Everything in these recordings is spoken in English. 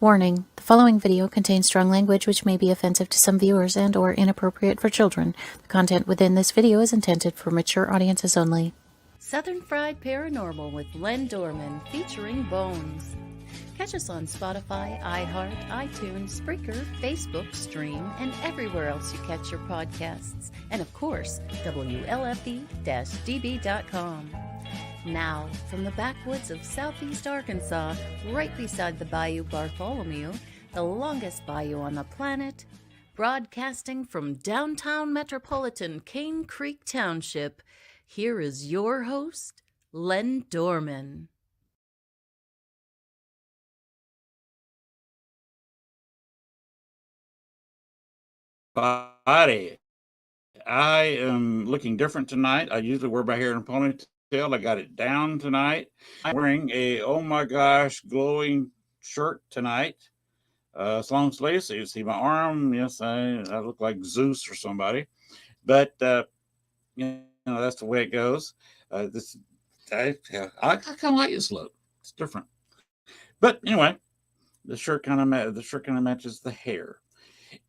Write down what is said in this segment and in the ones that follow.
Warning: the following video contains strong language which may be offensive to some viewers and or inappropriate for children. The content within this video is intended for mature audiences only. Southern Fried Paranormal with Lynn Dorman featuring Bones. Catch us on Spotify, iHeart, iTunes, Spreaker, Facebook, Stream, and everywhere else you catch your podcasts. And of course, WLFE-DB.com. Now, from the backwoods of southeast Arkansas, right beside the Bayou Bartholomew, the longest bayou on the planet, broadcasting from downtown metropolitan Cane Creek Township, here is your host, Lynn Dorman. Body. I am looking different tonight. I usually wear my hair in a ponytail. I got it down tonight. I'm wearing a oh my gosh glowing shirt tonight. It's long sleeves, so you see my arm. Yes, I look like Zeus or somebody, but you know that's the way it goes. I kind of like this look. It's different, but anyway, the shirt kind of matches the hair.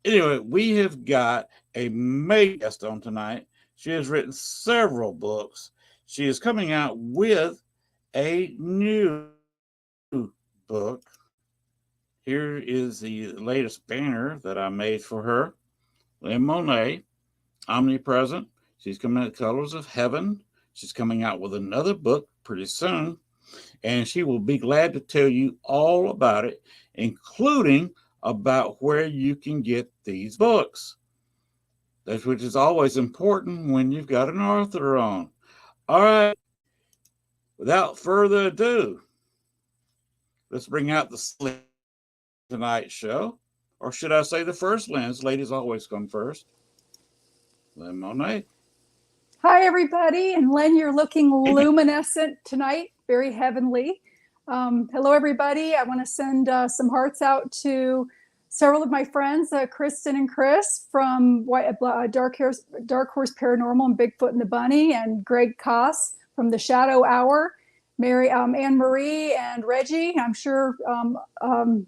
Anyway, we have got a major guest on tonight. She has written several books. She is coming out with a new book. Here is the latest banner that I made for her. Lynn Monet, Omnipresent. She's coming out Colors of Heaven. She's coming out with another book pretty soon. And she will be glad to tell you all about it, including about where you can get these books. That's which is always important when you've got an author on. All right, without further ado, let's bring out the tonight's show, or should I say the first lens? Ladies always come first. Lynn Monet. Hi, everybody. And Lynn, you're looking luminescent tonight, very heavenly. Hello, everybody. I want to send some hearts out to several of my friends, Kristen and Chris from Dark Horse Paranormal and Bigfoot and the Bunny, and Greg Koss from the Shadow Hour, Mary, Anne Marie, and Reggie. I'm sure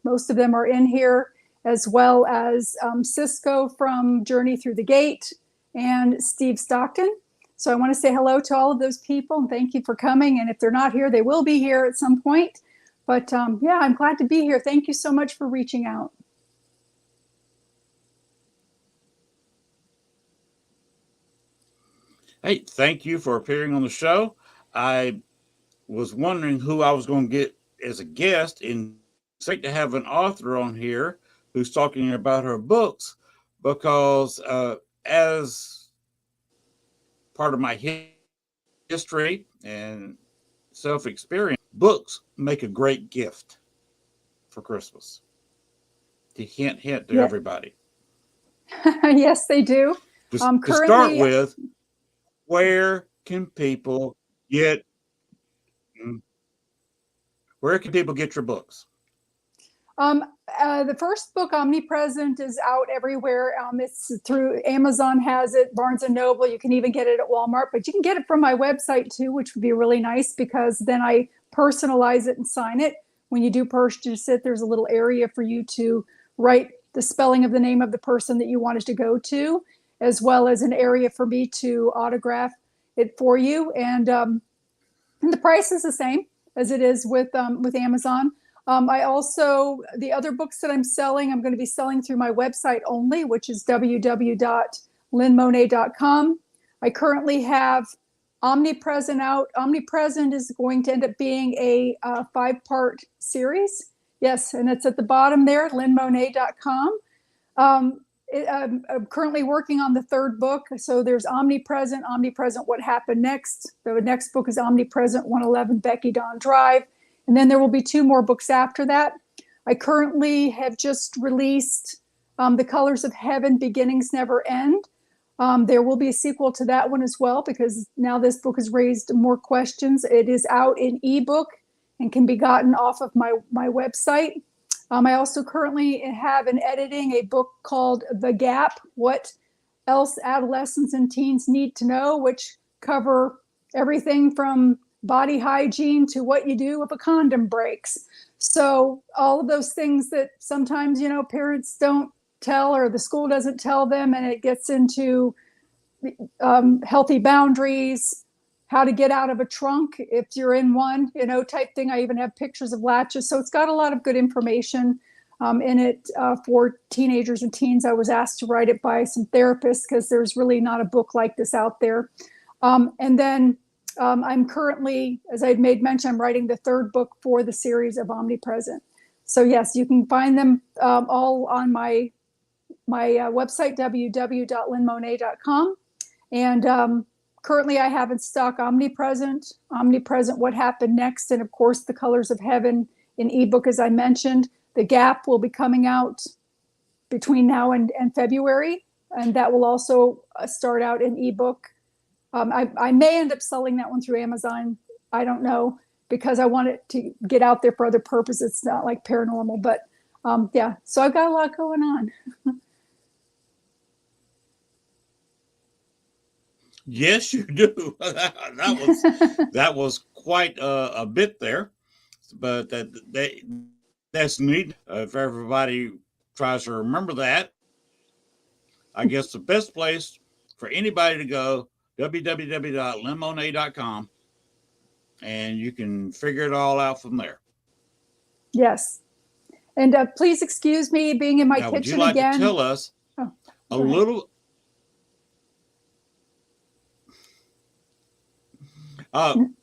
most of them are in here, as well as Cisco from Journey Through the Gate and Steve Stockton. So I want to say hello to all of those people and thank you for coming. And if they're not here, they will be here at some point. But yeah, I'm glad to be here. Thank you so much for reaching out. Hey, thank you for appearing on the show. I was wondering who I was going to get as a guest, and it's great to have an author on here who's talking about her books, because as part of my history and self-experience, books make a great gift for Christmas. Hint to everybody. Yes, they do. To start with, where can people get your books? The first book, Omnipresent, is out everywhere. It's through Amazon, has it, Barnes and Noble. You can even get it at Walmart, but you can get it from my website too, which would be really nice because then I personalize it and sign it. When you do purchase it, there's a little area for you to write the spelling of the name of the person that you wanted to go to, as well as an area for me to autograph it for you. And the price is the same as it is with Amazon. I also, the other books that I'm selling, I'm going to be selling through my website only, which is www.lynnmonet.com. I currently have Omnipresent out. Omnipresent is going to end up being a 5-part series. Yes, and it's at the bottom there, lynnmonet.com. I'm currently working on the third book. So there's Omnipresent, What Happened Next. The next book is Omnipresent, 111 Becky Dawn Drive. And then there will be 2 more books after that. I currently have just released The Colors of Heaven, Beginnings Never End. There will be a sequel to that one as well, because now this book has raised more questions. It is out in ebook and can be gotten off of my website. I also currently have in editing a book called The Gap, What Else Adolescents and Teens Need to Know, which cover everything from body hygiene to what you do if a condom breaks. So all of those things that sometimes, parents don't tell or the school doesn't tell them, and it gets into healthy boundaries, how to get out of a trunk if you're in one, type thing. I even have pictures of latches. So it's got a lot of good information in it for teenagers and teens. I was asked to write it by some therapists because there's really not a book like this out there. And then I'm currently, as I made mention, I'm writing the third book for the series of Omnipresent. So yes, you can find them all on my website, www.lynnmonet.com. And currently I have in stock Omnipresent, What Happened Next, and of course The Colors of Heaven in ebook, as I mentioned. The Gap will be coming out between now and February, and that will also start out in ebook. I may end up selling that one through Amazon. I don't know, because I want it to get out there for other purposes. It's not like paranormal, but yeah. So I've got a lot going on. Yes, you do. that was quite a bit there, but that's neat. If everybody tries to remember that, I guess the best place for anybody to go, www.lynnmonet.com, and you can figure it all out from there. Yes. And please excuse me being in my now, kitchen would you like again. to tell us a little?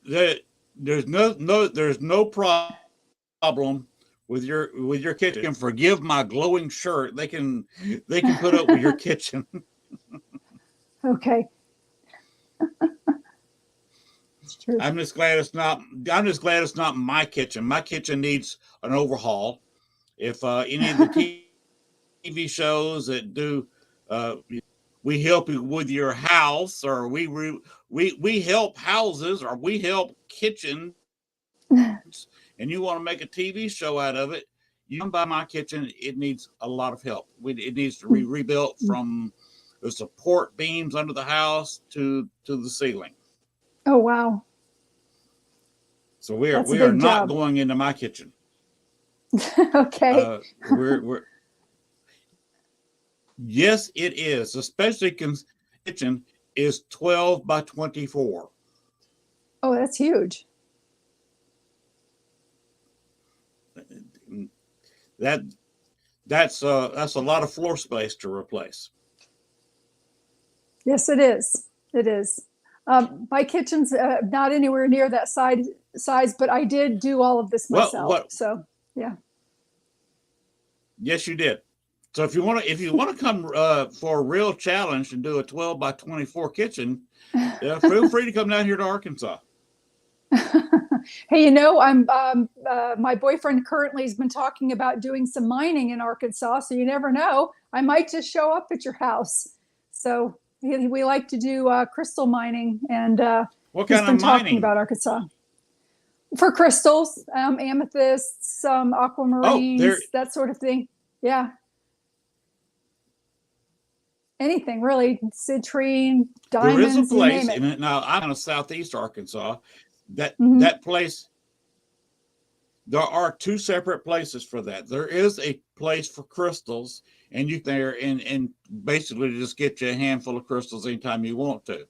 There's no problem with your kitchen. Forgive my glowing shirt. They can put up with your kitchen. Okay. It's true. I'm just glad it's not my kitchen. My kitchen needs an overhaul. If any of the TV shows that do we help you with your house, or we help houses, or we help kitchens, and you want to make a TV show out of it, you come by my kitchen. It needs a lot of help. It needs to be rebuilt from the support beams under the house to the ceiling. Oh, wow. So we are not going into my kitchen. Okay. We're yes, it is. Especially kitchen is 12 by 24. Oh, that's huge. That's a lot of floor space to replace. Yes, it is. It is. My kitchen's not anywhere near that size, but I did do all of this myself. So yeah. Yes, you did. So if you want to come for a real challenge and do a 12 by 24 kitchen, feel free to come down here to Arkansas. Hey, I'm my boyfriend currently has been talking about doing some mining in Arkansas. So you never know. I might just show up at your house. So we like to do crystal mining, and what he's kind been of talking mining? about Arkansas for crystals, amethysts, aquamarines, that sort of thing. Yeah. Anything really, citrine, diamonds. There is a place, you name it. and now I'm in southeast Arkansas. That place, there are two separate places for that. There is a place for crystals, and you can there and basically just get you a handful of crystals anytime you want to.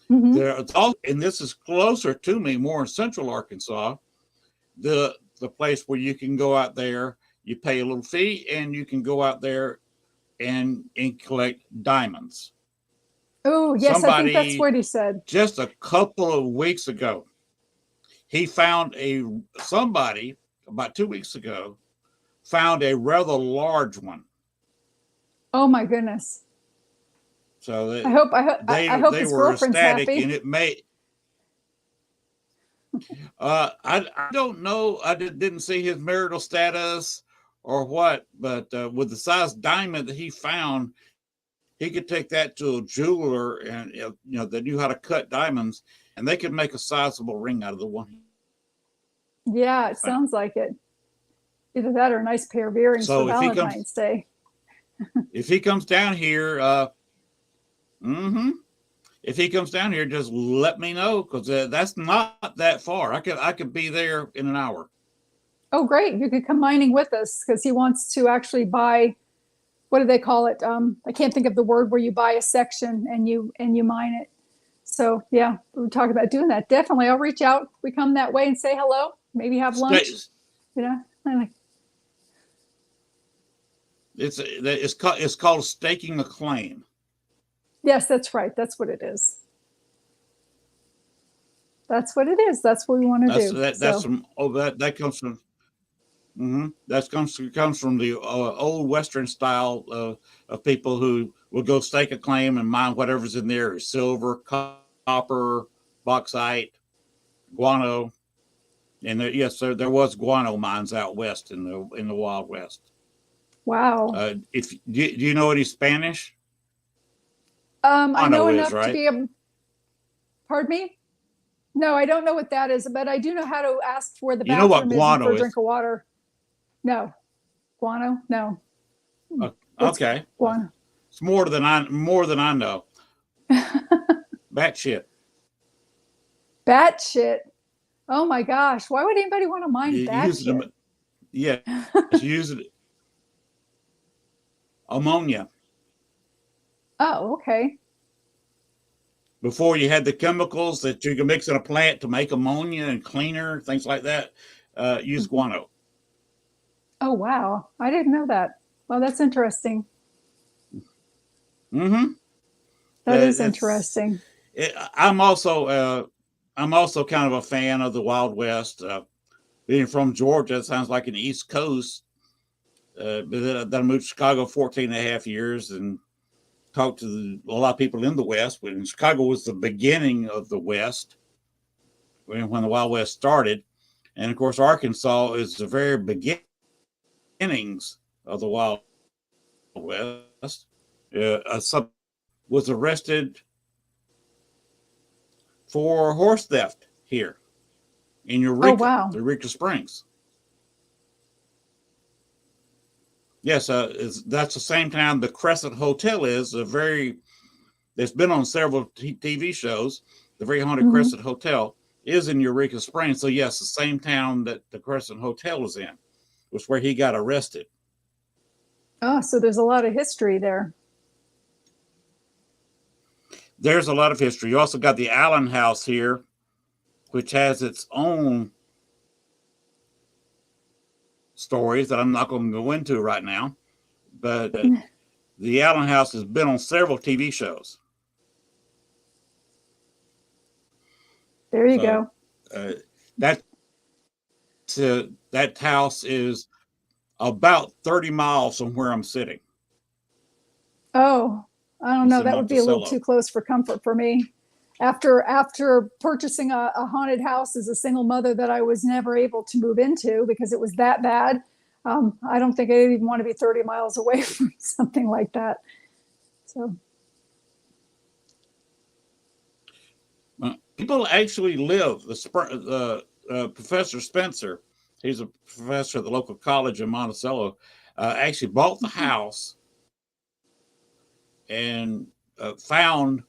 There's also, and this is closer to me, more in central Arkansas, the place where you can go out there, you pay a little fee, and you can go out there and collect diamonds. Oh, yes, I think that's what he said. Just a couple of weeks ago, he found somebody about 2 weeks ago found a rather large one. Oh my goodness! So I hope his girlfriend's happy. And it may. I don't know. I didn't see his marital status or what, but with the size diamond that he found, he could take that to a jeweler, and they knew how to cut diamonds, and they could make a sizable ring out of the one. Yeah, it sounds like it. Either that or a nice pair of earrings for Valentine's Day. If he comes down here, if he comes down here, just let me know, because that's not that far. I could be there in an hour. Oh, great. You could come mining with us because he wants to actually buy, what do they call it? I can't think of the word where you buy a section and you mine it. So yeah, we're talking about doing that. Definitely. I'll reach out. We come that way and say hello, maybe have lunch, you know. It's called staking a claim. Yes, that's right. That's what it is. That's what it is. That's what we want to do. That's from that comes from that comes from the old Western style of people who will go stake a claim and mine whatever's in there: silver, copper, bauxite, guano, and there was guano mines out west in the Wild West. Wow. Do you know any Spanish? I know enough right? to be able. Pardon me? No, I don't know what that is, but I do know how to ask where the bathroom is for a drink of water. No, guano. No. Okay. Guano. It's more than I know. Batshit. Batshit. Oh my gosh! Why would anybody want to mine batshit? Yeah, use it. Ammonia. Oh, okay. Before you had the chemicals that you can mix in a plant to make ammonia and cleaner, things like that, use guano. Oh, wow. I didn't know that. Well, that's interesting. Mm-hmm. That is interesting. I'm also kind of a fan of the Wild West. Being from Georgia, it sounds like an East Coast. But then I moved to Chicago 14 and a half years and talked to a lot of people in the West. When Chicago was the beginning of the West, when the Wild West started. And of course, Arkansas is the very beginnings of the Wild West. Some was arrested for horse theft here in Eureka, oh, wow. Eureka Springs. Yes, that's the same town the Crescent Hotel is. It's been on several TV shows. The very haunted Crescent Hotel is in Eureka Springs. So yes, the same town that the Crescent Hotel is in was where he got arrested. Oh, so there's a lot of history there. There's a lot of history. You also got the Allen House here, which has its own stories that I'm not going to go into right now. But the Allen House has been on several TV shows. There you go. That house is about 30 miles from where I'm sitting. Oh, I don't know. That would be a little too close for comfort for me. After purchasing a haunted house as a single mother that I was never able to move into because it was that bad, I don't think I'd even want to be 30 miles away from something like that. So people actually live. Professor Spencer, he's a professor at the local college in Monticello, actually bought the house and found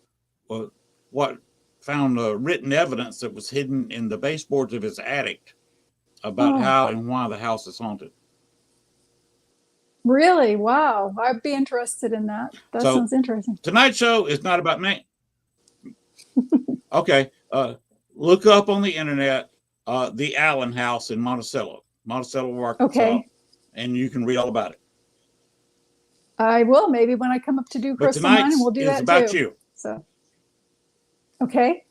written evidence that was hidden in the baseboards of his attic about how and why the house is haunted. Really? Wow. I'd be interested in that. That sounds interesting. Tonight's show is not about me. Okay. Look up on the internet the Allen House in Monticello, Arkansas. Okay. And you can read all about it. I will. Maybe when I come up to do Crystal Mine, we'll do that too. It's about you. So, okay.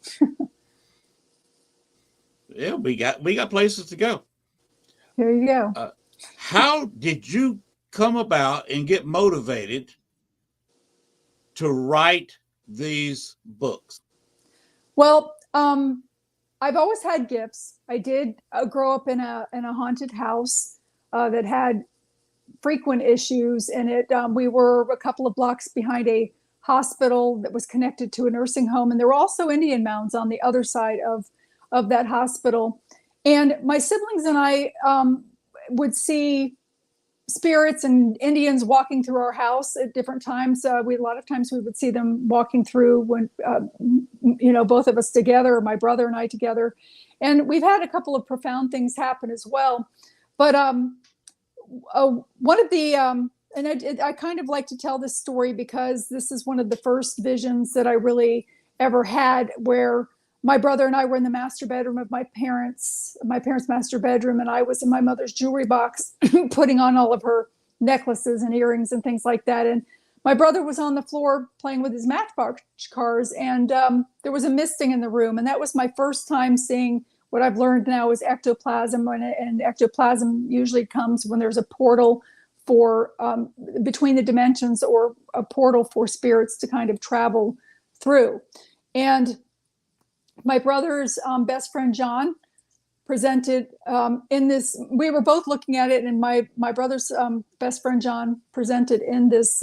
Yeah, we got places to go. Here you go. How did you come about and get motivated to write these books? Well, I've always had gifts. I did grow up in a haunted house that had frequent issues in it. We were a couple of blocks behind a hospital that was connected to a nursing home, and there were also Indian mounds on the other side of that hospital. And my siblings and I would see spirits and Indians walking through our house at different times. A lot of times we would see them walking through when, both of us together, my brother and I together. And we've had a couple of profound things happen as well. But one of the, and I kind of like to tell this story because this is one of the first visions that I really ever had, where my brother and I were in the master bedroom of my parents' master bedroom, and I was in my mother's jewelry box putting on all of her necklaces and earrings and things like that. And my brother was on the floor playing with his Matchbox cars, and there was a misting in the room. And that was my first time seeing what I've learned now is ectoplasm. And ectoplasm usually comes when there's a portal for between the dimensions, or a portal for spirits to kind of travel through. And my brother's best friend, John, presented in this, we were both looking at it, and my brother's best friend, John, presented in this,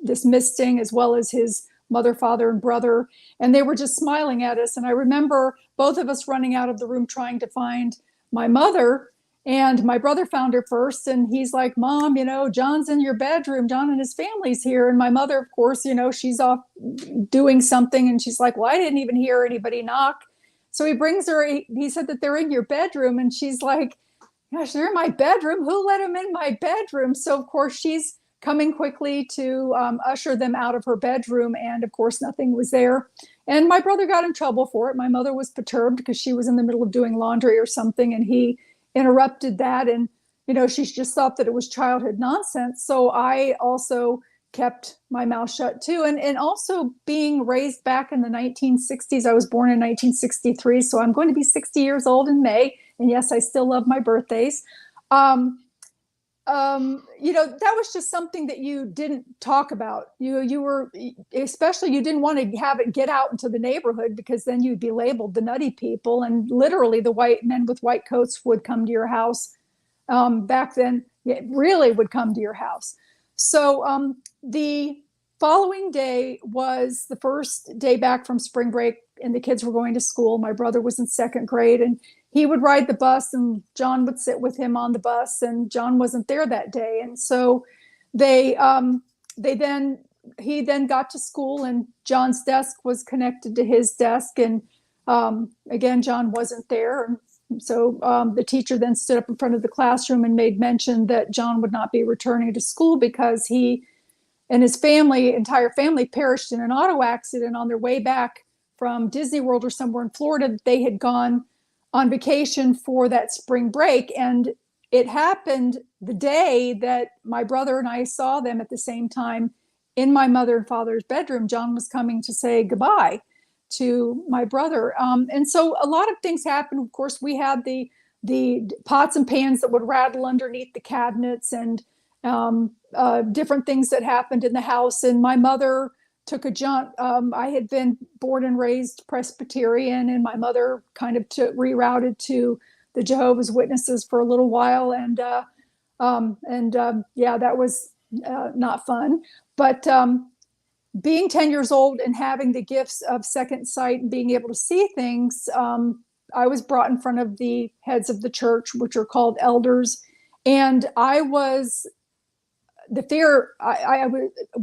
this misting, as well as his mother, father, and brother. And they were just smiling at us. And I remember both of us running out of the room trying to find my mother. And my brother found her first, and he's like, Mom, John's in your bedroom. John and his family's here. And my mother, of course, she's off doing something. And she's like, well, I didn't even hear anybody knock. So he brings her, he said that they're in your bedroom. And she's like, gosh, they're in my bedroom. Who let them in my bedroom? So, of course, she's coming quickly to usher them out of her bedroom. And, of course, nothing was there. And my brother got in trouble for it. My mother was perturbed because she was in the middle of doing laundry or something. And he interrupted that, and she just thought that it was childhood nonsense. So I also kept my mouth shut too. And also being raised back in the 1960s, I was born in 1963, so I'm going to be 60 years old in May. And yes, I still love my birthdays. That was just something that you didn't talk about. You were, especially, you didn't want to have it get out into the neighborhood, because then you'd be labeled the nutty people. And literally the white men with white coats would come to your house. Back then, it really would come to your house. So the following day was the first day back from spring break, and the kids were going to school. My brother was in second grade, and he would ride the bus, and John would sit with him on the bus, and John wasn't there that day. And so he then got to school, and John's desk was connected to his desk. And again, John wasn't there. And so the teacher then stood up in front of the classroom and made mention that John would not be returning to school because he and his entire family perished in an auto accident on their way back from Disney World or somewhere in Florida. That they had gone on vacation for that spring break. And it happened the day that my brother and I saw them at the same time in my mother and father's bedroom. John was coming to say goodbye to my brother. And so a lot of things happened. Of course, we had the pots and pans that would rattle underneath the cabinets, and different things that happened in the house. And my mother took a jaunt. I had been born and raised Presbyterian, and my mother kind of rerouted to the Jehovah's Witnesses for a little while. And that was not fun. But being 10 years old and having the gifts of second sight and being able to see things, I was brought in front of the heads of the church, which are called elders. And I was the fear,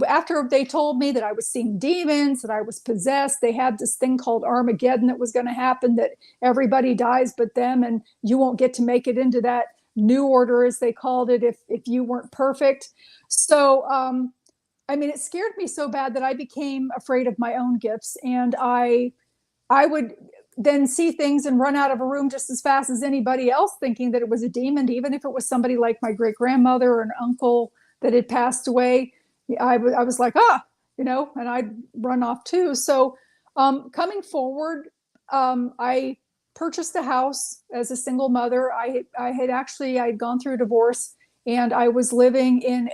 after they told me that I was seeing demons, that I was possessed, they had this thing called Armageddon that was going to happen, that everybody dies but them, and you won't get to make it into that new order, as they called it, if you weren't perfect. So, it scared me so bad that I became afraid of my own gifts. And I would then see things and run out of a room just as fast as anybody else, thinking that it was a demon, even if it was somebody like my great-grandmother or an uncle that had passed away. I was like, and I'd run off too. So coming forward, I purchased a house as a single mother. I'd gone through a divorce, and I was living in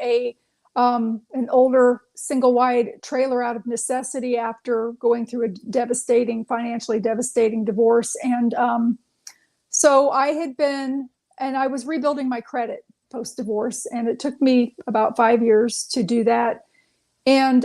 an older single-wide trailer out of necessity after going through a financially devastating divorce. And so I was rebuilding my credit post-divorce, and it took me about 5 years to do that. And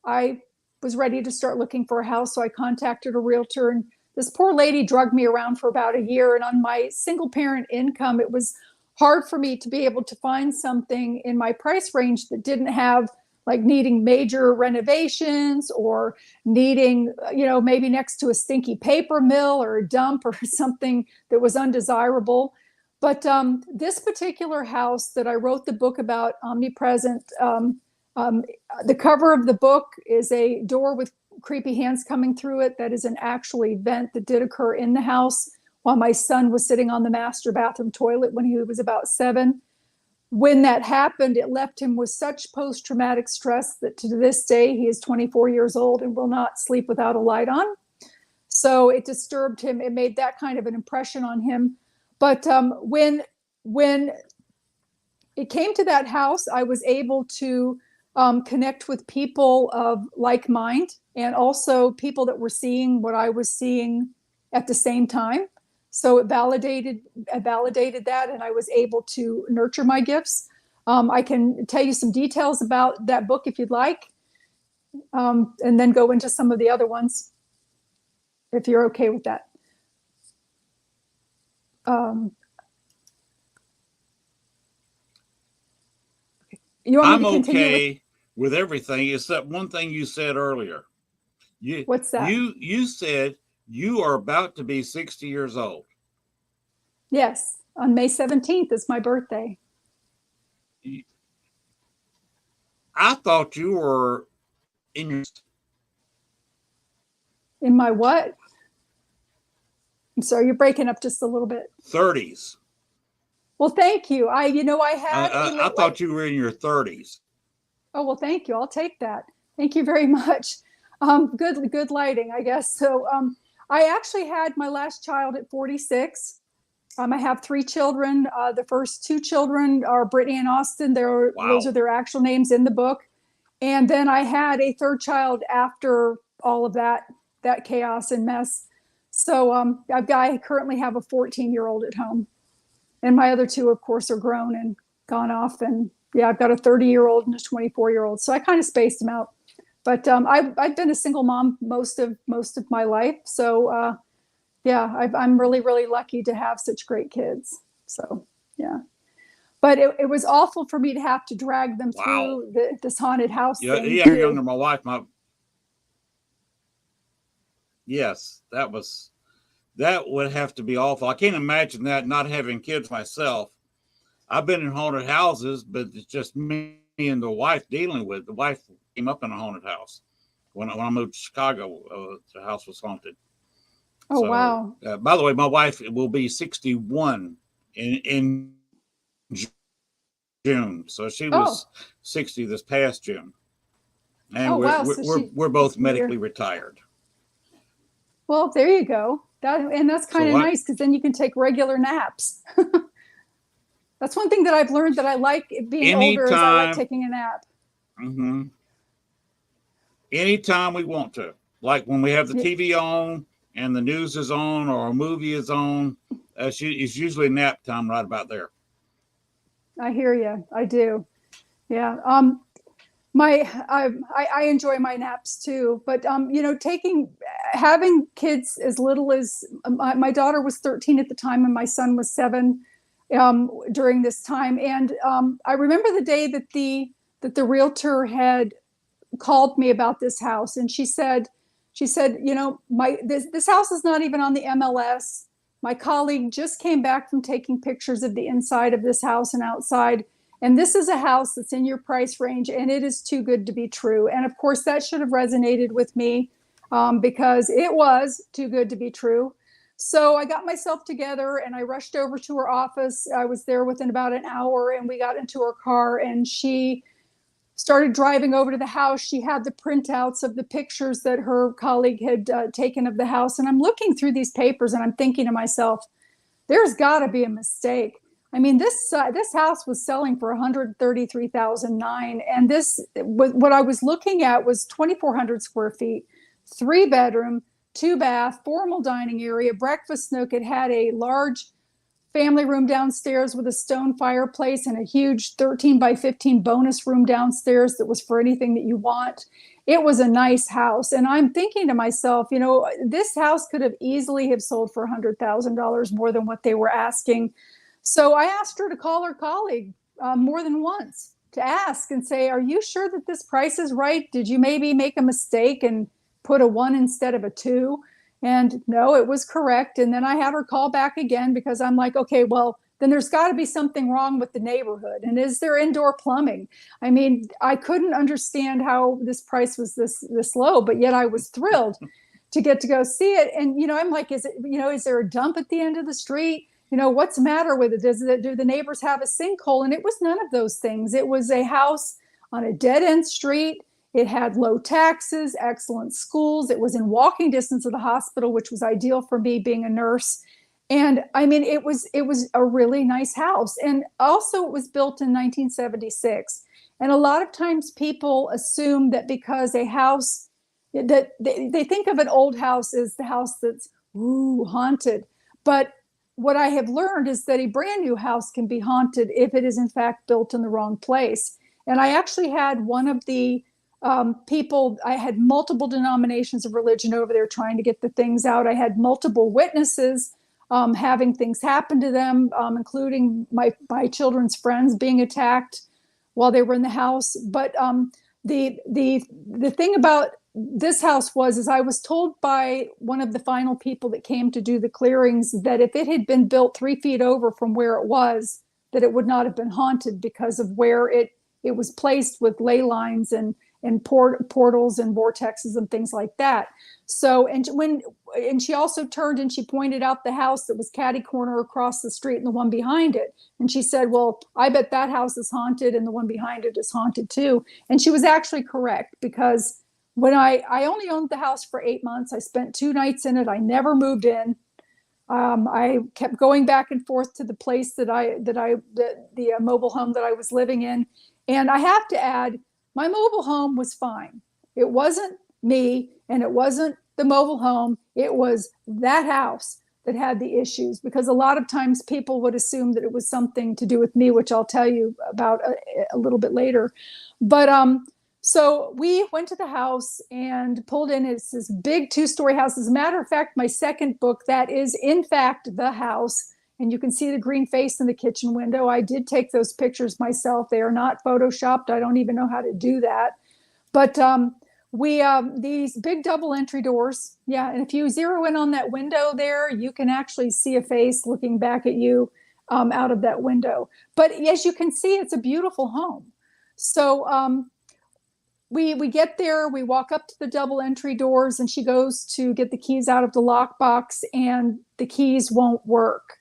I was ready to start looking for a house, so I contacted a realtor, and this poor lady drugged me around for about a year. And on my single parent income, it was hard for me to be able to find something in my price range that didn't have like needing major renovations or needing, maybe next to a stinky paper mill or a dump or something that was undesirable. But this particular house that I wrote the book about, Omnipresent, the cover of the book is a door with creepy hands coming through it. That is an actual event that did occur in the house while my son was sitting on the master bathroom toilet when he was about 7. When that happened, it left him with such post-traumatic stress that to this day, he is 24 years old and will not sleep without a light on. So it disturbed him. It made that kind of an impression on him. But when it came to that house, I was able to connect with people of like mind and also people that were seeing what I was seeing at the same time. So it validated that, and I was able to nurture my gifts. I can tell you some details about that book if you'd like, and then go into some of the other ones, if you're okay with that. You want me to continue okay with everything except one thing you said earlier. What's that? You said you are about to be 60 years old. Yes, on May 17th is my birthday. I thought you were in my what? I'm sorry, you're breaking up just a little bit. 30s. Well, thank you. I thought you were in your 30s. Oh, well, thank you. I'll take that. Thank you very much. Good lighting, I guess. So I actually had my last child at 46. I have 3 children. The first 2 children are Brittany and Austin. Wow. Those are their actual names in the book. And then I had a 3rd child after all of that chaos and mess. So I currently have a 14-year-old at home. And my other 2, of course, are grown and gone off. And yeah, I've got a 30-year-old and a 24-year-old. So I kind of spaced them out. But I've been a single mom most of my life. So yeah, I'm really, really lucky to have such great kids. So yeah. But it was awful for me to have to drag them through this haunted house thing. Yeah, you're younger than my wife. Yes, that would have to be awful. I can't imagine that, not having kids myself. I've been in haunted houses, but it's just me and the wife dealing with. The wife came up in a haunted house. When I moved to Chicago, the house was haunted. Oh, so, wow. By the way, my wife will be 61 in June. So she was 60 this past June. And we're both medically retired. Well, there you go. That's kind of nice, because then you can take regular naps. That's one thing that I've learned that I like being older, is I like taking a nap. Mm-hmm. Anytime we want to. Like when we have the TV on and the news is on or a movie is on, it's usually nap time right about there. I hear you. I do. Yeah. I enjoy my naps too, but having kids as little as my daughter was 13 at the time and my son was 7 during this time. And I remember the day that the realtor had called me about this house, and she said, this house is not even on the MLS. My colleague just came back from taking pictures of the inside of this house and outside. And this is a house that's in your price range, and it is too good to be true. And of course, that should have resonated with me because it was too good to be true. So I got myself together and I rushed over to her office. I was there within about an hour, and we got into her car, and she started driving over to the house. She had the printouts of the pictures that her colleague had taken of the house. And I'm looking through these papers and I'm thinking to myself, there's got to be a mistake. I mean, this house was selling for $133,009, and what I was looking at was 2,400 square feet, 3-bedroom, 2-bath, formal dining area, breakfast nook. It had a large family room downstairs with a stone fireplace and a huge 13 by 15 bonus room downstairs that was for anything that you want. It was a nice house, and I'm thinking to myself, this house could have easily have sold for $100,000 more than what they were asking. So I asked her to call her colleague more than once to ask and say, are you sure that this price is right? Did you maybe make a mistake and put a 1 instead of a 2? And no, it was correct. And then I had her call back again because I'm like, okay, well, then there's got to be something wrong with the neighborhood. And is there indoor plumbing? I mean, I couldn't understand how this price was this low, but yet I was thrilled to get to go see it. And, I'm like, is there a dump at the end of the street? What's the matter with it? Do the neighbors have a sinkhole? And it was none of those things. It was a house on a dead end street. It had low taxes, excellent schools. It was in walking distance of the hospital, which was ideal for me being a nurse. And I mean, it was a really nice house. And also it was built in 1976. And a lot of times people assume that because a house, that they think of an old house as the house that's haunted. But what I have learned is that a brand new house can be haunted if it is in fact built in the wrong place. And I actually had one of the people, I had multiple denominations of religion over there trying to get the things out. I had multiple witnesses having things happen to them, including my children's friends being attacked while they were in the house. But the thing about this house is I was told by one of the final people that came to do the clearings that if it had been built 3 feet over from where it was, that it would not have been haunted because of where it was placed with ley lines and portals and vortexes and things like that. So, and she also turned and she pointed out the house that was catty corner across the street and the one behind it. And she said, well, I bet that house is haunted and the one behind it is haunted too. And she was actually correct, because when I only owned the house for 8 months, I spent 2 nights in it. I never moved in. I kept going back and forth to the place the mobile home that I was living in. And I have to add, my mobile home was fine. It wasn't me and it wasn't the mobile home. It was that house that had the issues, because a lot of times people would assume that it was something to do with me, which I'll tell you about a little bit later. But so we went to the house and pulled in. It's this big 2-story house. As a matter of fact, my second book, that is in fact the house. And you can see the green face in the kitchen window. I did take those pictures myself. They are not photoshopped. I don't even know how to do that. But these big double entry doors. Yeah. And if you zero in on that window there, you can actually see a face looking back at you out of that window. But as you can see, it's a beautiful home. So we get there, we walk up to the double entry doors, and she goes to get the keys out of the lockbox and the keys won't work.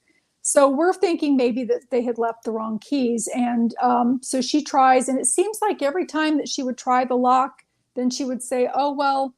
So we're thinking maybe that they had left the wrong keys. And so she tries, and it seems like every time that she would try the lock, then she would say, oh, well,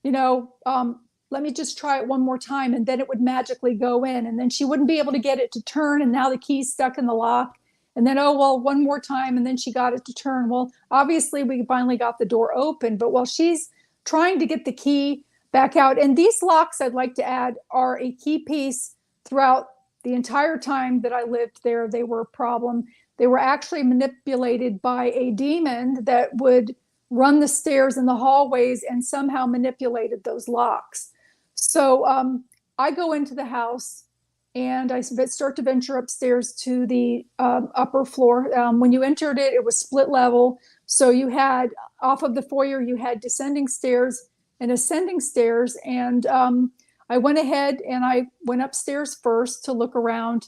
let me just try it one more time. And then it would magically go in, and then she wouldn't be able to get it to turn. And now the key's stuck in the lock. And then, oh, well, one more time. And then she got it to turn. Well, obviously we finally got the door open, but while she's trying to get the key back out, and these locks, I'd like to add, are a key piece throughout the entire time that I lived there. They were a problem. They were actually manipulated by a demon that would run the stairs and the hallways and somehow manipulated those locks. So I go into the house and I start to venture upstairs to the upper floor. When you entered it, it was split level. So you had, off of the foyer, you had descending stairs and ascending stairs. And I went ahead and I went upstairs first to look around.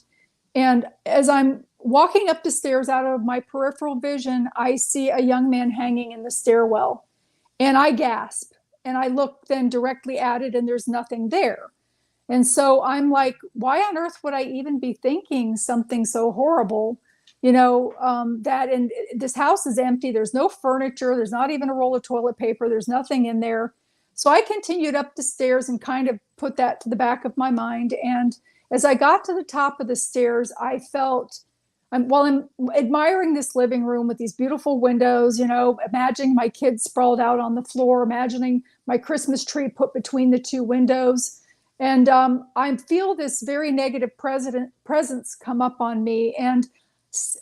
And as I'm walking up the stairs, out of my peripheral vision, I see a young man hanging in the stairwell. And I gasp. And I look then directly at it, and there's nothing there. And so I'm like, why on earth would I even be thinking something so horrible? That, and this house is empty. There's no furniture. There's not even a roll of toilet paper. There's nothing in there. So I continued up the stairs and kind of put that to the back of my mind. And as I got to the top of the stairs, I felt, while I'm admiring this living room with these beautiful windows, imagining my kids sprawled out on the floor, imagining my Christmas tree put between the 2 windows. And I feel this very negative presence come up on me. And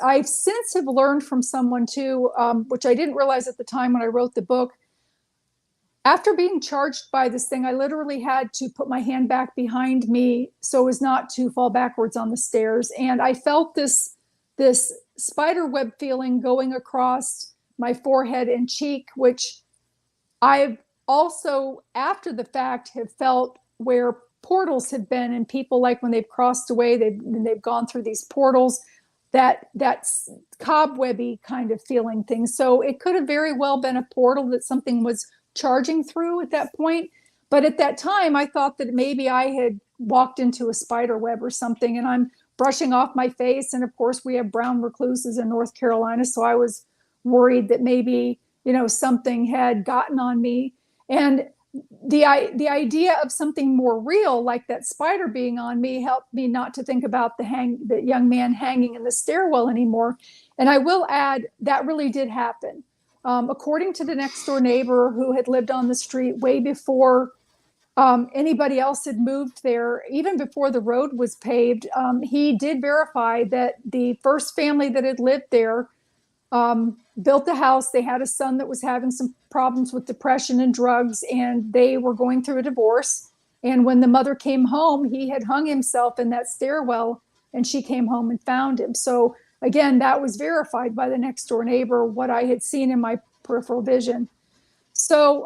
I've since have learned from someone too, which I didn't realize at the time when I wrote the book, after being charged by this thing, I literally had to put my hand back behind me so as not to fall backwards on the stairs. And I felt this spider web feeling going across my forehead and cheek, which I've also, after the fact, have felt where portals have been, and people, like when they've crossed away, they've gone through these portals, that's cobwebby kind of feeling thing. So it could have very well been a portal that something was charging through at that point. But at that time, I thought that maybe I had walked into a spider web or something, and I'm brushing off my face. And of course, we have brown recluses in North Carolina, so I was worried that maybe, something had gotten on me. And the idea of something more real, like that spider being on me, helped me not to think about the young man hanging in the stairwell anymore. And I will add that really did happen. According to the next door neighbor who had lived on the street way before anybody else had moved there, even before the road was paved, he did verify that the first family that had lived there built the house. They had a son that was having some problems with depression and drugs, and they were going through a divorce. And when the mother came home, he had hung himself in that stairwell, and she came home and found him. So again, that was verified by the next door neighbor, what I had seen in my peripheral vision. So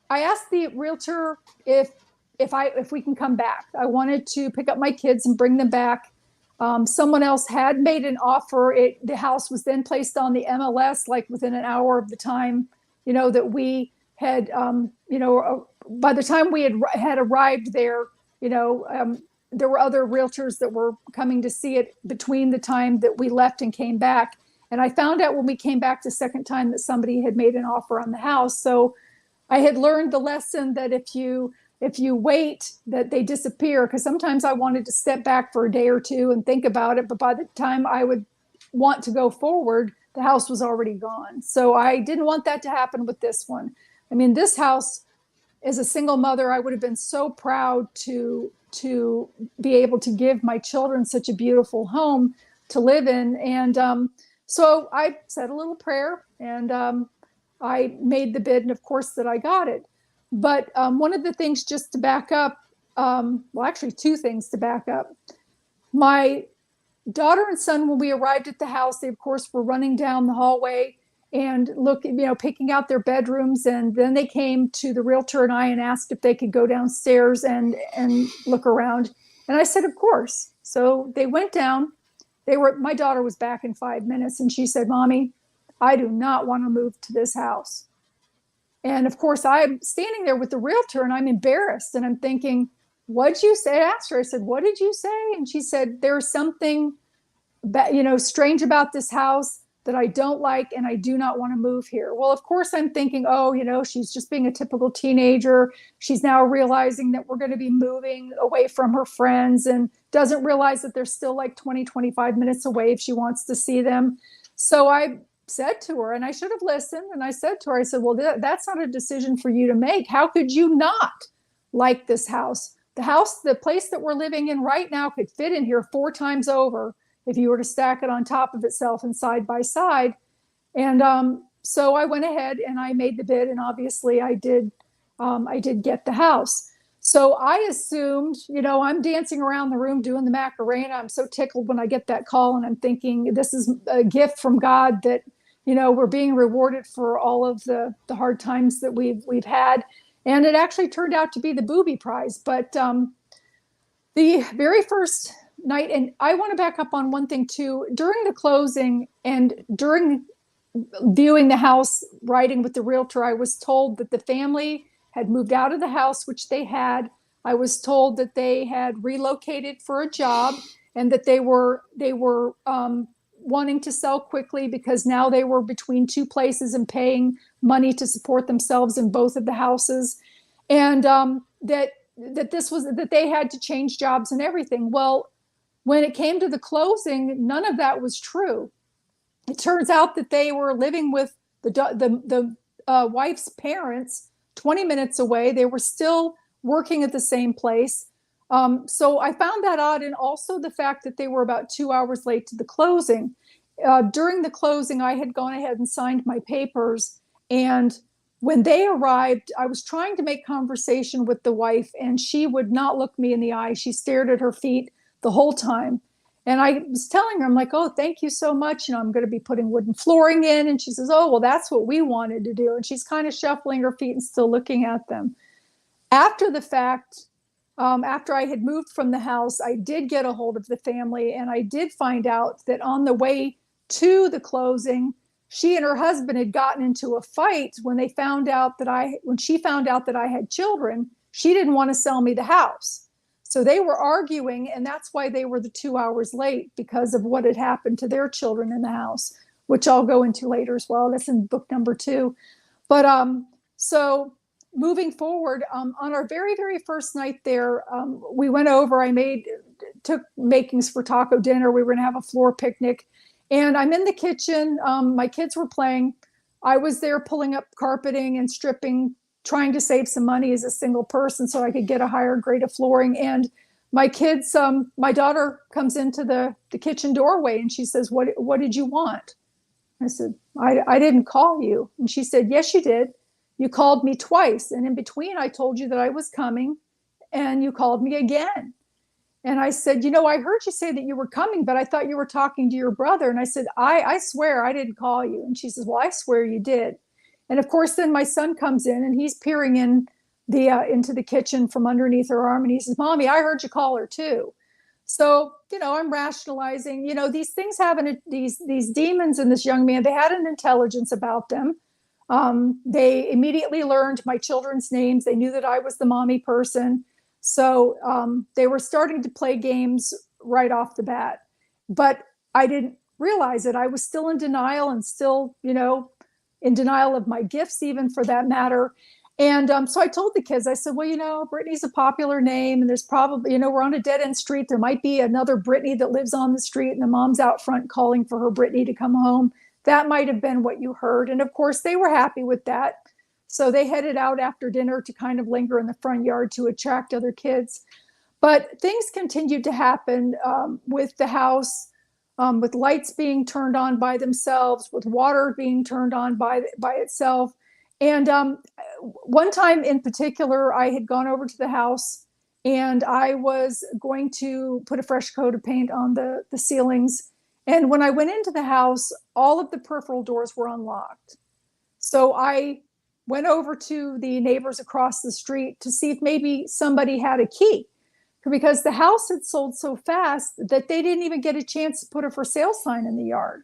I asked the realtor if we can come back. I wanted to pick up my kids and bring them back. Someone else had made an offer. The house was then placed on the MLS, like within an hour of the time, that we had, by the time we had arrived there, there were other realtors that were coming to see it between the time that we left and came back. And I found out when we came back the second time that somebody had made an offer on the house. So I had learned the lesson that if you wait, that they disappear, because sometimes I wanted to step back for a day or two and think about it, but by the time I would want to go forward, the house was already gone. So I didn't want that to happen with this one. I mean, this house, as a single mother, I would have been so proud to be able to give my children such a beautiful home to live in. And so I said a little prayer, and I made the bid, and of course that I got it. But one of the things, just to back up, well, actually two things to back up. My daughter and son, when we arrived at the house, they of course were running down the hallway and picking out their bedrooms. And then they came to the realtor and I and asked if they could go downstairs and look around. And I said, of course. So they went down. My daughter was back in 5 minutes, and she said, "Mommy, I do not want to move to this house." And of course, I'm standing there with the realtor, and I'm embarrassed, and I'm thinking, "What'd you say?" I asked her, I said, "What did you say?" And she said, "There's something, strange about this house that I don't like, and I do not want to move here." Well, of course, I'm thinking, oh, she's just being a typical teenager. She's now realizing that we're going to be moving away from her friends, and doesn't realize that they're still like 20, 25 minutes away if she wants to see them. So I said to her, and I should have listened, and I said to her, I said, "Well, that's not a decision for you to make. How could you not like this house? The place that we're living in right now could fit in here 4 times over if you were to stack it on top of itself and side by side." And so I went ahead and I made the bid, and obviously I did get the house. So I assumed, I'm dancing around the room doing the Macarena. I'm so tickled when I get that call, and I'm thinking, this is a gift from God that, we're being rewarded for all of the hard times that we've had. And it actually turned out to be the booby prize. But the very first night, and I want to back up on one thing too, during the closing and during viewing the house, riding with the realtor, I was told that the family had moved out of the house, which they had. I was told that they had relocated for a job, and that they were wanting to sell quickly because now they were between 2 places and paying money to support themselves in both of the houses, and that they had to change jobs and everything. Well, when it came to the closing, none of that was true. It turns out that they were living with the wife's parents 20 minutes away. They were still working at the same place. So I found that odd, and also the fact that they were about 2 hours late to the closing. During the closing, I had gone ahead and signed my papers, and when they arrived, I was trying to make conversation with the wife, and she would not look me in the eye. She stared at her feet the whole time. And I was telling her, I'm like, oh, thank you so much. I'm going to be putting wooden flooring in. And she says, oh, well, that's what we wanted to do. And she's kind of shuffling her feet and still looking at them. After the fact, after I had moved from the house, I did get a hold of the family, and I did find out that on the way to the closing, she and her husband had gotten into a fight when she found out that I had children. She didn't want to sell me the house. So they were arguing, and that's why they were the 2 hours late, because of what had happened to their children in the house, which I'll go into later as well. That's in book number 2. But so moving forward, on our very, very first night there, we went over. I took makings for taco dinner. We were going to have a floor picnic. And I'm in the kitchen. My kids were playing. I was there pulling up carpeting and stripping, trying to save some money as a single person so I could get a higher grade of flooring. And my kids, my daughter comes into the kitchen doorway, and she says, what did you want? I said, I didn't call you. And she said, yes, you did. You called me twice. And in between, I told you that I was coming, and you called me again. And I said, I heard you say that you were coming, but I thought you were talking to your brother. And I said, I swear I didn't call you. And she says, well, I swear you did. And of course, then my son comes in, and he's peering in into the kitchen from underneath her arm. And he says, Mommy, I heard you call her too. So, I'm rationalizing, these things these demons in this young man, they had an intelligence about them. They immediately learned my children's names. They knew that I was the mommy person. So they were starting to play games right off the bat. But I didn't realize it. I was still in denial, and still, in denial of my gifts, even, for that matter. And so I told the kids, I said, well, Brittany's a popular name, and there's probably, we're on a dead end street. There might be another Brittany that lives on the street, and the mom's out front calling for her Brittany to come home. That might have been what you heard. And of course, they were happy with that. So they headed out after dinner to kind of linger in the front yard to attract other kids. But things continued to happen with the house, with lights being turned on by themselves, with water being turned on by itself. And one time in particular, I had gone over to the house, and I was going to put a fresh coat of paint on the ceilings. And when I went into the house, all of the peripheral doors were unlocked. So I went over to the neighbors across the street to see if maybe somebody had a key, because the house had sold so fast that they didn't even get a chance to put a for sale sign in the yard.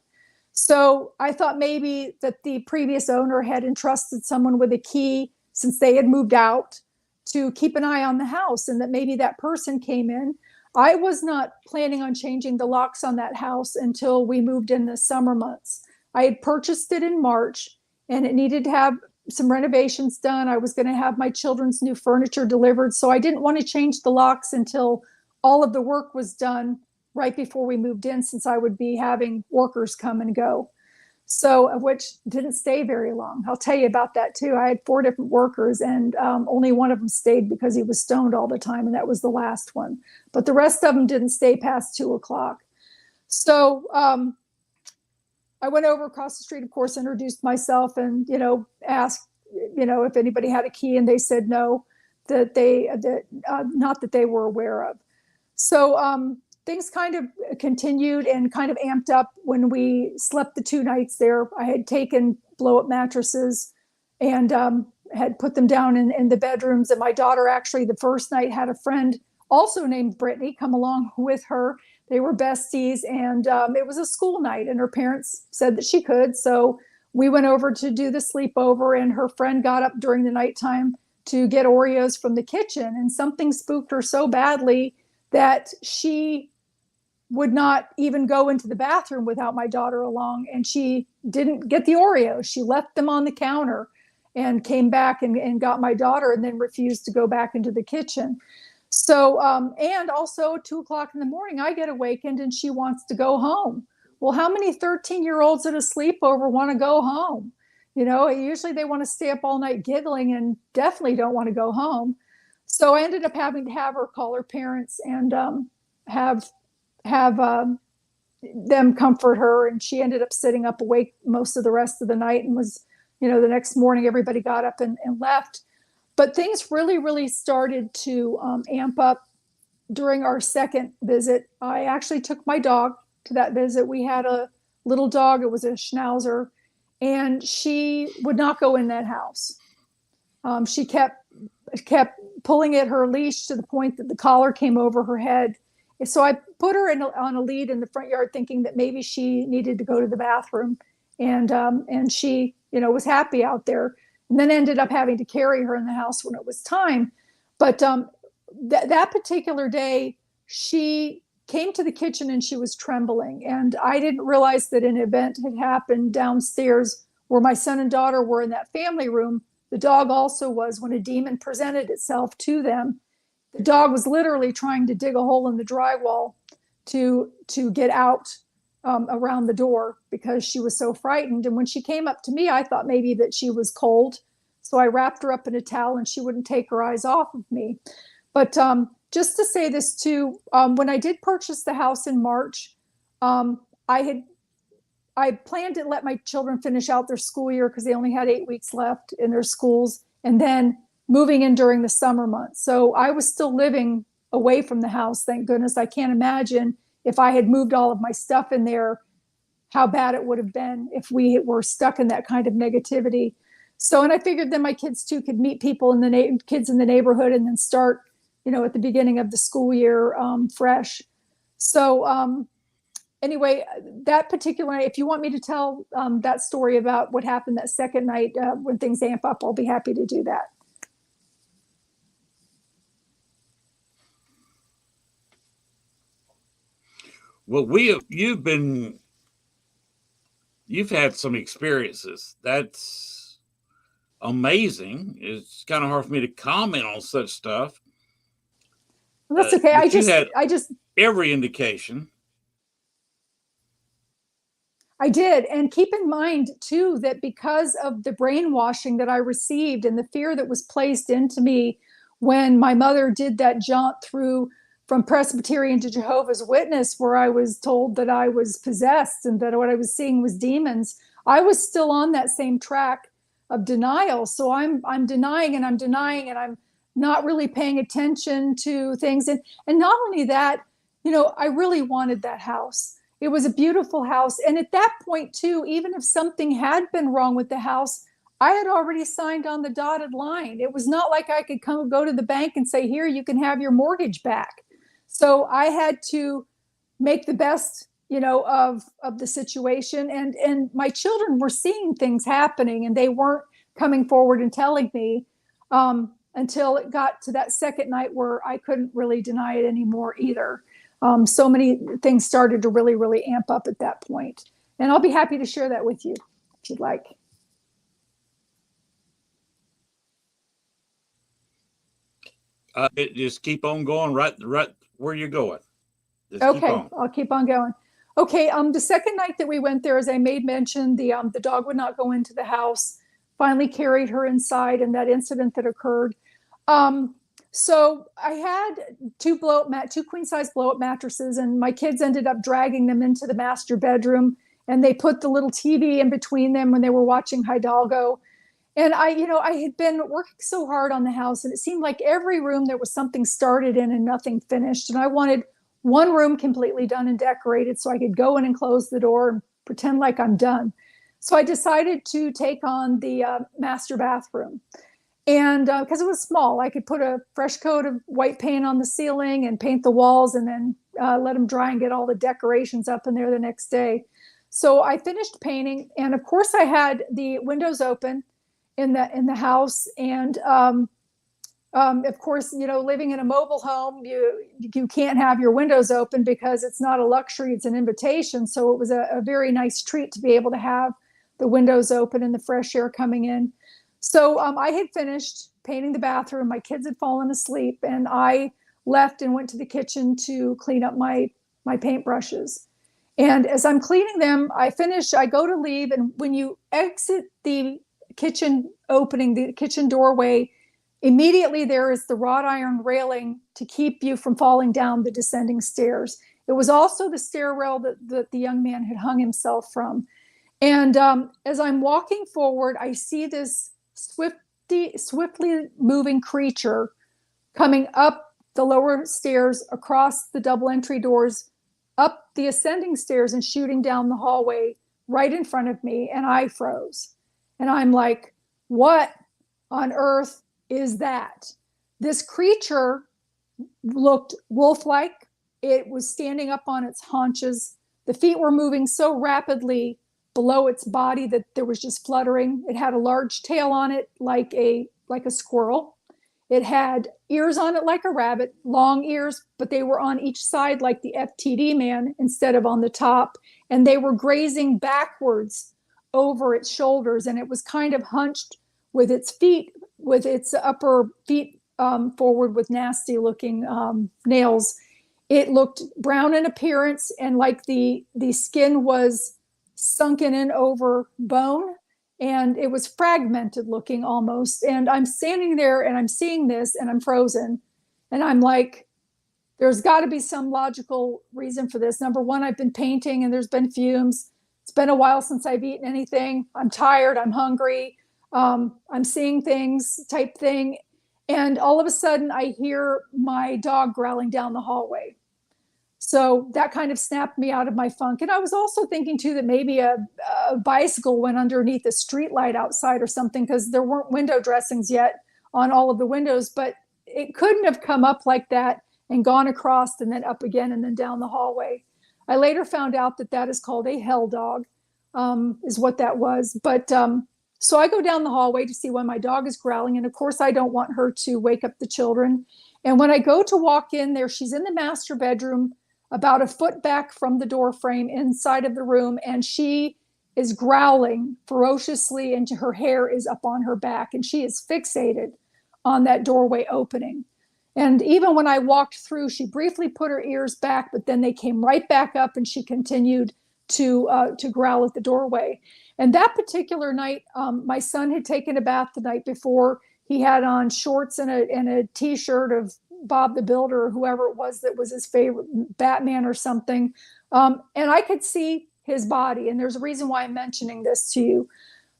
So I thought maybe that the previous owner had entrusted someone with a key, since they had moved out, to keep an eye on the house, and that maybe that person came in. I was not planning on changing the locks on that house until we moved in the summer months. I had purchased it in March, and it needed to have some renovations done. I was going to have my children's new furniture delivered. So I didn't want to change the locks until all of the work was done right before we moved in, since I would be having workers come and go. So, of which didn't stay very long. I'll tell you about that too. I had 4 different workers, and only one of them stayed because he was stoned all the time, and that was the last one. But the rest of them didn't stay past 2:00. So I went over across the street, of course, introduced myself, and asked if anybody had a key, and they said no, that not that they were aware of. So things kind of continued and kind of amped up when we slept the 2 nights there. I had taken blow-up mattresses and had put them down in the bedrooms. And my daughter, actually, the first night, had a friend also named Brittany come along with her. They were besties, and it was a school night, and her parents said that she could. So we went over to do the sleepover, and her friend got up during the nighttime to get Oreos from the kitchen, and something spooked her so badly that she would not even go into the bathroom without my daughter along, and she didn't get the Oreos. She left them on the counter and came back and got my daughter, and then refused to go back into the kitchen. So, and also 2:00 in the morning, I get awakened and she wants to go home. Well, how many 13-year-olds at a sleepover want to go home? Usually they want to stay up all night giggling, and definitely don't want to go home. So I ended up having to have her call her parents and have them comfort her. And she ended up sitting up awake most of the rest of the night, and was the next morning everybody got up and left. But things really, really started to amp up during our second visit. I actually took my dog to that visit. We had a little dog. It was a Schnauzer, and she would not go in that house. She kept pulling at her leash to the point that the collar came over her head. So I put her on a lead in the front yard, thinking that maybe she needed to go to the bathroom, and she, was happy out there. And then ended up having to carry her in the house when it was time. But that particular day, she came to the kitchen and she was trembling. And I didn't realize that an event had happened downstairs where my son and daughter were in that family room. The dog also was, when a demon presented itself to them. The dog was literally trying to dig a hole in the drywall to get out around the door because she was so frightened. And when she came up to me, I thought maybe that she was cold. So I wrapped her up in a towel and she wouldn't take her eyes off of me. But just to say this too, when I did purchase the house in March, I planned to let my children finish out their school year because they only had 8 weeks left in their schools, and then moving in during the summer months. So I was still living away from the house, thank goodness. I can't imagine if I had moved all of my stuff in there, how bad it would have been if we were stuck in that kind of negativity. So, and I figured then my kids too could meet people kids in the neighborhood and then start, at the beginning of the school year fresh. So anyway, that particular night, if you want me to tell that story about what happened that second night when things amp up, I'll be happy to do that. Well, you've had some experiences. That's amazing. It's kind of hard for me to comment on such stuff. Well, that's okay. I just every indication. I did. And keep in mind too, that because of the brainwashing that I received and the fear that was placed into me when my mother did that jaunt through from Presbyterian to Jehovah's Witness, where I was told that I was possessed and that what I was seeing was demons, I was still on that same track of denial. So I'm denying and I'm not really paying attention to things. And not only that, I really wanted that house. It was a beautiful house. And at that point too, even if something had been wrong with the house, I had already signed on the dotted line. It was not like I could go to the bank and say, here, you can have your mortgage back. So I had to make the best, of the situation. And my children were seeing things happening and they weren't coming forward and telling me until it got to that second night where I couldn't really deny it anymore either. So many things started to really, really amp up at that point. And I'll be happy to share that with you if you'd like. Just keep on going right where you're going. Just okay, I'll keep on going. Okay, the second night that we went there, as I made mention, the dog would not go into the house. Finally carried her inside, and that incident that occurred. So I had two queen size blow up mattresses, and my kids ended up dragging them into the master bedroom, and they put the little TV in between them when they were watching Hidalgo. And I had been working so hard on the house, and it seemed like every room there was something started in and nothing finished. And I wanted one room completely done and decorated so I could go in and close the door and pretend like I'm done. So I decided to take on the master bathroom. And because it was small, I could put a fresh coat of white paint on the ceiling and paint the walls and then let them dry and get all the decorations up in there the next day. So I finished painting. And of course, I had the windows open in the house. And of course, living in a mobile home, you can't have your windows open because it's not a luxury, it's an invitation. So it was a very nice treat to be able to have the windows open and the fresh air coming in. So I had finished painting the bathroom. My kids had fallen asleep, and I left and went to the kitchen to clean up my paintbrushes. And as I'm cleaning them, I go to leave. And when you exit the kitchen opening, the kitchen doorway, immediately there is the wrought iron railing to keep you from falling down the descending stairs. It was also the stairrail that the young man had hung himself from. And as I'm walking forward, I see this swiftly moving creature coming up the lower stairs, across the double entry doors, up the ascending stairs, and shooting down the hallway right in front of me. And I froze. And I'm like, what on earth is that? This creature looked wolf-like. It was standing up on its haunches. The feet were moving so rapidly below its body that there was just fluttering. It had a large tail on it, like a squirrel. It had ears on it like a rabbit, long ears, but they were on each side like the FTD man instead of on the top. And they were grazing backwards over its shoulders. And it was kind of hunched with its feet, with its upper feet forward with nasty looking nails. It looked brown in appearance, and like the skin was sunken in over bone, and it was fragmented looking almost. And I'm standing there and I'm seeing this and I'm frozen. And I'm like, there's got to be some logical reason for this. Number one, I've been painting and there's been fumes. It's been a while since I've eaten anything. I'm tired. I'm hungry. I'm seeing things type thing. And all of a sudden I hear my dog growling down the hallway. So that kind of snapped me out of my funk. And I was also thinking too that maybe a bicycle went underneath a street light outside or something, because there weren't window dressings yet on all of the windows, but it couldn't have come up like that and gone across and then up again and then down the hallway. I later found out that that is called a hell dog, is what that was. But so I go down the hallway to see why my dog is growling. And of course, I don't want her to wake up the children. And when I go to walk in there, she's in the master bedroom, about a foot back from the door frame inside of the room, and she is growling ferociously, and her hair is up on her back, and she is fixated on that doorway opening. And even when I walked through, she briefly put her ears back, but then they came right back up, and she continued to growl at the doorway. And that particular night, my son had taken a bath the night before. He had on shorts and a t-shirt of Bob the Builder or whoever it was that was his favorite, Batman or something. And I could see his body. And there's a reason why I'm mentioning this to you.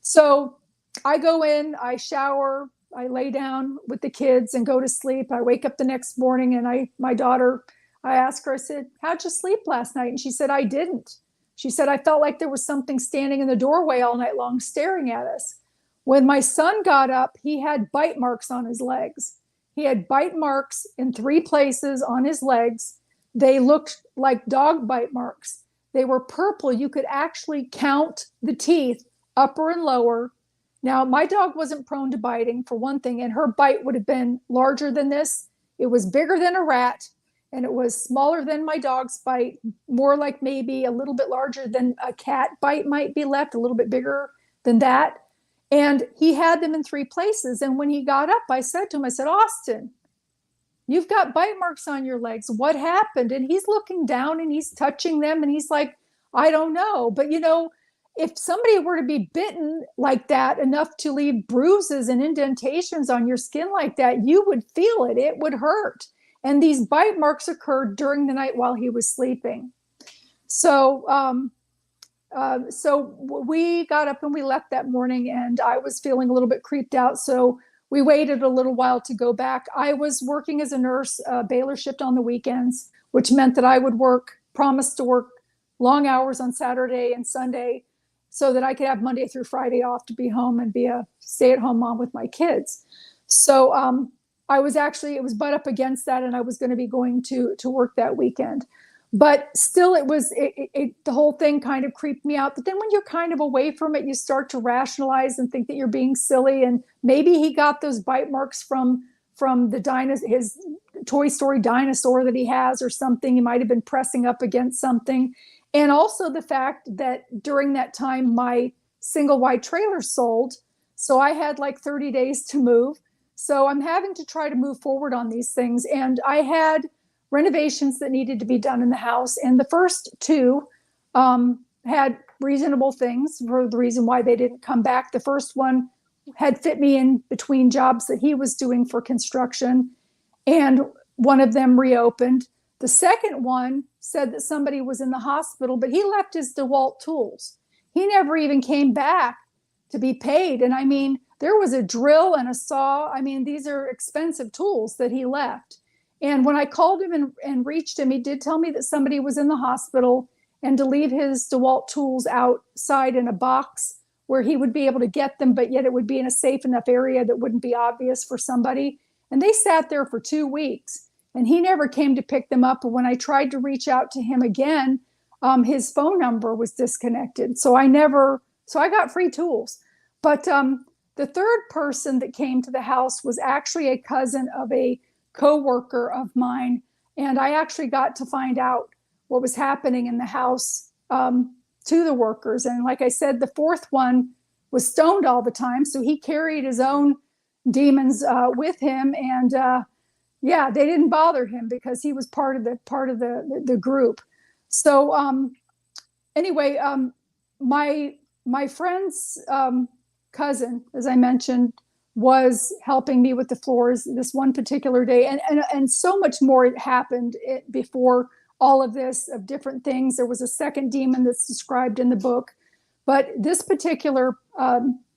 So I go in, I shower, I lay down with the kids and go to sleep. I wake up the next morning and my daughter, I asked her, I said, how'd you sleep last night? And she said, I didn't. She said, I felt like there was something standing in the doorway all night long staring at us. When my son got up, he had bite marks on his legs. He had bite marks in 3 places on his legs. They looked like dog bite marks. They were purple. You could actually count the teeth, upper and lower. Now, my dog wasn't prone to biting, for one thing, and her bite would have been larger than this. It was bigger than a rat, and it was smaller than my dog's bite, more like maybe a little bit larger than a cat bite might be left, a little bit bigger than that. And he had them in 3 places. And when he got up, I said to him, I said, Austin, you've got bite marks on your legs. What happened? And he's looking down and he's touching them. And he's like, I don't know. But, you know, if somebody were to be bitten like that enough to leave bruises and indentations on your skin like that, you would feel it. It would hurt. And these bite marks occurred during the night while he was sleeping. So we got up and we left that morning, and I was feeling a little bit creeped out. So we waited a little while to go back. I was working as a nurse, Baylor shift on the weekends, which meant that I would promise to work long hours on Saturday and Sunday so that I could have Monday through Friday off to be home and be a stay-at-home mom with my kids. So it was butt up against that, and I was going to be going to work that weekend. But still, the whole thing kind of creeped me out. But then when you're kind of away from it, you start to rationalize and think that you're being silly. And maybe he got those bite marks from his Toy Story dinosaur that he has or something. He might have been pressing up against something. And also the fact that during that time, my single wide trailer sold. So I had like 30 days to move. So I'm having to try to move forward on these things. And I had renovations that needed to be done in the house. And the first 2 had reasonable things for the reason why they didn't come back. The first one had fit me in between jobs that he was doing for construction, and one of them reopened. The second one said that somebody was in the hospital, but he left his DeWalt tools. he never even came back to be paid. And I mean, there was a drill and a saw. I mean, these are expensive tools that he left. And when I called him and reached him, he did tell me that somebody was in the hospital and to leave his DeWalt tools outside in a box where he would be able to get them, but yet it would be in a safe enough area that wouldn't be obvious for somebody. And they sat there for 2 weeks and he never came to pick them up. But when I tried to reach out to him again, his phone number was disconnected. So I got free tools. But the third person that came to the house was actually a cousin of a co-worker of mine. And I actually got to find out what was happening in the house to the workers. And like I said, the fourth one was stoned all the time. So he carried his own demons with him. And yeah, they didn't bother him because he was part of the group. So anyway, my friend's cousin, as I mentioned, was helping me with the floors this one particular day. And so much more happened before all of this, of different things. There was a second demon that's described in the book. But this particular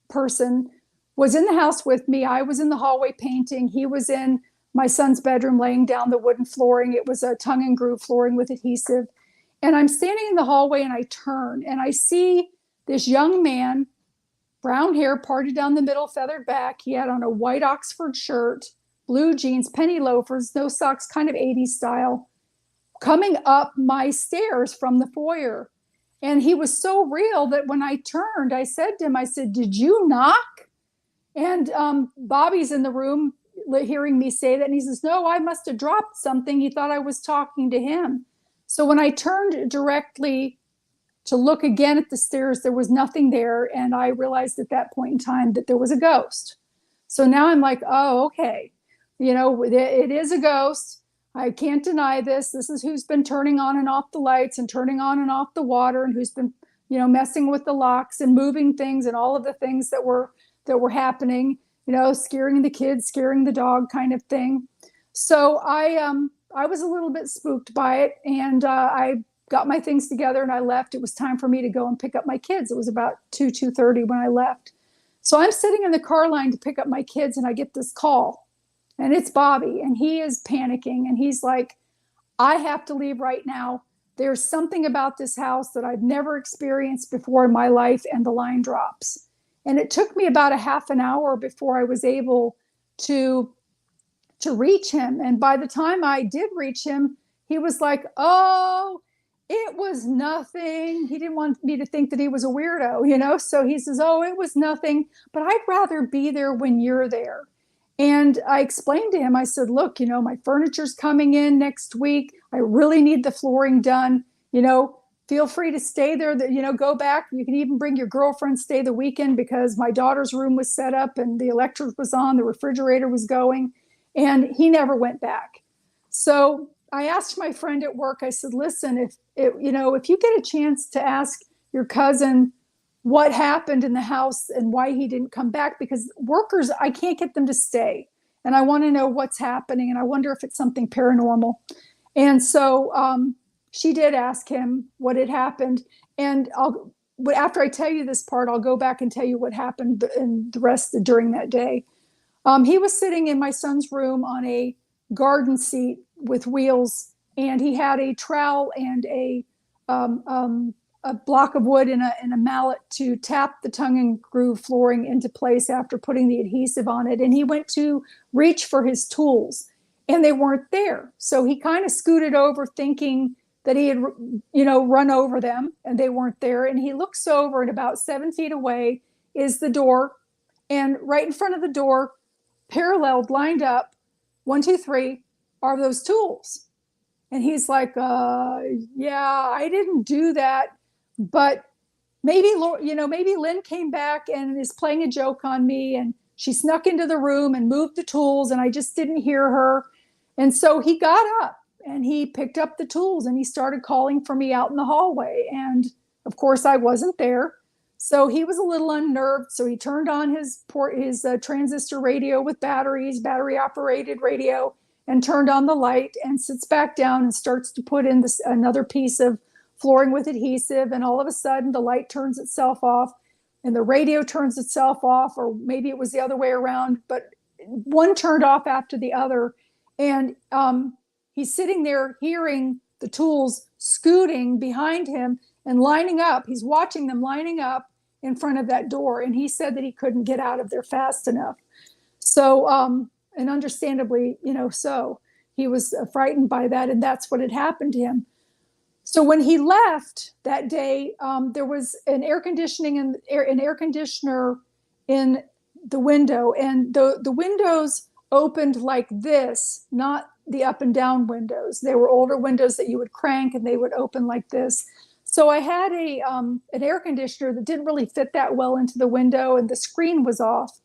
person was in the house with me. I was in the hallway painting. He was in my son's bedroom laying down the wooden flooring. It was a tongue and groove flooring with adhesive. And I'm standing in the hallway and I turn and I see this young man, brown hair parted down the middle, feathered back. He had on a white Oxford shirt, blue jeans, penny loafers, no socks, kind of 80s style, coming up my stairs from the foyer. And he was so real that when I turned, I said to him, I said, "Did you knock?" And Bobby's in the room hearing me say that. And he says, "No, I must have dropped something. He thought I was talking to him." So when I turned directly to look again at the stairs, there was nothing there. And I realized at that point in time that there was a ghost. So now I'm like, oh, okay. It is a ghost. I can't deny this. This is who's been turning on and off the lights and turning on and off the water and who's been, messing with the locks and moving things and all of the things that were happening, scaring the kids, scaring the dog kind of thing. So I was a little bit spooked by it, and I got my things together and I left. It was time for me to go and pick up my kids. It was about 2:30 when I left. So I'm sitting in the car line to pick up my kids and I get this call, and it's Bobby, and he is panicking and he's like, "I have to leave right now. There's something about this house that I've never experienced before in my life," and the line drops. And it took me about a half an hour before I was able to reach him. And by the time I did reach him, he was like, "Oh, it was nothing." He didn't want me to think that he was a weirdo, So he says, "Oh, it was nothing, but I'd rather be there when you're there." And I explained to him, I said, "Look, my furniture's coming in next week. I really need the flooring done. Feel free to stay there, go back. You can even bring your girlfriend, stay the weekend, because my daughter's room was set up and the electric was on, the refrigerator was going." And he never went back. So I asked my friend at work, I said, "Listen, if you get a chance to ask your cousin what happened in the house and why he didn't come back, because workers, I can't get them to stay. And I want to know what's happening. And I wonder if it's something paranormal." And so she did ask him what had happened. And after I tell you this part, I'll go back and tell you what happened in the rest during that day. He was sitting in my son's room on a garden seat with wheels, and he had a trowel and a block of wood and a mallet to tap the tongue and groove flooring into place after putting the adhesive on it. And he went to reach for his tools, and they weren't there. So he kind of scooted over, thinking that he had, run over them, and they weren't there. And he looks over, and about 7 feet away is the door, and right in front of the door, paralleled, lined up, 1, 2, 3, are those tools. And he's like, "Yeah, I didn't do that, but maybe Lynn came back and is playing a joke on me, and she snuck into the room and moved the tools, and I just didn't hear her." And so he got up and he picked up the tools and he started calling for me out in the hallway. And of course I wasn't there. So he was a little unnerved. So he turned on his transistor radio with battery operated radio, and turned on the light and sits back down and starts to put in another piece of flooring with adhesive, and all of a sudden the light turns itself off and the radio turns itself off, or maybe it was the other way around, but one turned off after the other. And he's sitting there hearing the tools scooting behind him and lining up. He's watching them lining up in front of that door. And he said that he couldn't get out of there fast enough. So, and understandably, so he was frightened by that. And that's what had happened to him. So when he left that day, there was an air conditioner in the window, and the windows opened like this, not the up and down windows. They were older windows that you would crank and they would open like this. So I had an air conditioner that didn't really fit that well into the window, and the screen was off.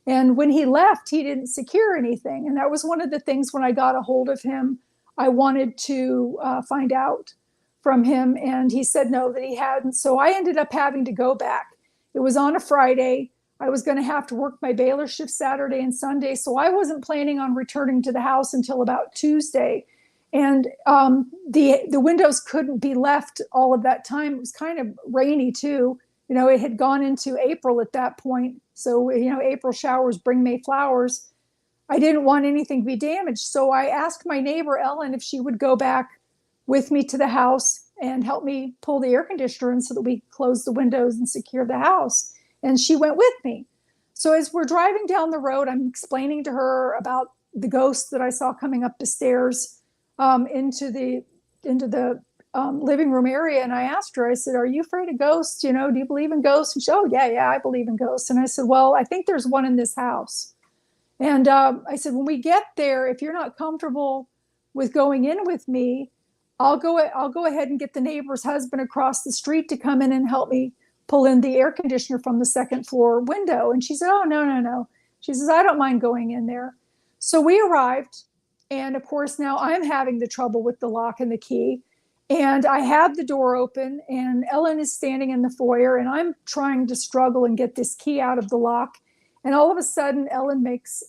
And when he left, he didn't secure anything. And that was one of the things when I got a hold of him, I wanted to find out from him. And he said no, that he hadn't. So I ended up having to go back. It was on a Friday. I was going to have to work my bailiff shift Saturday and Sunday. So I wasn't planning on returning to the house until about Tuesday. And the windows couldn't be left all of that time. It was kind of rainy too. It had gone into April at that point. So, April showers bring May flowers. I didn't want anything to be damaged. So I asked my neighbor, Ellen, if she would go back with me to the house and help me pull the air conditioner in so that we close the windows and secure the house. And she went with me. So as we're driving down the road, I'm explaining to her about the ghost that I saw coming up the stairs into the living room area. And I asked her, I said, "Are you afraid of ghosts? Do you believe in ghosts?" And she said, "Oh, yeah, I believe in ghosts." And I said, "Well, I think there's one in this house." And I said, "When we get there, if you're not comfortable with going in with me, I'll go ahead and get the neighbor's husband across the street to come in and help me pull in the air conditioner from the second floor window." And she said, "Oh, no. She says, "I don't mind going in there." So we arrived. And of course, now I'm having the trouble with the lock and the key. And I have the door open, and Ellen is standing in the foyer, and I'm trying to struggle and get this key out of the lock. And all of a sudden, Ellen makes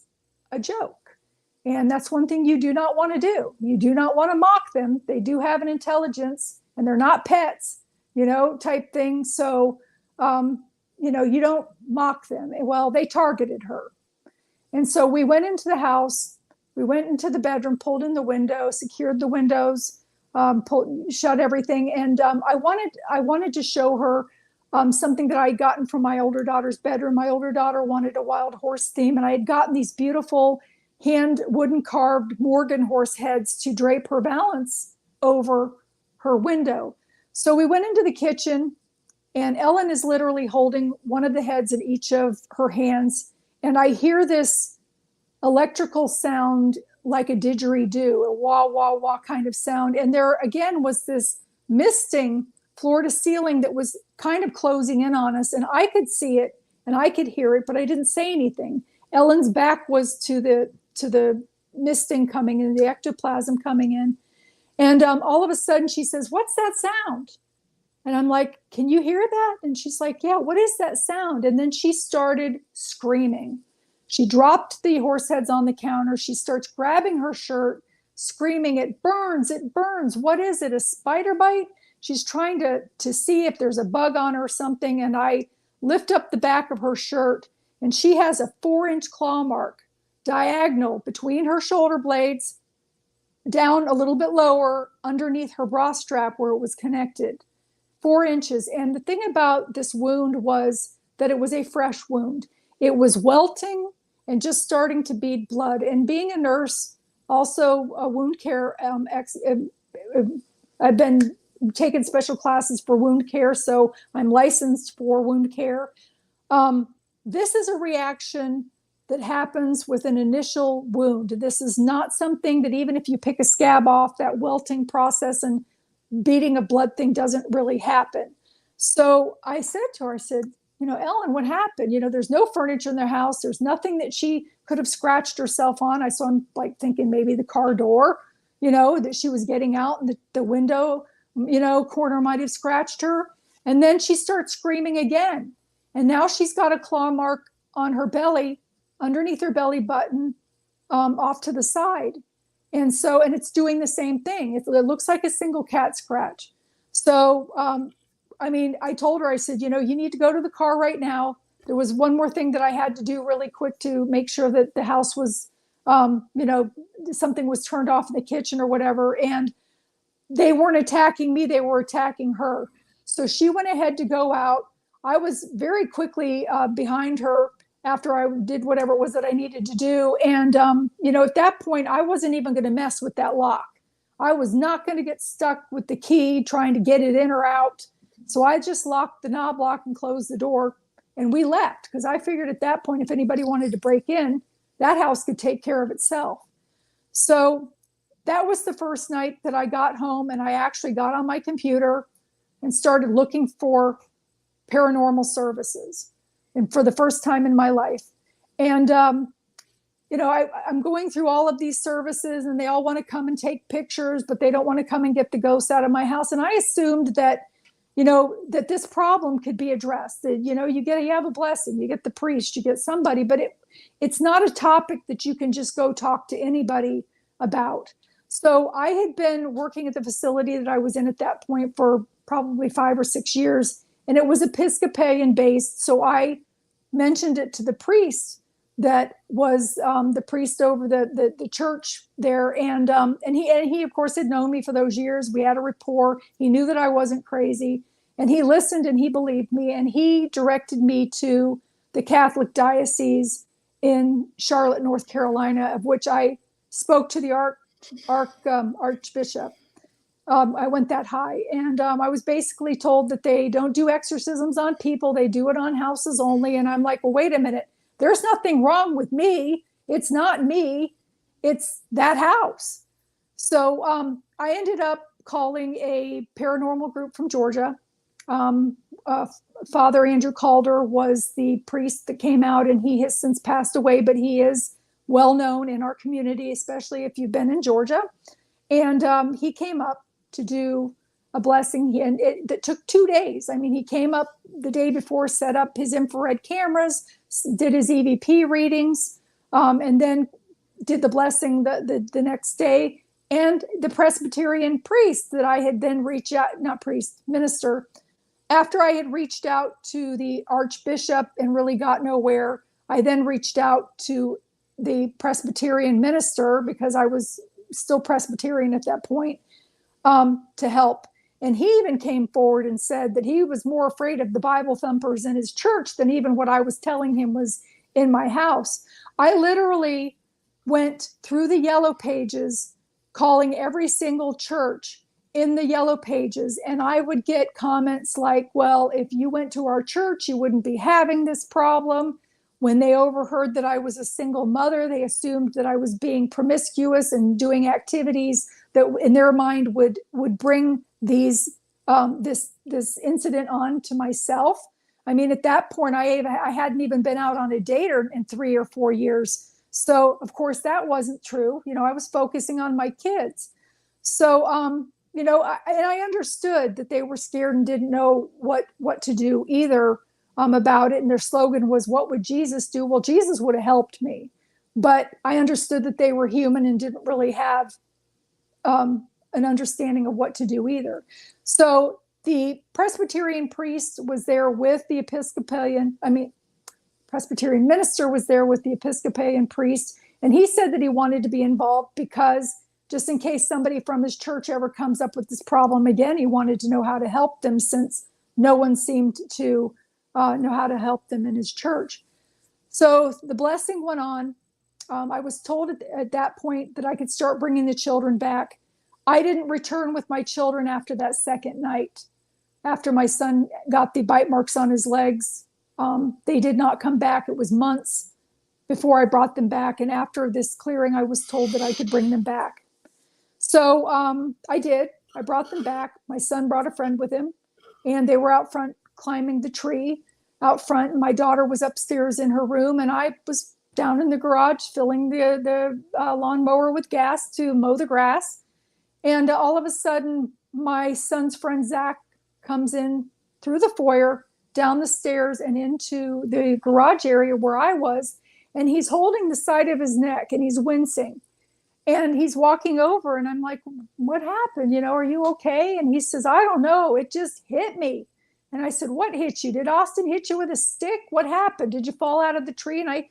a joke. And that's one thing you do not want to do. You do not want to mock them. They do have an intelligence, and they're not pets, type thing. So, you don't mock them. Well, they targeted her. And so we went into the house. We went into the bedroom, pulled in the window, secured the windows, shut everything. And I wanted to show her something that I had gotten from my older daughter's bedroom. My older daughter wanted a wild horse theme, and I had gotten these beautiful hand wooden carved Morgan horse heads to drape her valance over her window. So we went into the kitchen, and Ellen is literally holding one of the heads in each of her hands. And I hear this electrical sound like a didgeridoo, a wah, wah, wah kind of sound. And there again was this misting floor to ceiling that was kind of closing in on us. And I could see it and I could hear it, but I didn't say anything. Ellen's back was to the misting coming in, the ectoplasm coming in. And all of a sudden she says, "What's that sound?" And I'm like, "Can you hear that?" And she's like, "Yeah, what is that sound?" And then she started screaming. She dropped the horse heads on the counter. She starts grabbing her shirt, screaming, "It burns, it burns. What is it, a spider bite?" She's trying to see if there's a bug on her or something. And I lift up the back of her shirt, and she has a 4-inch claw mark diagonal between her shoulder blades, down a little bit lower underneath her bra strap where it was connected. 4 inches. And the thing about this wound was that it was a fresh wound. It was welting and just starting to bead blood. And being a nurse, also a wound care, I've been taking special classes for wound care, so I'm licensed for wound care. This is a reaction that happens with an initial wound. This is not something that even if you pick a scab off, that welting process and beating a blood thing doesn't really happen. So I said to her, I said, "Ellen, what happened? There's no furniture in their house. There's nothing that she could have scratched herself on." So I'm like thinking maybe the car door, that she was getting out, and the window, corner might have scratched her. And then she starts screaming again. And now she's got a claw mark on her belly, underneath her belly button, off to the side. And it's doing the same thing. It looks like a single cat scratch. So, I mean, I told her, I said, you know, you need to go to the car right now. There was one more thing that I had to do really quick to make sure that the house was, you know, something was turned off in the kitchen or whatever. And they weren't attacking me, they were attacking her. So she went ahead to go out. I was very quickly behind her after I did whatever it was that I needed to do. And, you know, at that point, I wasn't even going to mess with that lock. I was not going to get stuck with the key trying to get it in or out. So I just locked the knob lock and closed the door, and we left, because I figured at that point, if anybody wanted to break in, that house could take care of itself. So that was the first night that I got home, and I actually got on my computer and started looking for paranormal services, and for the first time in my life. And, you know, I'm going through all of these services, and they all want to come and take pictures, but they don't want to come and get the ghosts out of my house. And I assumed that, you know, that this problem could be addressed. That, you know, you have a blessing, you get the priest, you get somebody, but it's not a topic that you can just go talk to anybody about. So I had been working at the facility that I was in at that point for probably 5 or 6 years, and it was Episcopalian based. So I mentioned it to the priest that was the priest over the church there, and he of course had known me for those years. We had a rapport. He knew that I wasn't crazy, and he listened and he believed me, and he directed me to the Catholic diocese in Charlotte, North Carolina, of which I spoke to the archbishop. I went that high, and I was basically told that they don't do exorcisms on people; they do it on houses only. And I'm like, well, wait a minute. There's nothing wrong with me. It's not me. It's that house. So I ended up calling a paranormal group from Georgia. Father Andrew Calder was the priest that came out, and he has since passed away, but he is well known in our community, especially if you've been in Georgia. And he came up to do a blessing, and it took 2 days. I mean, he came up the day before, set up his infrared cameras, did his EVP readings, and then did the blessing the next day. And the Presbyterian priest that I had then reached out, not priest, minister, after I had reached out to the archbishop and really got nowhere, I then reached out to the Presbyterian minister, because I was still Presbyterian at that point, to help. And he even came forward and said that he was more afraid of the Bible thumpers in his church than even what I was telling him was in my house. I literally went through the yellow pages, calling every single church in the yellow pages. And I would get comments like, well, if you went to our church, you wouldn't be having this problem. When they overheard that I was a single mother, they assumed that I was being promiscuous and doing activities that in their mind would bring these this incident on to myself. I mean, at that point, I hadn't even been out on a date in 3 or 4 years. So of course that wasn't true. You know, I was focusing on my kids. So you know, I understood that they were scared and didn't know what to do either about it. And their slogan was, "What would Jesus do?" Well, Jesus would have helped me, but I understood that they were human and didn't really have an understanding of what to do either. So the Presbyterian priest was there with the Presbyterian minister was there with the Episcopalian priest. And he said that he wanted to be involved because just in case somebody from his church ever comes up with this problem again, he wanted to know how to help them, since no one seemed to know how to help them in his church. So the blessing went on. I was told at that point that I could start bringing the children back. I didn't return with my children after that second night. After my son got the bite marks on his legs, they did not come back. It was months before I brought them back. And after this clearing, I was told that I could bring them back. So I did. I brought them back. My son brought a friend with him, and they were out front climbing the tree out front. My daughter was upstairs in her room, and I was down in the garage filling the lawnmower with gas to mow the grass. And all of a sudden, my son's friend, Zach, comes in through the foyer, down the stairs, and into the garage area where I was. And he's holding the side of his neck, and he's wincing. And he's walking over and I'm like, what happened? Are you okay? And he says, I don't know. It just hit me. And I said, what hit you? Did Austin hit you with a stick? What happened? Did you fall out of the tree? And I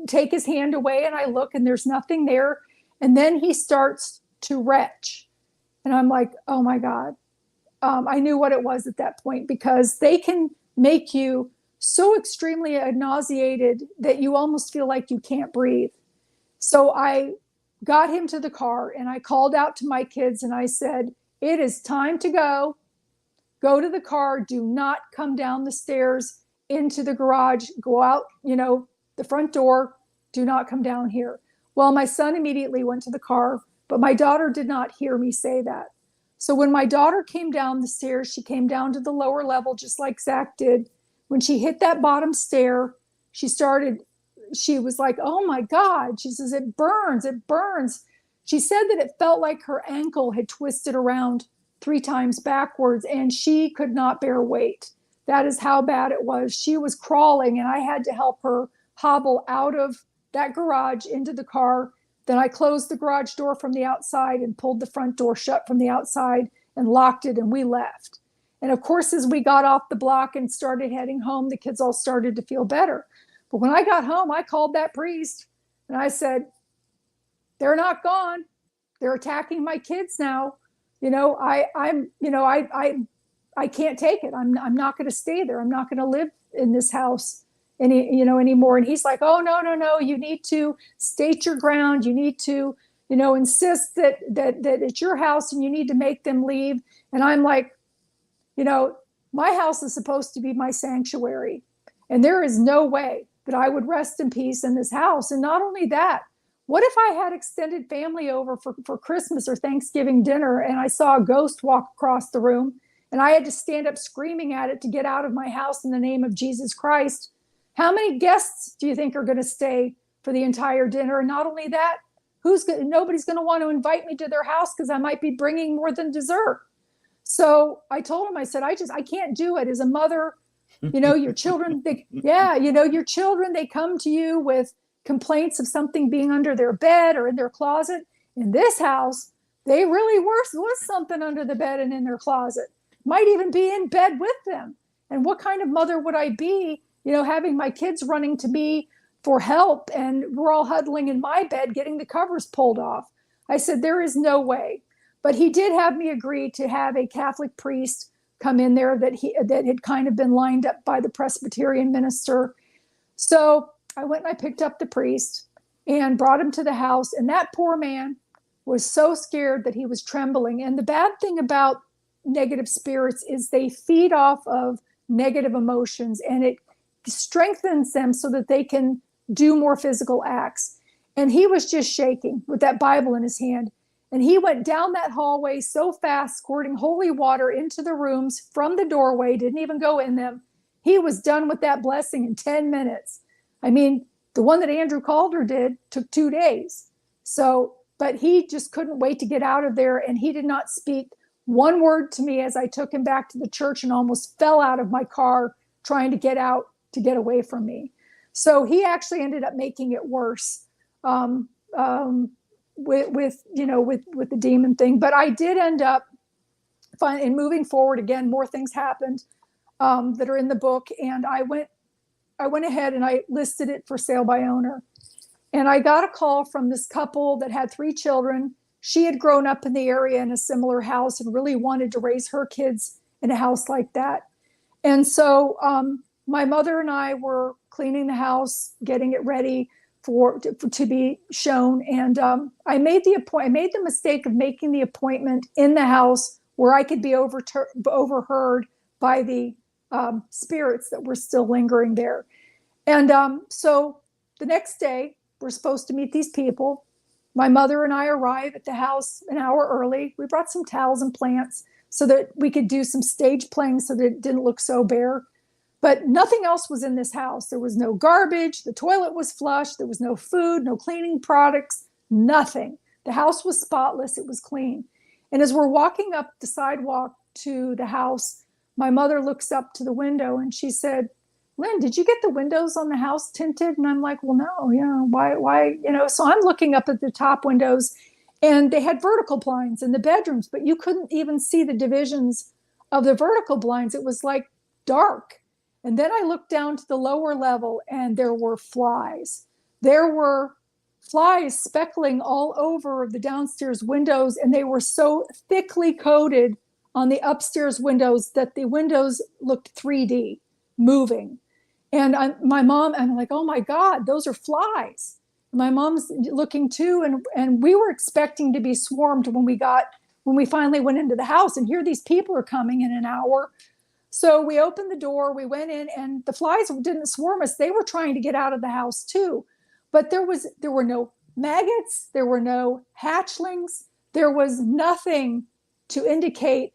take his hand away and I look and there's nothing there. And then he starts to retch. And I'm like, oh my God. I knew what it was at that point, because they can make you so extremely nauseated that you almost feel like you can't breathe. So I got him to the car and I called out to my kids and I said, it is time to go. Go to the car. Do not come down the stairs into the garage. Go out, the front door. Do not come down here. Well, my son immediately went to the car, but my daughter did not hear me say that. So when my daughter came down the stairs, she came down to the lower level, just like Zach did. When she hit that bottom stair, she was like, oh my God. She says, it burns, it burns. She said that it felt like her ankle had twisted around 3 times backwards and she could not bear weight. That is how bad it was. She was crawling and I had to help her hobble out of that garage into the car. Then I closed the garage door from the outside and pulled the front door shut from the outside and locked it, and we left. And of course, as we got off the block and started heading home, the kids all started to feel better. But when I got home, I called that priest and I said, they're not gone. They're attacking my kids now. I can't take it. I'm not going to stay there. I'm not going to live in this house anymore. And he's like, oh, no. You need to state your ground. You need to, insist that it's your house and you need to make them leave. And I'm like, my house is supposed to be my sanctuary. And there is no way that I would rest in peace in this house. And not only that, what if I had extended family over for Christmas or Thanksgiving dinner and I saw a ghost walk across the room and I had to stand up screaming at it to get out of my house in the name of Jesus Christ? How many guests do you think are going to stay for the entire dinner? And not only that, nobody's going to want to invite me to their house because I might be bringing more than dessert. So I told him, I said, I can't do it. As a mother, your children, your children, they come to you with complaints of something being under their bed or in their closet. In this house, they really was something under the bed and in their closet. Might even be in bed with them. And what kind of mother would I be, having my kids running to me for help and we're all huddling in my bed getting the covers pulled off? I said, there is no way. But he did have me agree to have a Catholic priest come in there that had kind of been lined up by the Presbyterian minister. So I went and I picked up the priest and brought him to the house. And that poor man was so scared that he was trembling. And the bad thing about negative spirits is they feed off of negative emotions and it strengthens them so that they can do more physical acts. And he was just shaking with that Bible in his hand. And he went down that hallway so fast, squirting holy water into the rooms from the doorway, didn't even go in them. He was done with that blessing in 10 minutes. I mean, the one that Andrew Calder did took 2 days. So, but he just couldn't wait to get out of there. And he did not speak one word to me as I took him back to the church and almost fell out of my car trying to get out, to get away from me. So he actually ended up making it worse with the demon thing. But I did end up in moving forward again. More things happened that are in the book, and I went ahead and I listed it for sale by owner. And I got a call from this couple that had 3 children. She had grown up in the area in a similar house and really wanted to raise her kids in a house like that. And so my mother and I were cleaning the house, getting it ready to be shown. And I made the mistake of making the appointment in the house where I could be overheard by the spirits that were still lingering there. And so the next day, we're supposed to meet these people. My mother and I arrive at the house an hour early. We brought some towels and plants so that we could do some stage playing so that it didn't look so bare. But nothing else was in this house. There was no garbage. The toilet was flush. There was no food, no cleaning products, nothing. The house was spotless. It was clean. And as we're walking up the sidewalk to the house, my mother looks up to the window and she said, Lynn, did you get the windows on the house tinted? And I'm like, well, no, why, so I'm looking up at the top windows And they had vertical blinds in the bedrooms, but you couldn't even see the divisions of the vertical blinds. It was like dark. And then I looked down to the lower level and there were flies. There were flies speckling all over the downstairs windows, and they were so thickly coated on the upstairs windows that the windows looked 3D, moving. And I'm like, oh my God, those are flies. My mom's looking too, and we were expecting to be swarmed when we finally went into the house, and here these people are coming in an hour. So we opened the door, we went in, and the flies didn't swarm us. They were trying to get out of the house too. But there were no maggots, there were no hatchlings, there was nothing to indicate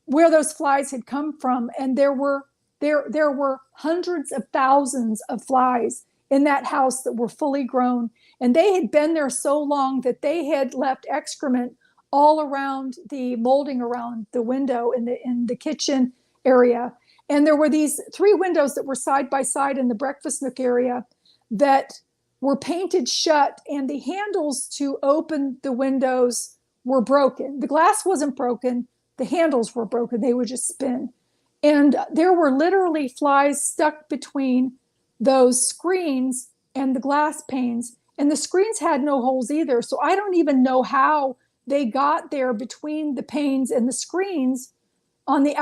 where those flies had come from. And there were hundreds of thousands of flies in that house that were fully grown. And they had been there so long that they had left excrement all around the molding around the window in the kitchen area. And there were these 3 windows that were side by side in the breakfast nook area that were painted shut, and the handles to open the windows were broken. The glass wasn't broken, the handles were broken, they would just spin. And there were literally flies stuck between those screens and the glass panes. And the screens had no holes either. So I don't even know how they got there between the panes and the screens on the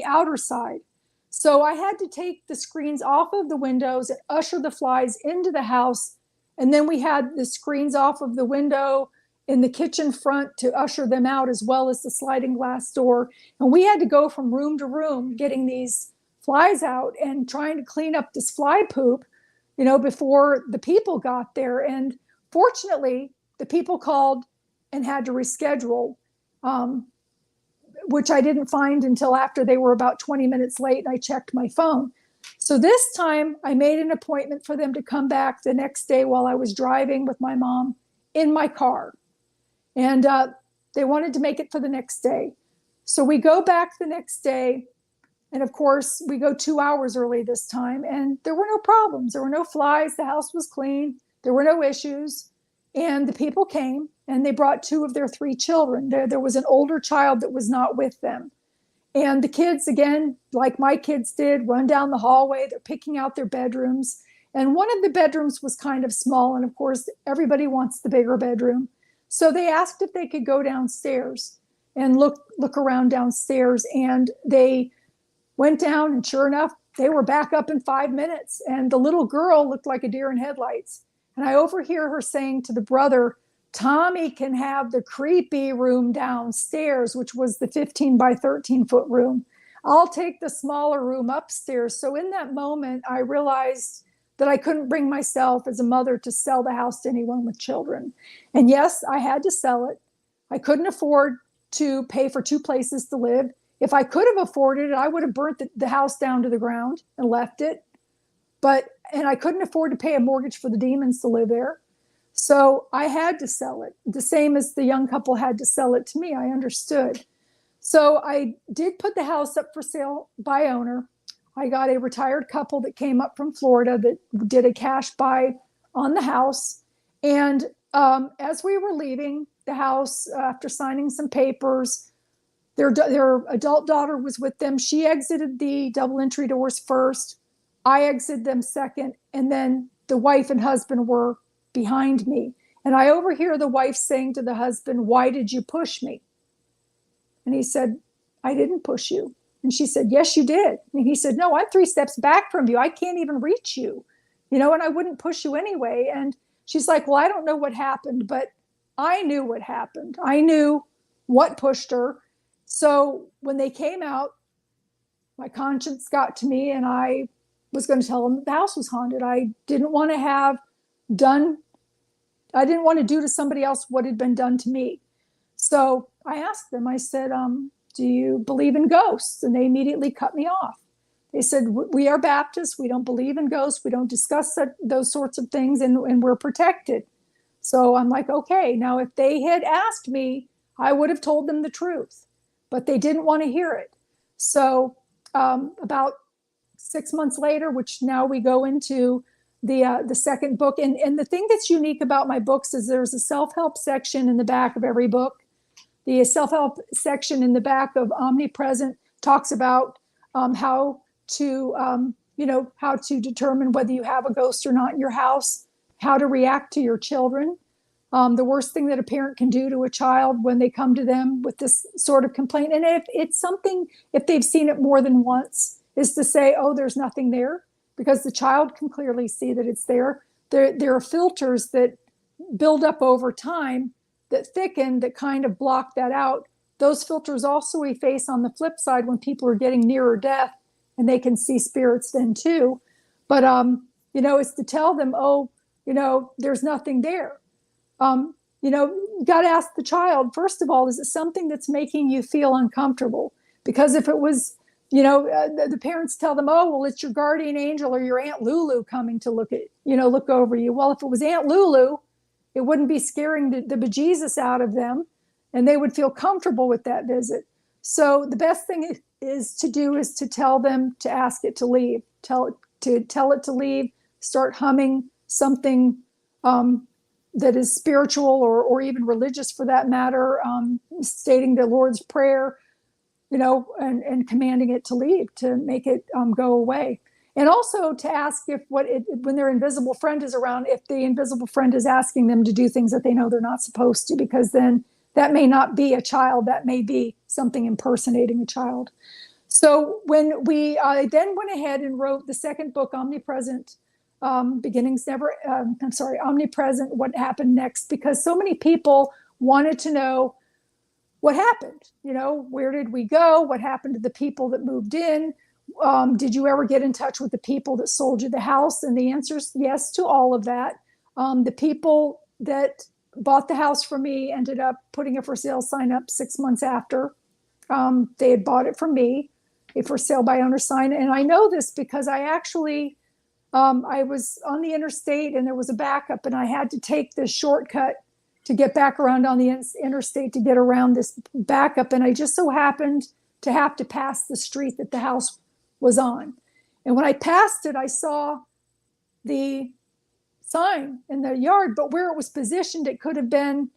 outer side. So I had to take the screens off of the windows and usher the flies into the house. And then we had the screens off of the window in the kitchen front to usher them out, as well as the sliding glass door. And we had to go from room to room getting these flies out and trying to clean up this fly poop, before the people got there. And fortunately, the people called and had to reschedule, which I didn't find until after they were about 20 minutes late, and I checked my phone. So this time I made an appointment for them to come back the next day while I was driving with my mom in my car. And they wanted to make it for the next day. So we go back the next day. And of course, we go 2 hours early this time, and there were no problems. There were no flies. The house was clean. There were no issues. And the people came, and they brought 2 of their 3 children. There was an older child that was not with them. And the kids, again, like my kids did, run down the hallway. They're picking out their bedrooms. And one of the bedrooms was kind of small. And of course, everybody wants the bigger bedroom. So they asked if they could go downstairs and look around downstairs. And they went down, and sure enough, they were back up in 5 minutes. And the little girl looked like a deer in headlights. And I overhear her saying to the brother, Tommy can have the creepy room downstairs, which was the 15 by 13 foot room. I'll take the smaller room upstairs. So in that moment, I realized that I couldn't bring myself as a mother to sell the house to anyone with children. And yes, I had to sell it. I couldn't afford to pay for 2 places to live. If I could have afforded it, I would have burnt the house down to the ground and left it. And I couldn't afford to pay a mortgage for the demons to live there. So I had to sell it, the same as the young couple had to sell it to me. I understood. So I did put the house up for sale by owner. I got a retired couple that came up from Florida that did a cash buy on the house. And as we were leaving the house, after signing some papers, their adult daughter was with them. She exited the double entry doors first. I exited them second. And then the wife and husband were behind me. And I overhear the wife saying to the husband, "Why did you push me?" And he said, "I didn't push you." And she said, "Yes, you did." And he said, "No, I'm 3 steps back from you. I can't even reach you, and I wouldn't push you anyway." And she's like, "Well, I don't know what happened, but I knew what happened. I knew what pushed her." So when they came out, my conscience got to me, and I was going to tell them that the house was haunted. I didn't want to do to somebody else what had been done to me. So I asked them, I said, "Do you believe in ghosts?" And they immediately cut me off. They said, "We are Baptists. We don't believe in ghosts. We don't discuss those sorts of things, and we're protected." So I'm like, okay. Now, if they had asked me, I would have told them the truth, but they didn't want to hear it. So about 6 months later, which now we go into the second book. And the thing that's unique about my books is there's a self-help section in the back of every book. The self-help section in the back of Omnipresent talks about how to, how to determine whether you have a ghost or not in your house, how to react to your children. The worst thing that a parent can do to a child when they come to them with this sort of complaint. And if it's something, if they've seen it more than once, is to say, oh, there's nothing there, because the child can clearly see that it's there. There are filters that build up over time that thicken, that kind of block that out. Those filters also efface on the flip side when people are getting nearer death, and they can see spirits then too. But, it's to tell them, oh, there's nothing there. You got to ask the child, first of all, is it something that's making you feel uncomfortable? Because if it was, the parents tell them, oh, well, it's your guardian angel or your Aunt Lulu coming to look over you. Well, if it was Aunt Lulu, it wouldn't be scaring the bejesus out of them, and they would feel comfortable with that visit. So the best thing is to tell them to ask it to leave, tell it to leave, start humming something that is spiritual or even religious for that matter, stating the Lord's Prayer, and commanding it to leave, to make it go away. And also to ask when their invisible friend is around, if the invisible friend is asking them to do things that they know they're not supposed to, because then that may not be a child, that may be something impersonating a child. So when I then went ahead and wrote the second book, Omnipresent, Omnipresent, What Happened Next, because so many people wanted to know what happened. Where did we go? What happened to the people that moved in? Did you ever get in touch with the people that sold you the house? And the answer is yes to all of that. The people that bought the house from me ended up putting a for sale sign up 6 months after they had bought it from me, a for sale by owner sign. And I know this because I actually, I was on the interstate and there was a backup, and I had to take this shortcut to get back around on the interstate to get around this backup. And I just so happened to have to pass the street that the house was on. And when I passed it, I saw the sign in the yard, but where it was positioned, it could have been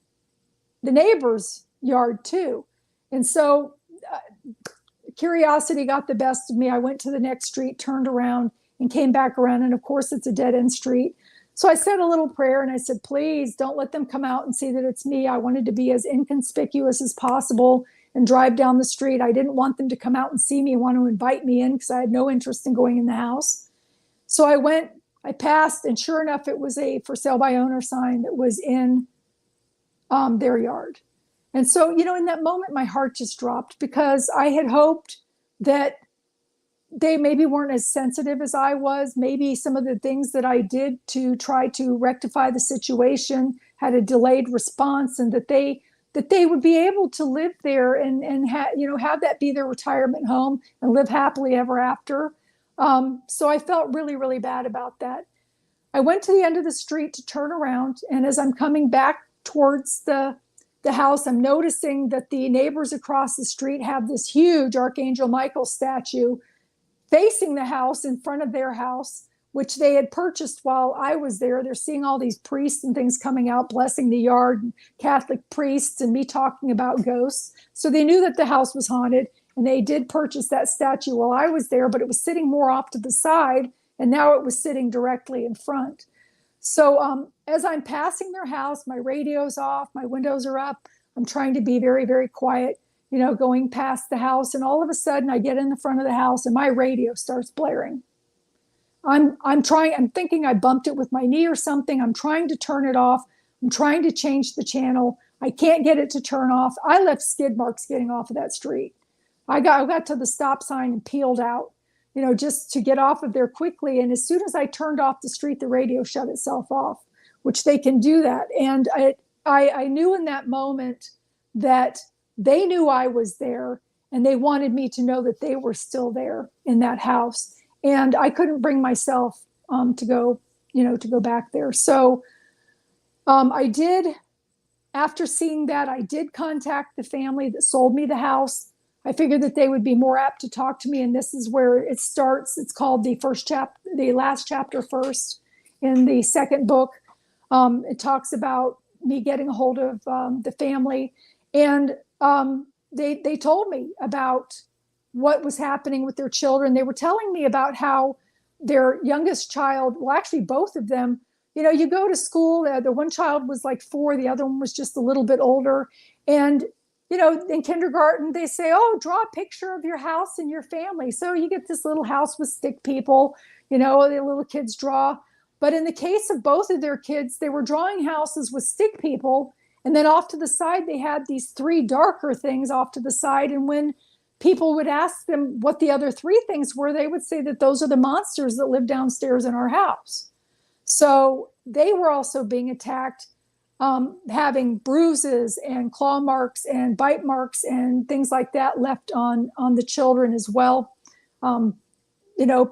the neighbor's yard too. And so curiosity got the best of me. I went to the next street, turned around, and came back around. And of course, it's a dead-end street. So I said a little prayer and I said, please don't let them come out and see that it's me. I wanted to be as inconspicuous as possible and drive down the street. I didn't want them to come out and see me and want to invite me in, because I had no interest in going in the house. So I passed, and sure enough, it was a for sale by owner sign that was in their yard. And so, in that moment, my heart just dropped, because I had hoped that they maybe weren't as sensitive as I was. Maybe some of the things that I did to try to rectify the situation had a delayed response, and that they would be able to live there and have that be their retirement home and live happily ever after. So I felt really, really bad about that. I went to the end of the street to turn around, and as I'm coming back towards the house, I'm noticing that the neighbors across the street have this huge Archangel Michael statue facing the house in front of their house, which they had purchased while I was there. They're seeing all these priests and things coming out, blessing the yard, and Catholic priests, and me talking about ghosts. So they knew that the house was haunted, and they did purchase that statue while I was there, but it was sitting more off to the side, and now it was sitting directly in front. So as I'm passing their house, my radio's off, my windows are up. I'm trying to be very, very quiet, going past the house. And all of a sudden I get in the front of the house and my radio starts blaring. I'm thinking I bumped it with my knee or something. I'm trying to turn it off. I'm trying to change the channel. I can't get it to turn off. I left skid marks getting off of that street. I got to the stop sign and peeled out, just to get off of there quickly. And as soon as I turned off the street, the radio shut itself off, which they can do that. And I knew in that moment that they knew I was there, and they wanted me to know that they were still there in that house. And I couldn't bring myself to go back there. So I did, after seeing that, I did contact the family that sold me the house. I figured that they would be more apt to talk to me. And this is where it starts. It's called the last chapter first. in the second book. It talks about me getting a hold of the family, and they told me about what was happening with their children. They were telling me about how their youngest child, well, actually both of them, you go to school, the one child was like 4, the other one was just a little bit older. And, in kindergarten, they say, oh, draw a picture of your house and your family. So you get this little house with stick people, the little kids draw. But in the case of both of their kids, they were drawing houses with stick people. And then off to the side, they had these 3 darker things off to the side. And when people would ask them what the other 3 things were, they would say that those are the monsters that live downstairs in our house. So they were also being attacked, having bruises and claw marks and bite marks and things like that left on the children as well.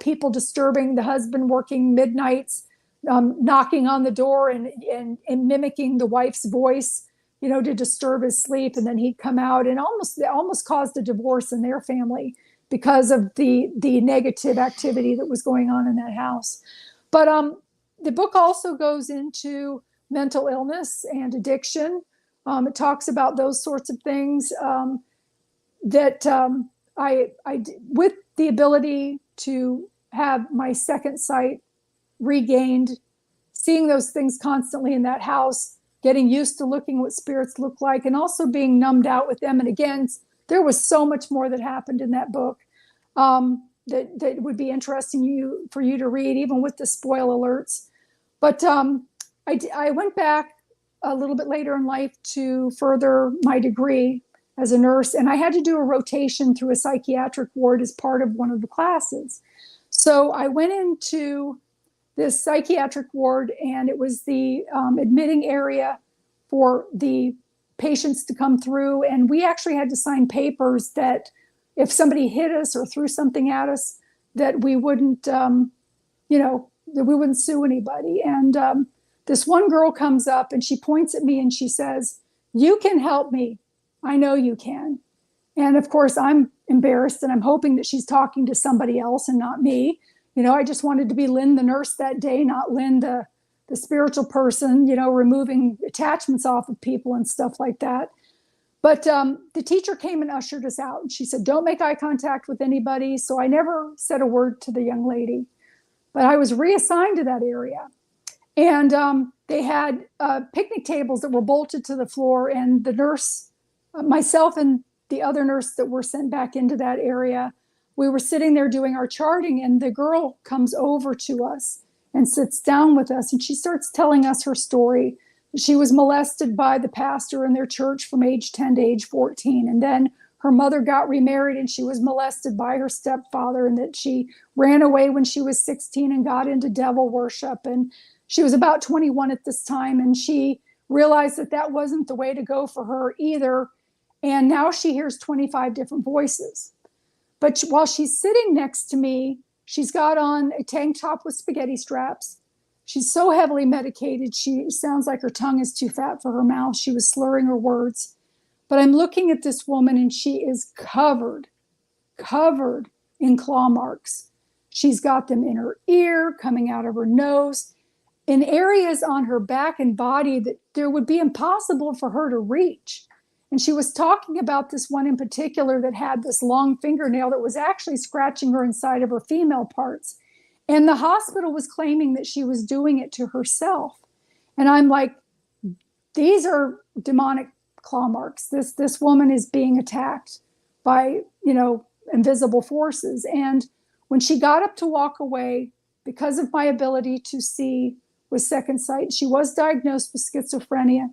People disturbing the husband, working midnights, knocking on the door and mimicking the wife's voice, to disturb his sleep. And then he'd come out, and almost caused a divorce in their family because of the negative activity that was going on in that house. But the book also goes into mental illness and addiction. It talks about those sorts of things that I with the ability to have my second sight regained, seeing those things constantly in that house, getting used to looking what spirits look like, and also being numbed out with them. And again, there was so much more that happened in that book that would be interesting for you to read, even with the spoil alerts. But I went back a little bit later in life to further my degree as a nurse, and I had to do a rotation through a psychiatric ward as part of one of the classes. So I went into this psychiatric ward, and it was the admitting area for the patients to come through. And we actually had to sign papers that if somebody hit us or threw something at us, that we wouldn't, that we wouldn't sue anybody. And this one girl comes up and she points at me and she says, "You can help me. I know you can." And of course, I'm embarrassed, and I'm hoping that she's talking to somebody else and not me. I just wanted to be Lynn the nurse that day, not Lynn the spiritual person, removing attachments off of people and stuff like that. But the teacher came and ushered us out, and she said, "Don't make eye contact with anybody." So I never said a word to the young lady, but I was reassigned to that area. And they had picnic tables that were bolted to the floor, and the nurse, myself and the other nurse that were sent back into that area, we were sitting there doing our charting, and the girl comes over to us and sits down with us, and she starts telling us her story. She was molested by the pastor in their church from age 10 to age 14. And then her mother got remarried, and she was molested by her stepfather, and that she ran away when she was 16 and got into devil worship. And she was about 21 at this time, and she realized that that wasn't the way to go for her either. And now she hears 25 different voices. But while she's sitting next to me, she's got on a tank top with spaghetti straps. She's so heavily medicated, she sounds like her tongue is too fat for her mouth. She was slurring her words. But I'm looking at this woman, and she is covered in claw marks. She's got them in her ear, coming out of her nose, in areas on her back and body that there would be impossible for her to reach. And she was talking about this one in particular that had this long fingernail that was actually scratching her inside of her female parts. And the hospital was claiming that she was doing it to herself. And I'm like, these are demonic claw marks. This woman is being attacked by, invisible forces. And when she got up to walk away, because of my ability to see with second sight, she was diagnosed with schizophrenia.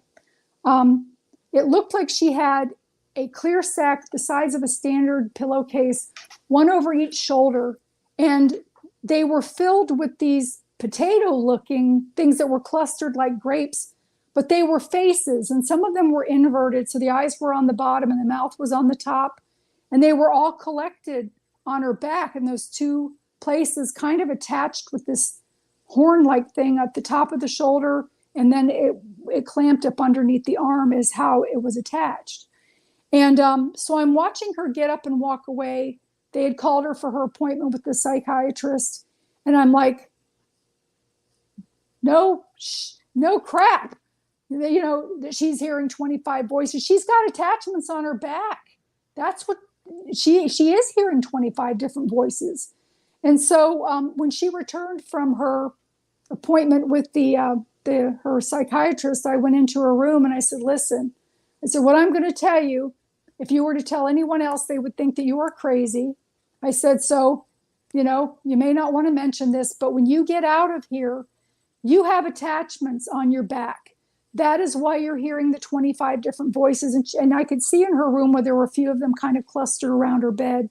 It looked like she had a clear sack the size of a standard pillowcase, one over each shoulder, and they were filled with these potato-looking things that were clustered like grapes, but they were faces, and some of them were inverted, so the eyes were on the bottom and the mouth was on the top, and they were all collected on her back in those 2 places, kind of attached with this horn-like thing at the top of the shoulder, and then it clamped up underneath the arm is how it was attached. And so I'm watching her get up and walk away. They had called her for her appointment with the psychiatrist. And I'm like, no, no crap. You know, she's hearing 25 voices. She's got attachments on her back. That's what she is hearing 25 different voices. And so when she returned from her appointment with her psychiatrist, I went into her room and I said, listen, I said, what I'm going to tell you, if you were to tell anyone else, they would think that you are crazy. I said, so, you know, you may not want to mention this, but when you get out of here, you have attachments on your back. That is why you're hearing the 25 different voices. And I could see in her room where there were a few of them kind of clustered around her bed.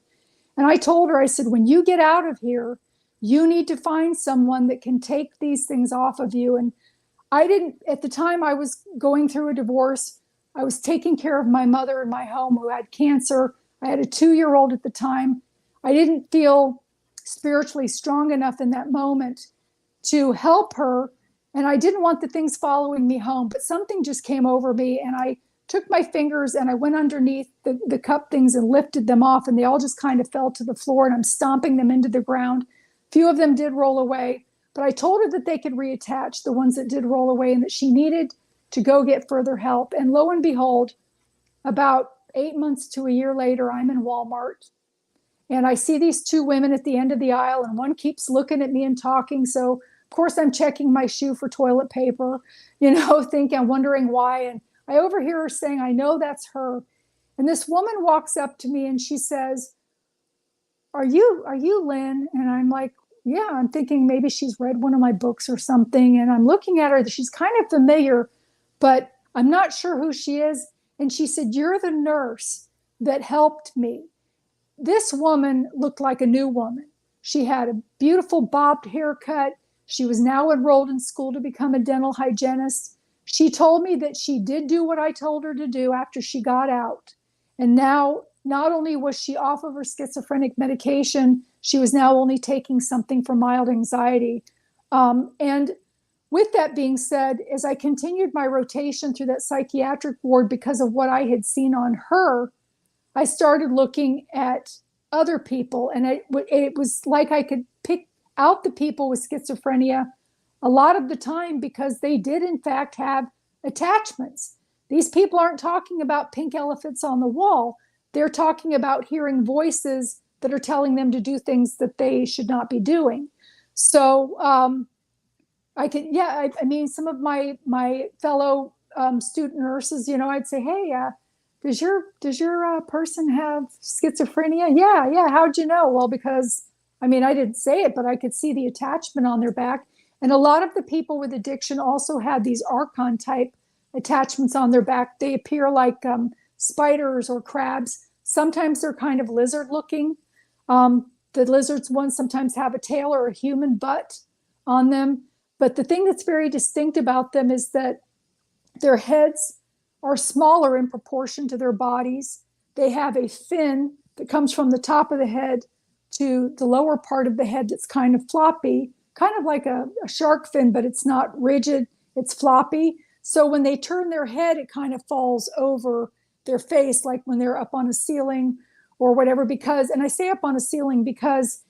And I told her, I said, when you get out of here, you need to find someone that can take these things off of you. And I didn't, at the time I was going through a divorce, I was taking care of my mother in my home who had cancer. I had a 2-year-old at the time. I didn't feel spiritually strong enough in that moment to help her. And I didn't want the things following me home, but something just came over me and I took my fingers and I went underneath the cup things and lifted them off, and they all just kind of fell to the floor, and I'm stomping them into the ground. A few of them did roll away, but I told her that they could reattach, the ones that did roll away, and that she needed to go get further help. And lo and behold, about 8 months to a year later, I'm in Walmart and I see these 2 women at the end of the aisle, and one keeps looking at me and talking. So of course I'm checking my shoe for toilet paper, you know, I'm wondering why. And I overhear her saying, I know that's her. And this woman walks up to me and she says, are you Lynn? And I'm like, yeah. I'm thinking maybe she's read one of my books or something. And I'm looking at her, she's kind of familiar, but I'm not sure who she is. And she said, you're the nurse that helped me. This woman looked like a new woman. She had a beautiful bobbed haircut. She was now enrolled in school to become a dental hygienist. She told me that she did do what I told her to do after she got out. And now, not only was she off of her schizophrenic medication, she was now only taking something for mild anxiety. And with that being said, as I continued my rotation through that psychiatric ward, because of what I had seen on her, I started looking at other people. And it was like I could pick out the people with schizophrenia a lot of the time because they did, in fact, have attachments. These people aren't talking about pink elephants on the wall. They're talking about hearing voices that are telling them to do things that they should not be doing. So I mean, some of my fellow student nurses, you know, I'd say, hey, does your person have schizophrenia? Yeah. How'd you know? Well, because, I mean, I didn't say it, but I could see the attachment on their back. And a lot of the people with addiction also had these archon type attachments on their back. They appear like spiders or crabs. Sometimes they're kind of lizard looking. The lizards ones sometimes have a tail or a human butt on them. But the thing that's very distinct about them is that their heads are smaller in proportion to their bodies. They have a fin that comes from the top of the head to the lower part of the head that's kind of floppy, kind of like a shark fin, but it's not rigid, it's floppy. So when they turn their head, it kind of falls over their face, like when they're up on a ceiling or whatever. Because, and I say up on a ceiling because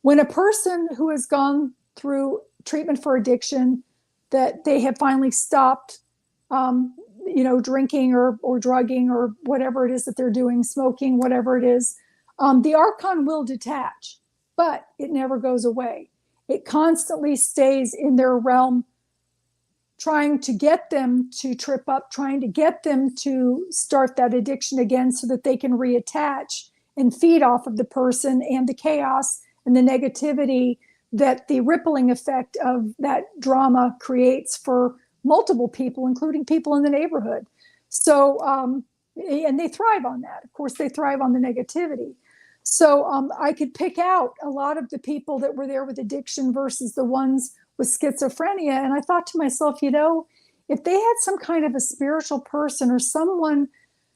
when a person who has gone through treatment for addiction, that they have finally stopped, drinking or drugging or whatever it is that they're doing, smoking, whatever it is, the archon will detach, but it never goes away. It constantly stays in their realm, trying to get them to trip up, trying to get them to start that addiction again so that they can reattach and feed off of the person and the chaos and the negativity that the rippling effect of that drama creates for multiple people, including people in the neighborhood. So, and they thrive on that. Of course, they thrive on the negativity. So I could pick out a lot of the people that were there with addiction versus the ones with schizophrenia. And I thought to myself, if they had some kind of a spiritual person or someone,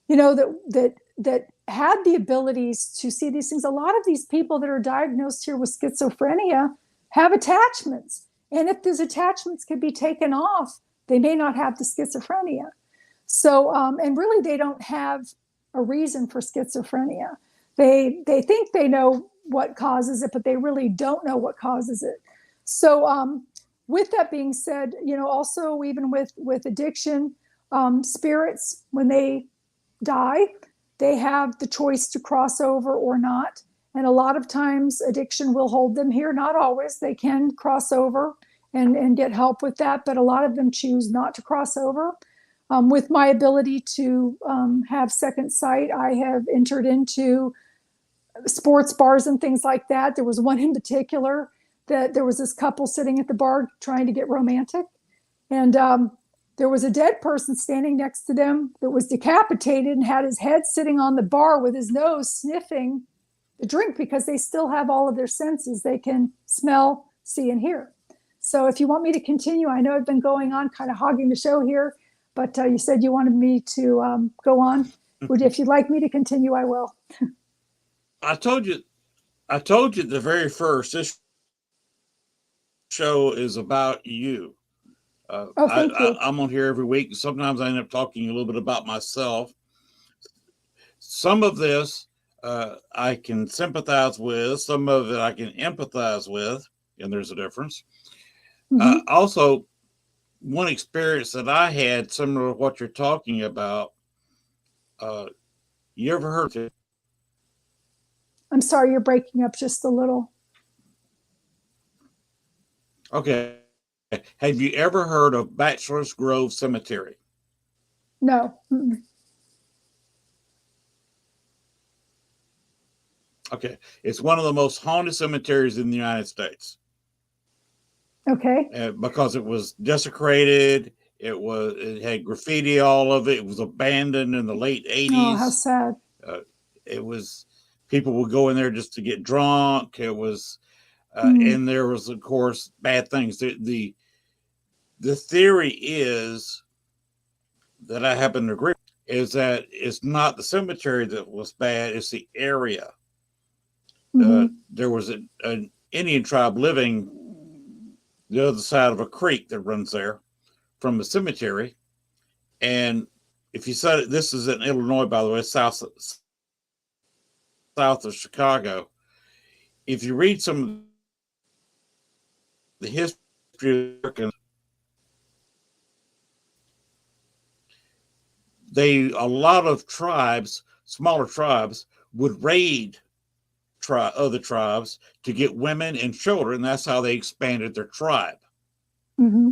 that had the abilities to see these things, a lot of these people that are diagnosed here with schizophrenia have attachments. And if those attachments could be taken off, they may not have the schizophrenia. So, and really they don't have a reason for schizophrenia. They think they know what causes it, but they really don't know what causes it. So with that being said, also even with addiction, spirits, when they die, they have the choice to cross over or not. And a lot of times addiction will hold them here. Not always. They can cross over and get help with that, but a lot of them choose not to cross over. With my ability to have second sight, I have entered into sports bars and things like that. There was one in particular that there was this couple sitting at the bar trying to get romantic. And there was a dead person standing next to them that was decapitated and had his head sitting on the bar with his nose sniffing the drink, because they still have all of their senses. They can smell, see, and hear. So if you want me to continue, I know I've been going on, kind of hogging the show here, but you said you wanted me to go on. If you'd like me to continue, I will. I told you at the very first, this show is about you. Thank you. I'm on here every week. Sometimes I end up talking a little bit about myself. Some of this I can sympathize with. Some of it I can empathize with, and there's a difference. Mm-hmm. Also, one experience that I had similar to what you're talking about, you ever heard of it? I'm sorry, you're breaking up just a little. Okay. Have you ever heard of Bachelor's Grove Cemetery? No. Mm-mm. Okay. It's one of the most haunted cemeteries in the United States. Okay. Because it was desecrated. It had graffiti all of it. It was abandoned in the late 80s. Oh, how sad. People would go in there just to get drunk. It was, and there was, of course, bad things. The theory is that I happen to agree is that it's not the cemetery that was bad, it's the area. There was an Indian tribe living the other side of a creek that runs there from the cemetery. And if you said this is in Illinois, by the way, south of Chicago. If you read some of the history of a lot of tribes, smaller tribes, would raid other tribes to get women and children. That's how they expanded their tribe. Mm-hmm.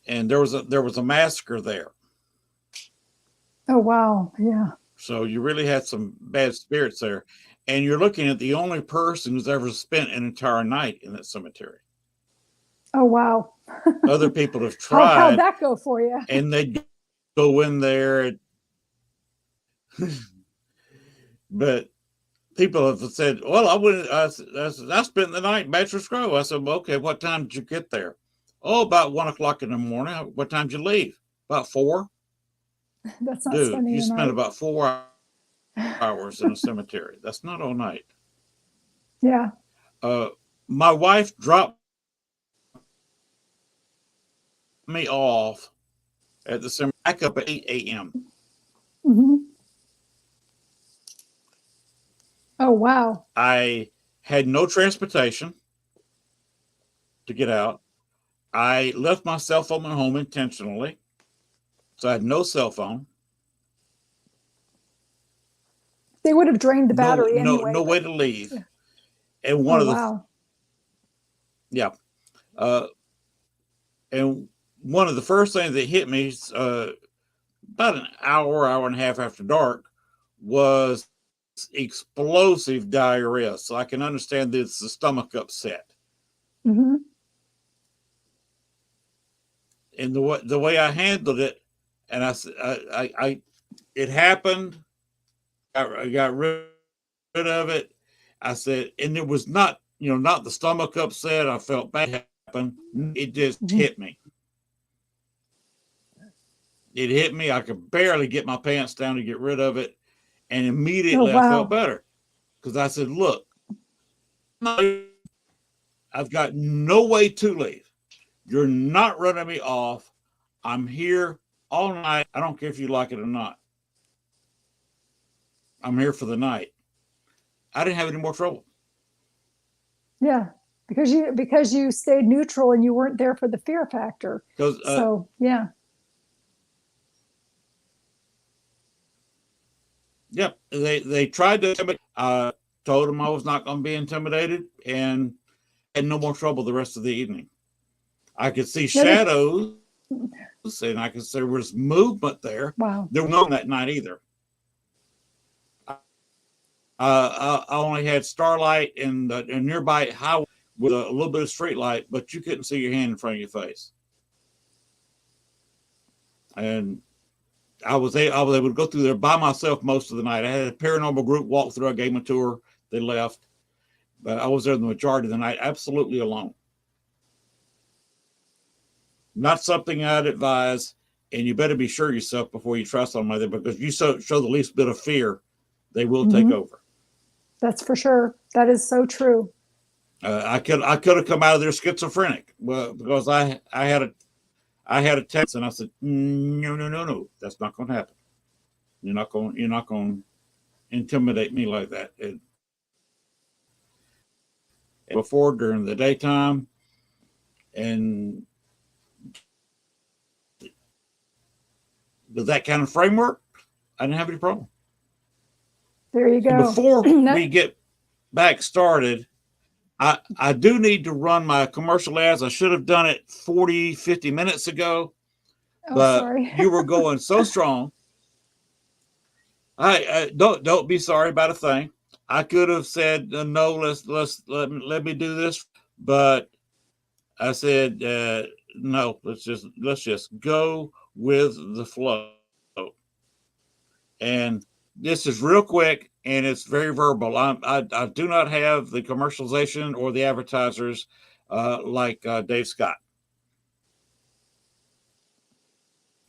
And there was a massacre there. Oh, wow. Yeah. So you really had some bad spirits there. And you're looking at the only person who's ever spent an entire night in that cemetery. Oh, wow. Other people have tried. How'd that go for you? And they'd go in there. But people have said, well, I spent the night in Bachelor's Grove. I said, well, okay, what time did you get there? Oh, about 1 o'clock in the morning. What time did you leave? About 4. That's not Dude, spending you the spent night. about 4 hours in a cemetery. That's not all night. Yeah. My wife dropped me off at the cemetery back up at 8 a.m. Mm-hmm. Oh, wow. I had no transportation to get out. I left my cell phone at home intentionally. So I had no cell phone. They would have drained the battery anyway. No way to leave. Yeah. And and one of the first things that hit me about an hour and a half after dark was explosive diarrhea. So I can understand this, the stomach upset. Mm-hmm. And the way I handled it, and it happened. I got rid of it. I said, and it was not, not the stomach upset. I felt bad happen. It just hit me. It hit me. I could barely get my pants down to get rid of it. And immediately I felt better. Because I said, look, I've got no way to leave. You're not running me off. I'm here all night. I don't care if you like it or not. I'm here for the night. I didn't have any more trouble. Yeah. because you stayed neutral and you weren't there for the fear factor. Because So yeah. yep, they tried to intimidate. Told them I was not going to be intimidated, and had no more trouble the rest of the evening. I could see shadows, and I could see there was movement there. Wow. There was none that night either. I only had starlight and a nearby highway with a little bit of street light, but you couldn't see your hand in front of your face. And I was able to go through there by myself most of the night. I had a paranormal group walk through. I gave them a tour. They left, but I was there the majority of the night, absolutely alone. Not something I'd advise, and you better be sure yourself before you trust somebody, because you show the least bit of fear, they will take over. That's for sure. That is so true. I could have come out of there schizophrenic, well, because I had a text, and I said, no, that's not going to happen. You're not going to intimidate me like that. Before, during the daytime, and with that kind of framework, I didn't have any problem. There you go. Before we get back started, I do need to run my commercial ads. I should have done it 40, 50 minutes ago, but sorry. you were going so strong. I don't be sorry about a thing. I could have said no. Let me do this, but I said no. Let's just go with the flow. And this is real quick, and it's very verbal. I do not have the commercialization or the advertisers like Dave Scott.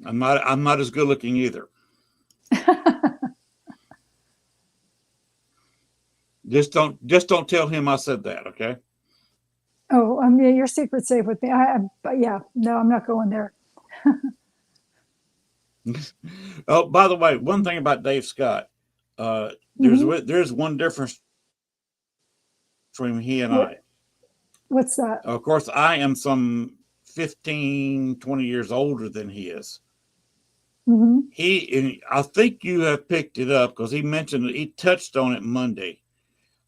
I'm not as good looking either. Just don't tell him I said that, okay? Oh, yeah, your secret's safe with me. But yeah, no, I'm not going there. Oh, by the way, one thing about Dave Scott, there's one difference between he and I. What's that? Of course, I am some 15, 20 years older than he is. I think you have picked it up because he mentioned it. He touched on it Monday.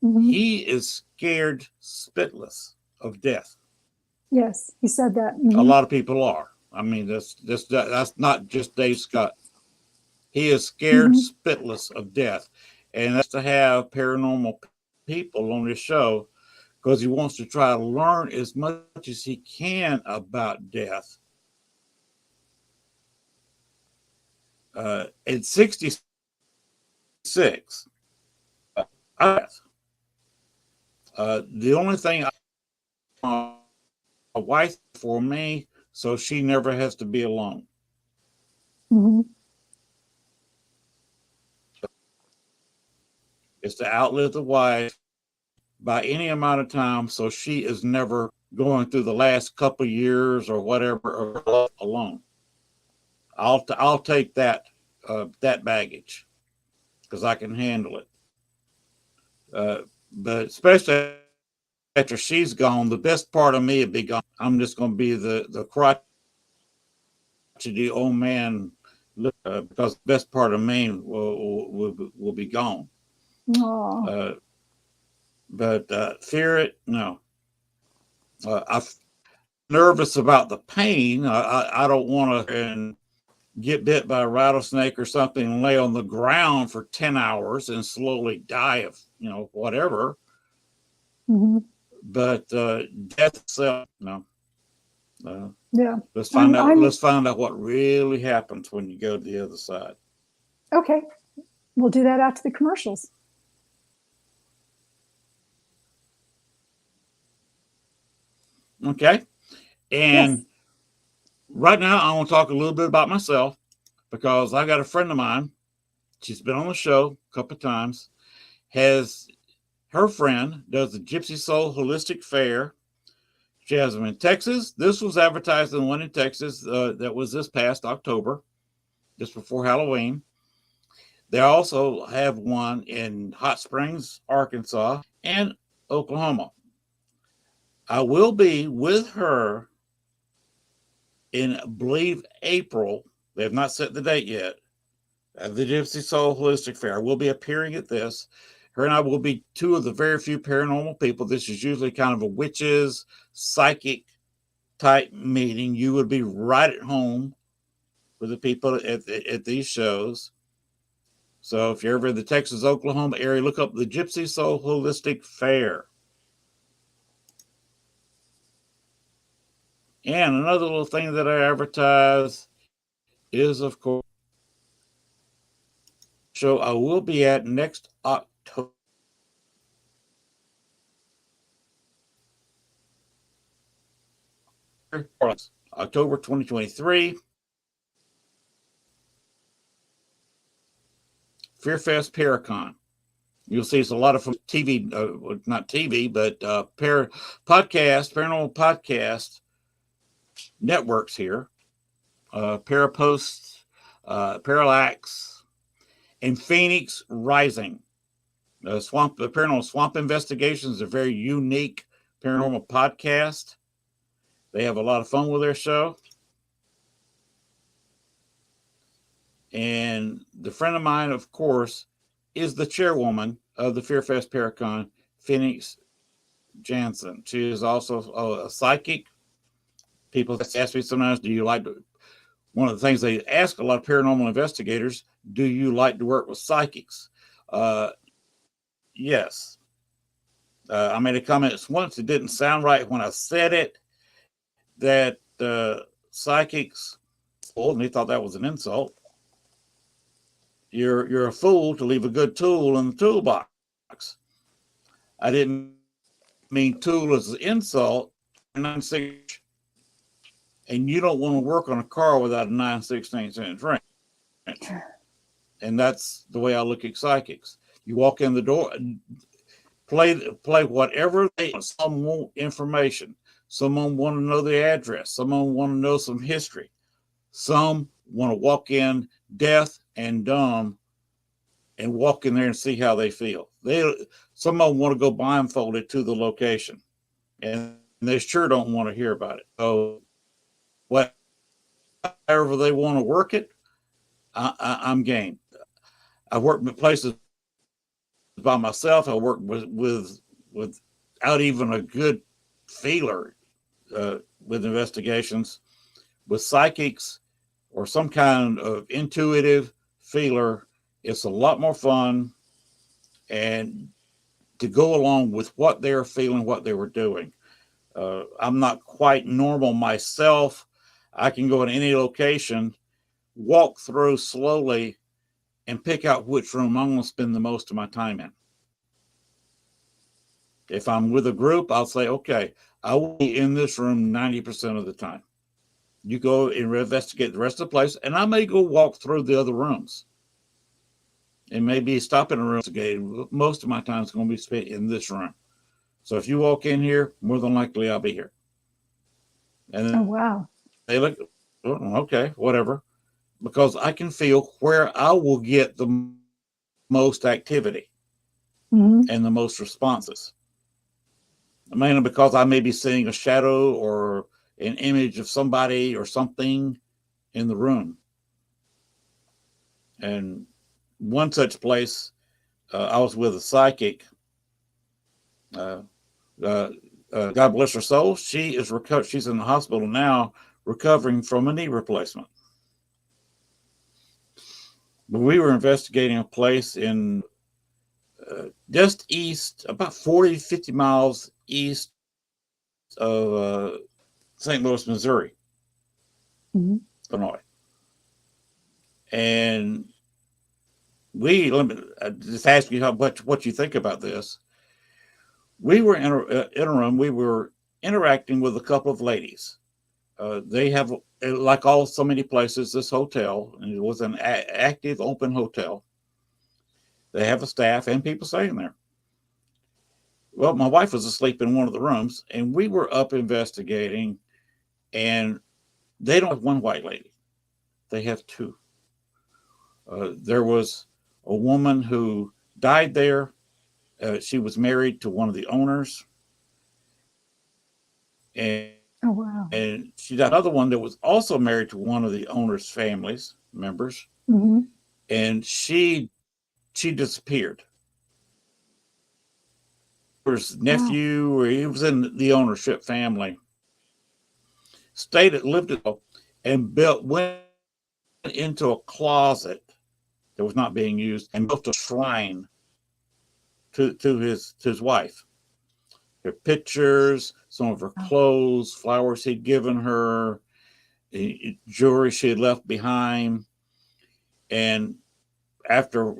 He is scared spitless of death. Yes, he said that. A lot of people are. I mean, that's not just Dave Scott. He is scared spitless of death, and that's to have paranormal people on this show, because he wants to try to learn as much as he can about death. At 66, the only thing a wife for me, so she never has to be alone. It's to outlive the wife by any amount of time, so she is never going through the last couple of years or whatever of her life alone. I'll take that baggage because I can handle it. But especially after she's gone, the best part of me would be gone. I'm just going to be the crotchety old man, because the best part of me will be gone. But fear it? No. I'm nervous about the pain. I don't want to get bit by a rattlesnake or something and lay on the ground for 10 hours and slowly die of, whatever. But death itself, no. Yeah. Let's find out. Let's find out what really happens when you go to the other side. Okay, we'll do that after the commercials. Okay, and right now I want to talk a little bit about myself, because I got a friend of mine. She's been on the show a couple of times. Her friend does the Gypsy Soul Holistic Fair. She has them in Texas. This was advertised in one in Texas that was this past October, just before Halloween. They also have one in Hot Springs, Arkansas, and Oklahoma. I will be with her in, I believe, April. They have not set the date yet. At the Gypsy Soul Holistic Fair. I will be appearing at this. Her and I will be two of the very few paranormal people. This is usually kind of a witches, psychic type meeting. You would be right at home with the people at these shows. So if you're ever in the Texas, Oklahoma area, look up the Gypsy Soul Holistic Fair. And another little thing that I advertise is, of course, show I will be at next October. October 2023. Fearfest Paracon. You'll see it's a lot of TV, not TV, but paranormal podcast networks here. Parapost, Parallax, and Phoenix Rising. The Paranormal Swamp Investigations is a very unique paranormal podcast. They have a lot of fun with their show. And the friend of mine, of course, is the chairwoman of the Fearfest Paracon, Phoenix Jansen. She is also a psychic. People ask me sometimes, do you like to, one of the things they ask a lot of paranormal investigators, do you like to work with psychics? Yes. I made a comment once, it didn't sound right when I said it, that psychics, and they thought that was an insult. You're a fool to leave a good tool in the toolbox. I didn't mean tool as an insult. And you don't want to work on a car without a 9/16 inch wrench. And that's the way I look at psychics. You walk in the door, play whatever they want. Some want information. Someone want to know the address. Someone want to know some history. Some want to walk in deaf and dumb and walk in there and see how they feel. Some of them want to go blindfolded to the location, and they sure don't want to hear about it. So whatever they want to work it, I'm game. I've worked in places by myself. I worked without even a good feeler with investigations, with psychics or some kind of intuitive feeler. It's a lot more fun, and to go along with what they're feeling, what they were doing. I'm not quite normal myself. I can go in any location, walk through slowly, and pick out which room I'm going to spend the most of my time in. If I'm with a group, I'll say, okay, I will be in this room 90% of the time. You go and investigate the rest of the place, and I may go walk through the other rooms. And maybe stop in a room. Most of my time is going to be spent in this room. So if you walk in here, more than likely I'll be here. And Oh, wow. they look, okay, whatever. Because I can feel where I will get the most activity and the most responses. Mainly because I may be seeing a shadow or an image of somebody or something in the room. And one such place, I was with a psychic. God bless her soul. She is she's in the hospital now, recovering from a knee replacement. But we were investigating a place in just east, about 40, 50 miles east of St. Louis, Missouri, Illinois. And let me just ask you what you think about this. We were in a room. We were interacting with a couple of ladies. They have, like so many places, this hotel, and it was an active, open hotel. They have a staff and people staying there. Well, my wife was asleep in one of the rooms, and we were up investigating, and they don't have one white lady. They have two. There was a woman who died there. She was married to one of the owners. And, Oh, wow. and she got another one that was also married to one of the owner's families members, Mm-hmm. and she disappeared. His Wow. nephew, or he was in the ownership family, lived it and went into a closet that was not being used and built a shrine to his wife. Her pictures, some of her clothes, flowers he'd given her, jewelry she had left behind. And after,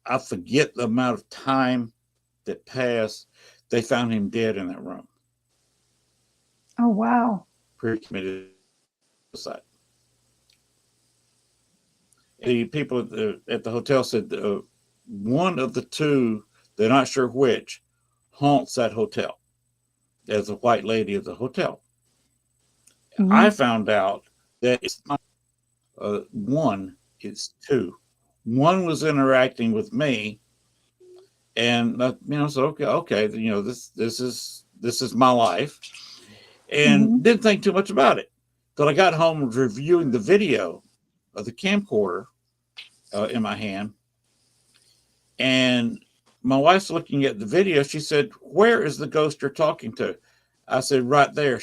I forget the amount of time that passed, they found him dead in that room. Oh, wow. Pre-committed suicide. The people at the hotel said one of the two, they're not sure which, haunts that hotel as a white lady of the hotel. Mm-hmm. I found out that it's not one, it's two. One was interacting with me, and so okay, this is my life, and Mm-hmm. didn't think too much about it. Till I got home reviewing the video of the camcorder in my hand, and my wife's looking at the video. She said, "Where is the ghost you're talking to?" I said, "Right there."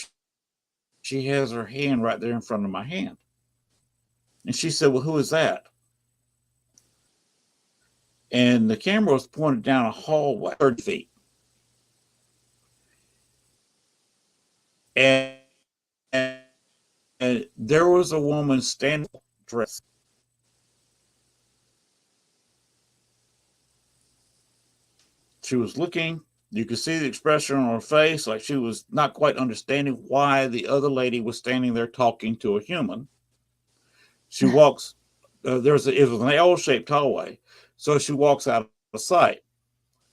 She has her hand right there in front of my hand. And she said, "Well, who is that?" And the camera was pointed down a hallway, 30 feet. And, and there was a woman standing dressed. She was looking. You could see the expression on her face, like she was not quite understanding why the other lady was standing there talking to a human. She walks, it was an L-shaped hallway, so she walks out of sight.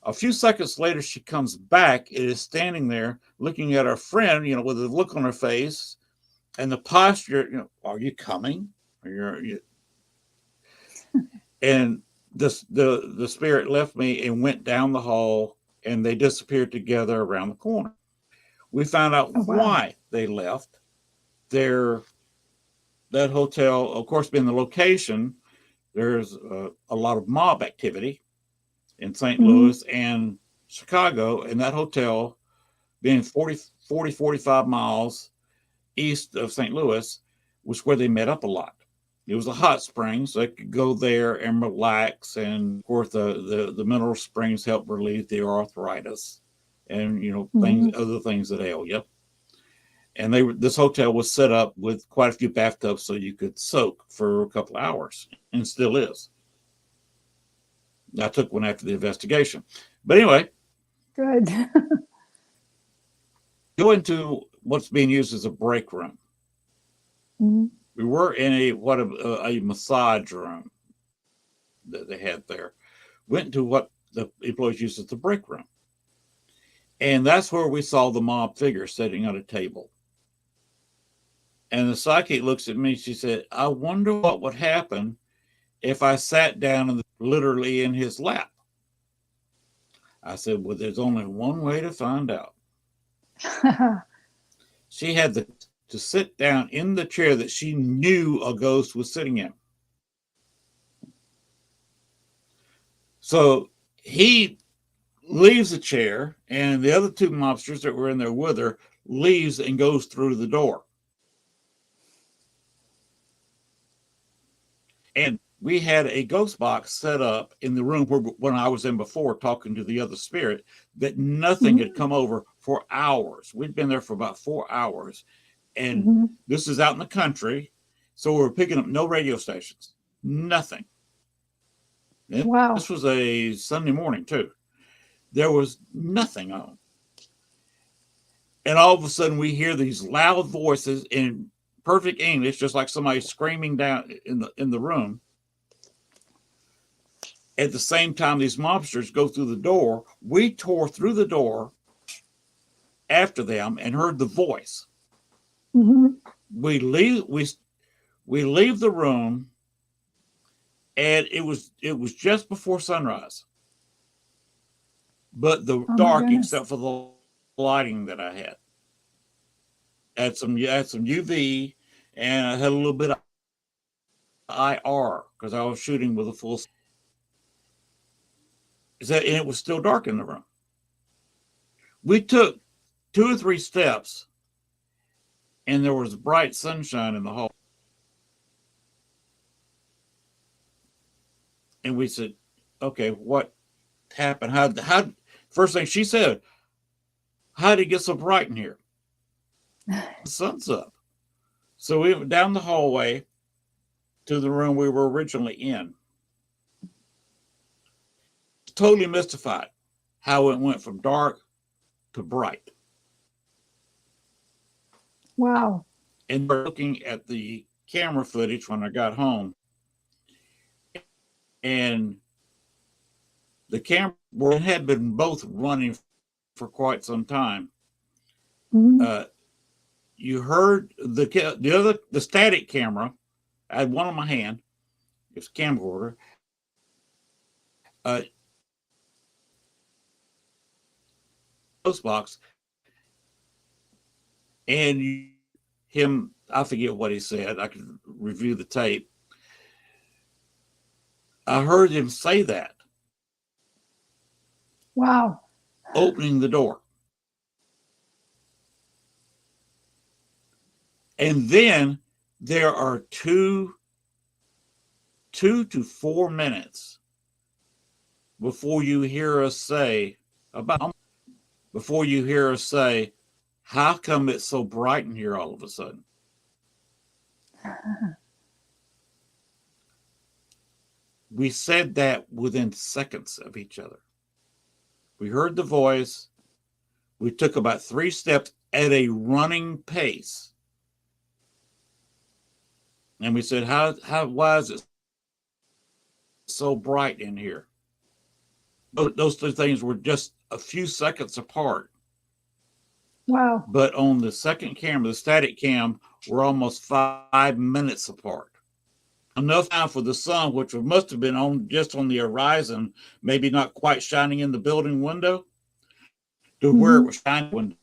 A few seconds later, she comes back. It is standing there looking at her friend, with a look on her face and the posture, are you coming? And the spirit left me and went down the hall, and they disappeared together around the corner. We found out why they left. That hotel, of course, being the location, there's a lot of mob activity in St. Louis and Chicago, and that hotel being 45 miles east of St. Louis was where they met up a lot. It was a hot spring, so they could go there and relax. And of course, the mineral springs help relieve the arthritis and other things that ail you. And this hotel was set up with quite a few bathtubs so you could soak for a couple of hours, and still is. I took one after the investigation. But anyway, good. Go into what's being used as a break room. Mm-hmm. We were in a massage room that they had there. Went into what the employees used as the break room. And that's where we saw the mob figure sitting at a table. And the psychic looks at me. She said, "I wonder what would happen if I sat down literally in his lap." I said, "Well, there's only one way to find out." She had to sit down in the chair that she knew a ghost was sitting in. So he leaves the chair, and the other two mobsters that were in there with her leaves and goes through the door. And we had a ghost box set up in the room when I was in before, talking to the other spirit, that nothing had come over for hours. We'd been there for about 4 hours. And this is out in the country. So we were picking up no radio stations, nothing. Wow. This was a Sunday morning too. There was nothing on. And all of a sudden we hear these loud voices in perfect English, just like somebody screaming down in the room. At the same time, these mobsters go through the door. We tore through the door after them and heard the voice. Mm-hmm. We leave the room, and it was just before sunrise, but the dark except for the lighting that I had. had some UV, and I had a little bit of IR because I was shooting with a full. And it was still dark in the room. We took 2 or 3 steps, and there was bright sunshine in the hall. And we said, "Okay, what happened? How?" First thing she said, "How did it get so bright in here?" The sun's up. So we went down the hallway to the room we were originally in. Totally mystified how it went from dark to bright. Wow. And we're looking at the camera footage when I got home. And the camera had been both running for quite some time. Mm-hmm. You heard the static camera. I had one in my hand. It's a camcorder. Post box, and him. I forget what he said. I could review the tape. I heard him say that. Wow. Opening the door. And then there are 2 to 4 minutes before you hear us say, how come it's so bright in here all of a sudden? We said that within seconds of each other. We heard the voice. We took about 3 steps at a running pace. And we said, why is it so bright in here? Those 2 things were just a few seconds apart. Wow. But on the second camera, the static cam, we're almost 5 minutes apart. Enough time for the sun, which must have been just on the horizon, maybe not quite shining in the building window, to where it was shining window.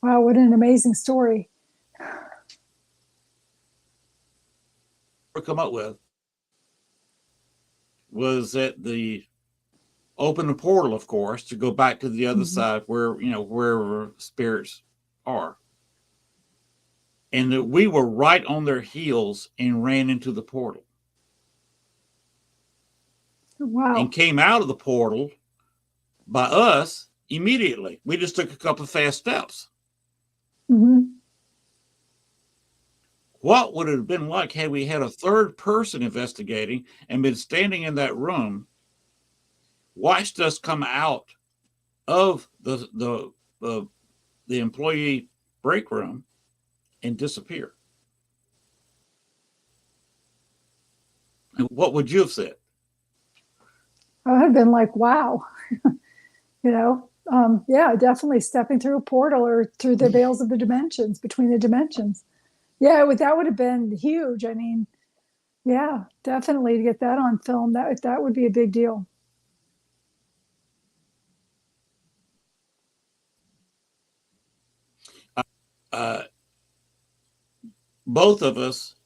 Wow, what an amazing story. Come up with was that open the portal, of course, to go back to the other side where spirits are. And that we were right on their heels and ran into the portal. Wow. And came out of the portal by us immediately. We just took a couple of fast steps. Mm-hmm. What would it have been like had we had a third person investigating and been standing in that room, watched us come out of the employee break room and disappear? And what would you have said? I would have been like, wow. Yeah, definitely stepping through a portal or through the veils of the dimensions, between the dimensions. Yeah, that would have been huge. I mean, yeah, definitely to get that on film, that would be a big deal. Both of us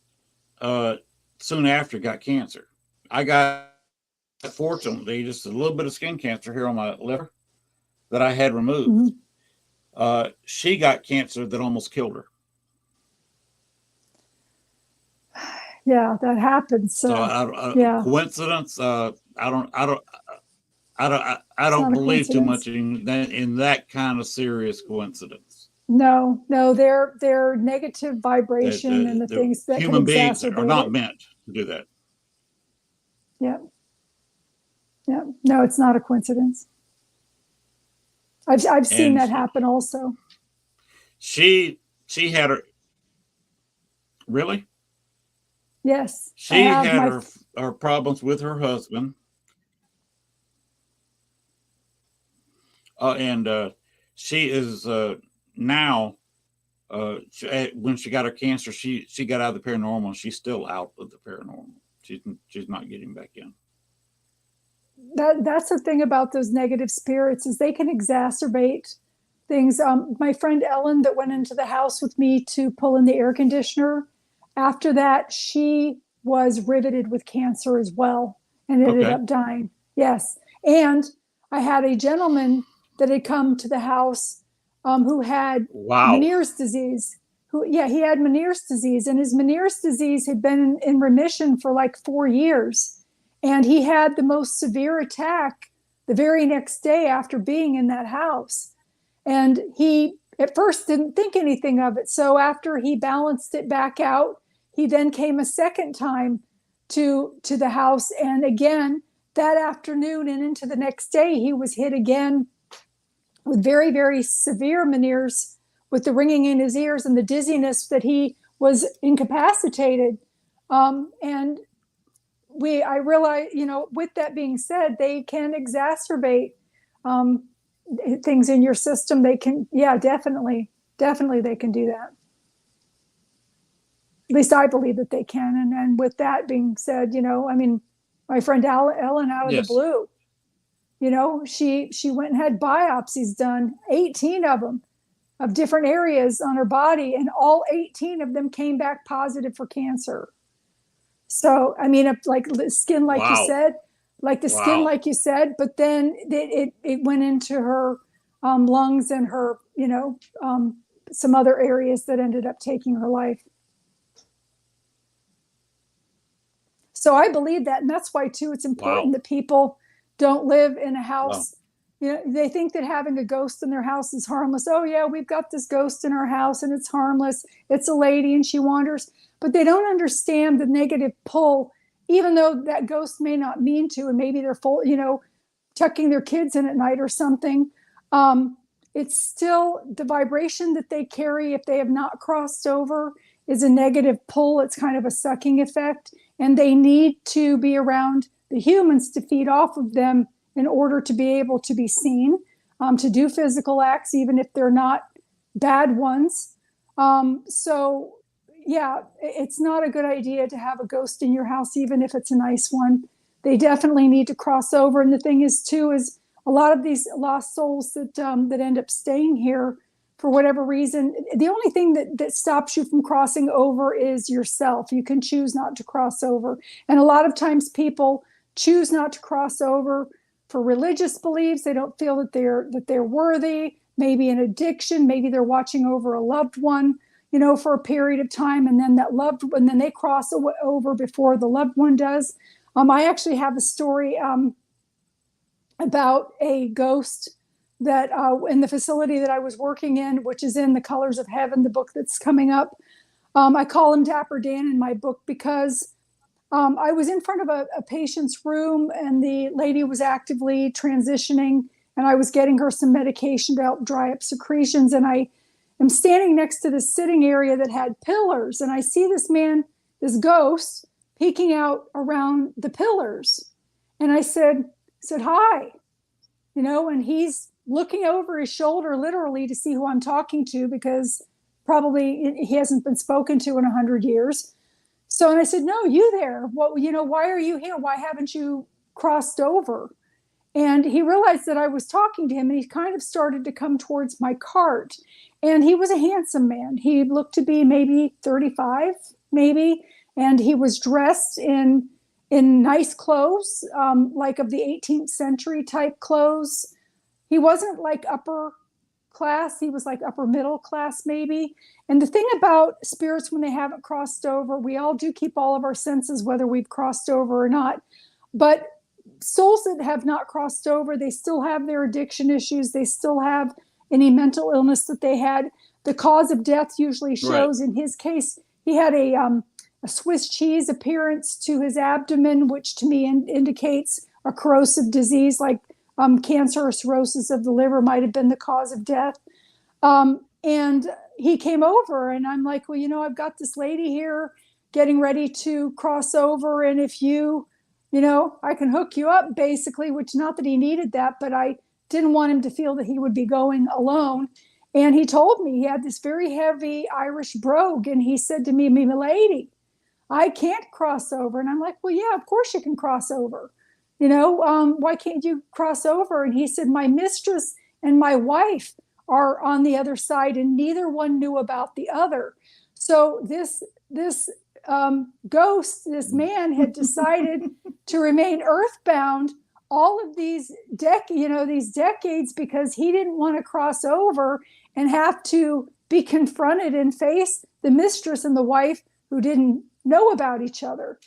soon after got cancer. I got, fortunately, just a little bit of skin cancer here on my liver that I had removed. She got cancer that almost killed her. Yeah, that happens. So yeah. Coincidence? I don't believe too much in that kind of serious coincidence. No, they're negative vibration and the things that human can beings exacerbate are not it. meant to do that. Yeah. Yeah. No, it's not a coincidence. I've seen that happen also. She had her. Really? Yes. She had her problems with her husband. And she is now, when she got her cancer, she got out of the paranormal. She's still out of the paranormal. She's not getting back in. that's the thing about those negative spirits, is they can exacerbate things. My friend Ellen that went into the house with me to pull in the air conditioner, after that, she was riveted with cancer as well and ended up dying. Yes. And I had a gentleman that had come to the house who had Meniere's disease. He had Meniere's disease, and his Meniere's disease had been in remission for like 4 years. And he had the most severe attack the very next day after being in that house. And he at first didn't think anything of it. So after he balanced it back out, he then came a second time to the house. And again, that afternoon and into the next day, he was hit again with very, very severe Meniere's, with the ringing in his ears and the dizziness that he was incapacitated. And I realize, with that being said, they can exacerbate things in your system. They can, definitely they can do that. At least I believe that they can. And with that being said, my friend Ellen, out of the blue, she went and had biopsies done, 18 of them, of different areas on her body, and all 18 of them came back positive for cancer. So, like the skin, like you said, but then it went into her lungs and her, some other areas that ended up taking her life. So I believe that, and that's why too, it's important that people don't live in a house. They think that having a ghost in their house is harmless. Oh yeah, we've got this ghost in our house and it's harmless. It's a lady and she wanders, but they don't understand the negative pull, even though that ghost may not mean to, and maybe they're full, tucking their kids in at night or something. It's still the vibration that they carry, if they have not crossed over, is a negative pull. It's kind of a sucking effect, and they need to be around the humans to feed off of them in order to be able to be seen, to do physical acts, even if they're not bad ones. So yeah, it's not a good idea to have a ghost in your house, even if it's a nice one. They definitely need to cross over. And the thing is too, is a lot of these lost souls that end up staying here for whatever reason, the only thing that stops you from crossing over is yourself. You can choose not to cross over. And a lot of times people choose not to cross over for religious beliefs. They don't feel that they're worthy, maybe an addiction, maybe they're watching over a loved one, for a period of time, and then and then they cross over before the loved one does. I actually have a story about a ghost that in the facility that I was working in, which is in The Colors of Heaven, the book that's coming up. I call him Dapper Dan in my book because I was in front of a patient's room, and the lady was actively transitioning, and I was getting her some medication to help dry up secretions. And I am standing next to this sitting area that had pillars, and I see this ghost peeking out around the pillars. And I said, hi, and he's looking over his shoulder literally to see who I'm talking to, because probably he hasn't been spoken to in 100 years. So, and I said, no, you there. Well, why are you here? Why haven't you crossed over? And he realized that I was talking to him, and he kind of started to come towards my cart. And he was a handsome man. He looked to be maybe 35, maybe. And he was dressed in nice clothes, like of the 18th century type clothes. He wasn't like upper class. He was like upper middle class, maybe. And the thing about spirits, when they haven't crossed over, we all do keep all of our senses, whether we've crossed over or not. But souls that have not crossed over, they still have their addiction issues. They still have any mental illness that they had. The cause of death usually shows, in his case, he had a Swiss cheese appearance to his abdomen, which to me indicates a corrosive disease, like cancer or cirrhosis of the liver might have been the cause of death. And he came over, and I'm like, well, I've got this lady here getting ready to cross over. And if I can hook you up, basically, which, not that he needed that, but I didn't want him to feel that he would be going alone. And he told me he had this very heavy Irish brogue. And he said to me, "My lady, I can't cross over." And I'm like, well, yeah, of course you can cross over. why can't you cross over? And he said, my mistress and my wife are on the other side, and neither one knew about the other. So this ghost, this man, had decided to remain earthbound all of these decades, because he didn't want to cross over and have to be confronted and face the mistress and the wife who didn't know about each other.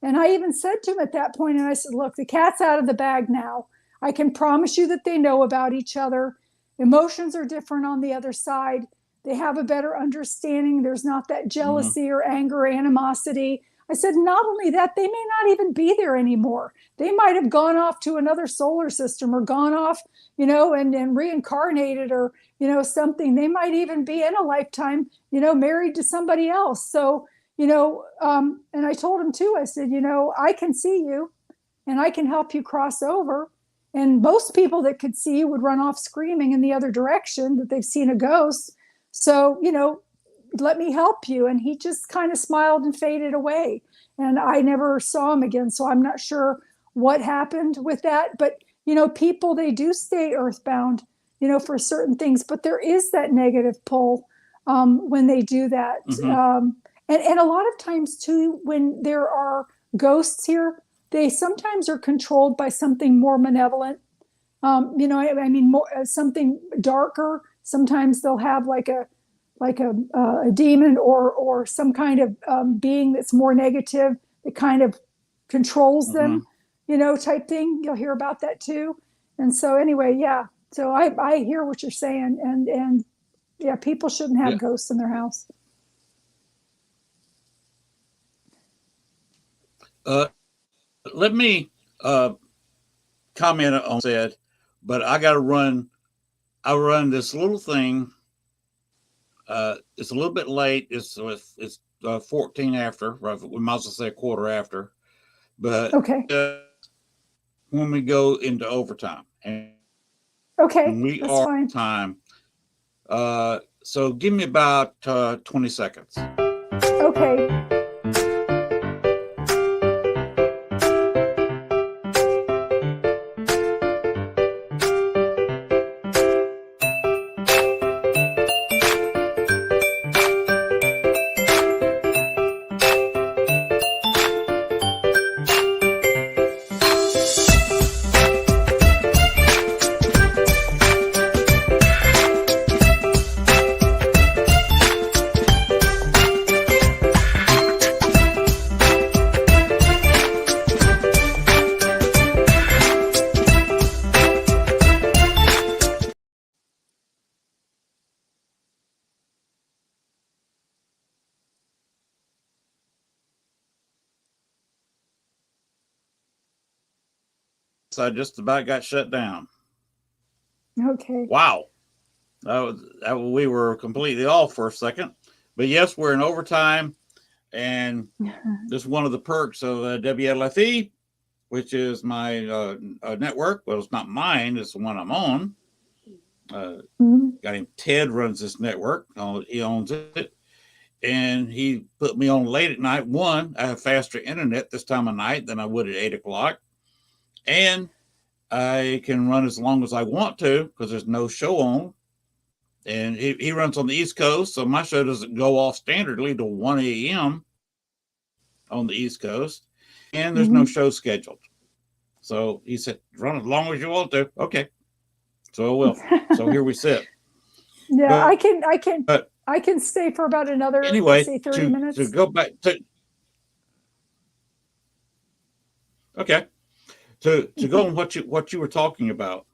And I even said to him at that point, and I said, look, the cat's out of the bag now. I can promise you that they know about each other. Emotions are different on the other side. They have a better understanding. There's not that jealousy or anger or animosity. I said, not only that, they may not even be there anymore. They might have gone off to another solar system, or gone off, and reincarnated, or, something. They might even be in a lifetime, married to somebody else. So, and I told him too, I said, I can see you and I can help you cross over. And most people that could see you would run off screaming in the other direction that they've seen a ghost. So, let me help you. And he just kind of smiled and faded away. And I never saw him again. So I'm not sure what happened with that. But, people, they do stay earthbound, for certain things. But there is that negative pull when they do that. And a lot of times too, when there are ghosts here, they sometimes are controlled by something more malevolent. Something darker. Sometimes they'll have like a demon or some kind of being that's more negative that kind of controls them, type thing. You'll hear about that too. And so anyway, yeah. So I hear what you're saying, and yeah, people shouldn't have ghosts in their house. Let me comment on that, but I got to run. I run this little thing. It's a little bit late. It's 14 after. We might as well say a quarter after. But okay, when we go into overtime, and okay, we that's are fine. Time. So give me about 20 seconds. Okay. I just about got shut down. Okay. Wow. We were completely off for a second. But yes, we're in overtime. And this is one of the perks of WLFE, which is my network. Well, it's not mine. It's the one I'm on. Got him. Ted runs this network. He owns it. And he put me on late at night. One, I have faster internet this time of night than I would at 8 o'clock. And I can run as long as I want to because there's no show on. And he runs on the East Coast, so my show doesn't go off standardly till 1 a.m. on the East Coast. And there's no show scheduled. So he said, run as long as you want to. Okay. So I will. So here we sit. Yeah, but, I can stay for about another, anyway, say 30 minutes. To go back to, okay. To go on what you were talking about,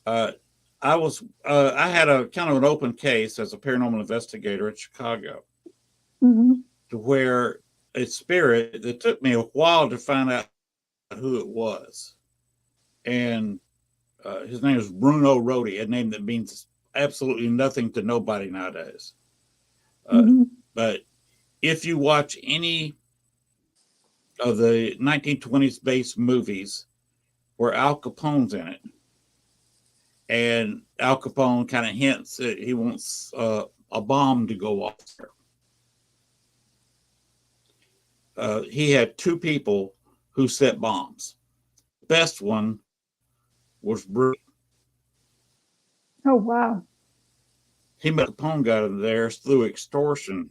I had a kind of an open case as a paranormal investigator in Chicago, to where a spirit that took me a while to find out who it was, and his name is Bruno Rodi, a name that means absolutely nothing to nobody nowadays. But if you watch any of the 1920s based movies where Al Capone's in it, and Al Capone kind of hints that he wants a bomb to go off there. He had two people who set bombs. best one was Bruce. Oh, wow. He met Capone got in there through extortion.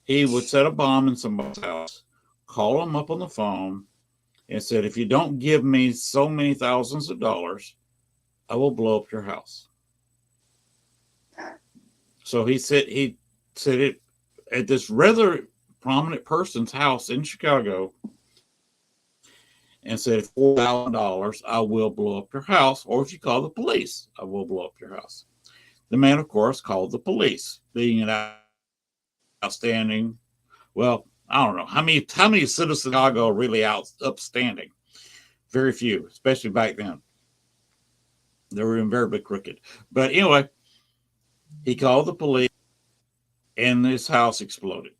He would set a bomb in somebody's house, call them up on the phone, and said, if you don't give me so many thousands of dollars, I will blow up your house. So he said it at this rather prominent person's house in Chicago and said, $4,000, I will blow up your house. Or if you call the police, I will blow up your house. The man, of course, called the police, being an outstanding, well, I don't know how many citizens of Chicago are really upstanding. Very few, especially back then. They were invariably crooked. But anyway, he called the police, and his house exploded.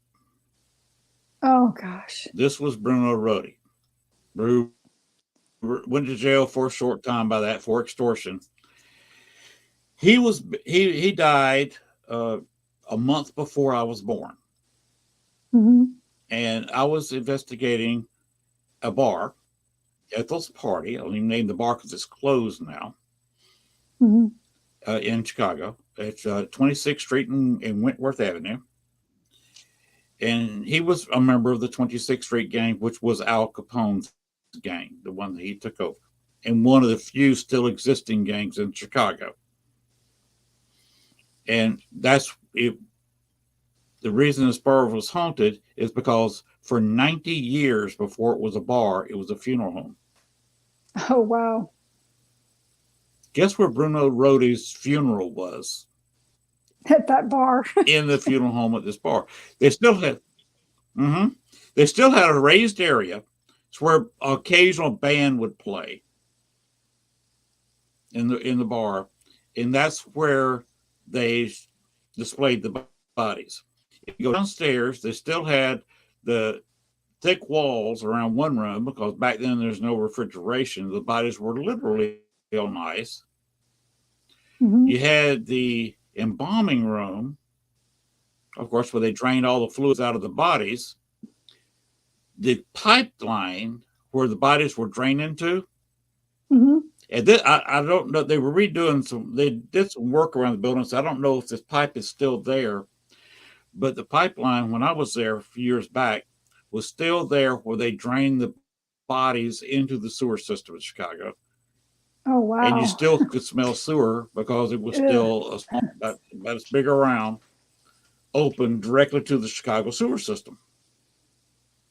Oh, gosh. This was Bruno Rodi. Bruno went to jail for a short time for extortion. He died a month before I was born. Mm-hmm. And I was investigating a bar, Ethel's Party. I don't even name the bar because it's closed now. Mm-hmm. In Chicago. It's 26th Street and Wentworth Avenue. And he was a member of the 26th Street gang, which was Al Capone's gang, the one that he took over, and one of the few still existing gangs in Chicago. And that's it. The reason this bar was haunted is because for 90 years before it was a bar, it was a funeral home. Oh, wow. Guess where Bruno Rodi's funeral was? At that bar. In the funeral home at this bar. They still had a raised area. It's where an occasional band would play in the bar. And that's where they displayed the bodies. If you go downstairs, they still had the thick walls around one room because back then there's no refrigeration. The bodies were literally on ice. Mm-hmm. You had the embalming room, of course, where they drained all the fluids out of the bodies. The pipeline where the bodies were drained into. Mm-hmm. And this, I don't know. They were redoing they did some work around the building, so I don't know if this pipe is still there. But the pipeline, when I was there a few years back, was still there where they drained the bodies into the sewer system in Chicago. Oh, wow. And you still could smell sewer because it was still about as big around, open directly to the Chicago sewer system.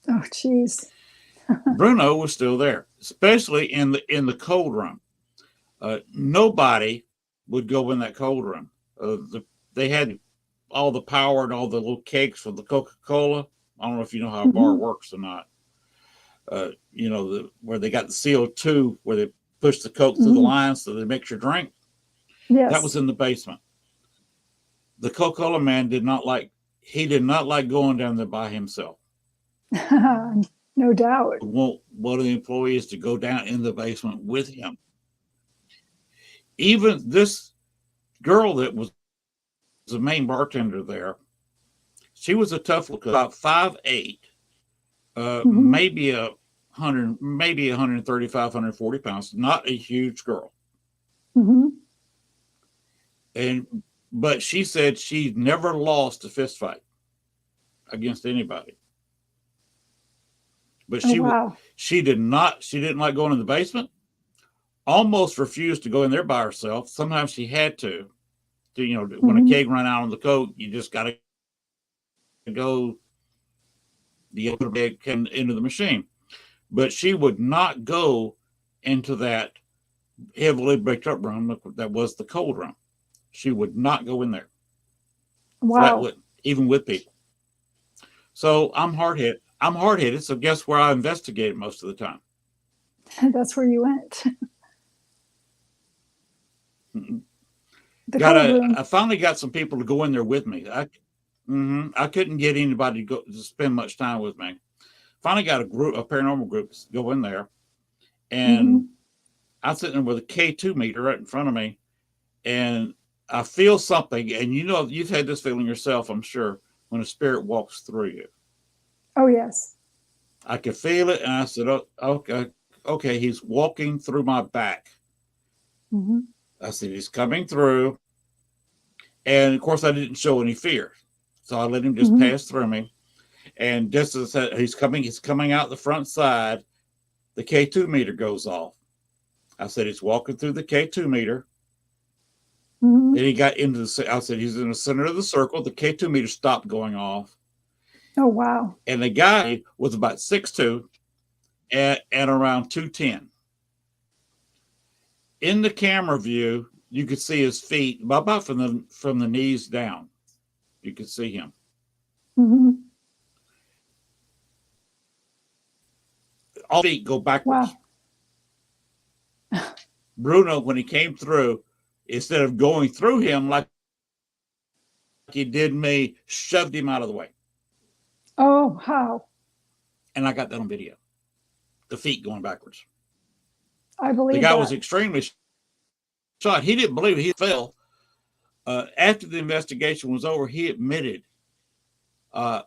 Oh, geez. Bruno was still there, especially in the cold room. Nobody would go in that cold room. They had all the power and all the little cakes for the Coca-Cola. I don't know if you know how a bar works or not. Where they got the CO2 where they push the Coke through the lines so they mix your drink. Yes. That was in the basement. The Coca-Cola man did not like going down there by himself. No doubt. He want one of the employees to go down in the basement with him. Even this girl that was the main bartender there, she was a tough look, about 5'8", maybe 135, 140 pounds, not a huge girl. Mm-hmm. But she said she never lost a fist fight against anybody. But she didn't like going in the basement. Almost refused to go in there by herself. Sometimes she had to when a keg ran out on the Coke, you just got to go the other bag into the machine. But she would not go into that heavily bricked up room that was the cold room. She would not go in there. Wow. Even with people. So I'm hard-headed. So guess where I investigated most of the time? That's where you went. I finally got some people to go in there with me. I couldn't get anybody to spend much time with me. Finally got a paranormal group to go in there. And I'm sitting there with a K2 meter right in front of me. And I feel something. And you've had this feeling yourself, I'm sure, when a spirit walks through you. Oh, yes. I could feel it. And I said, oh, okay. okay, he's walking through my back. Mm-hmm. I said, he's coming through. And of course, I didn't show any fear. So I let him just Mm-hmm. pass through me. And just as he's coming out the front side, the K2 meter goes off. I said, he's walking through the K2 meter. Mm-hmm. Then he got into I said, he's in the center of the circle. The K2 meter stopped going off. Oh, wow. And the guy was about 6'2" and around 210. In the camera view, you could see his feet about from the knees down. You could see him. Mm-hmm. All feet go backwards. Wow. Bruno, when he came through, instead of going through him like he did me, shoved him out of the way. Oh, how? And I got that on video. The feet going backwards. I believe The guy that. was extremely shocked. He didn't believe he fell. After the investigation was over, he admitted, I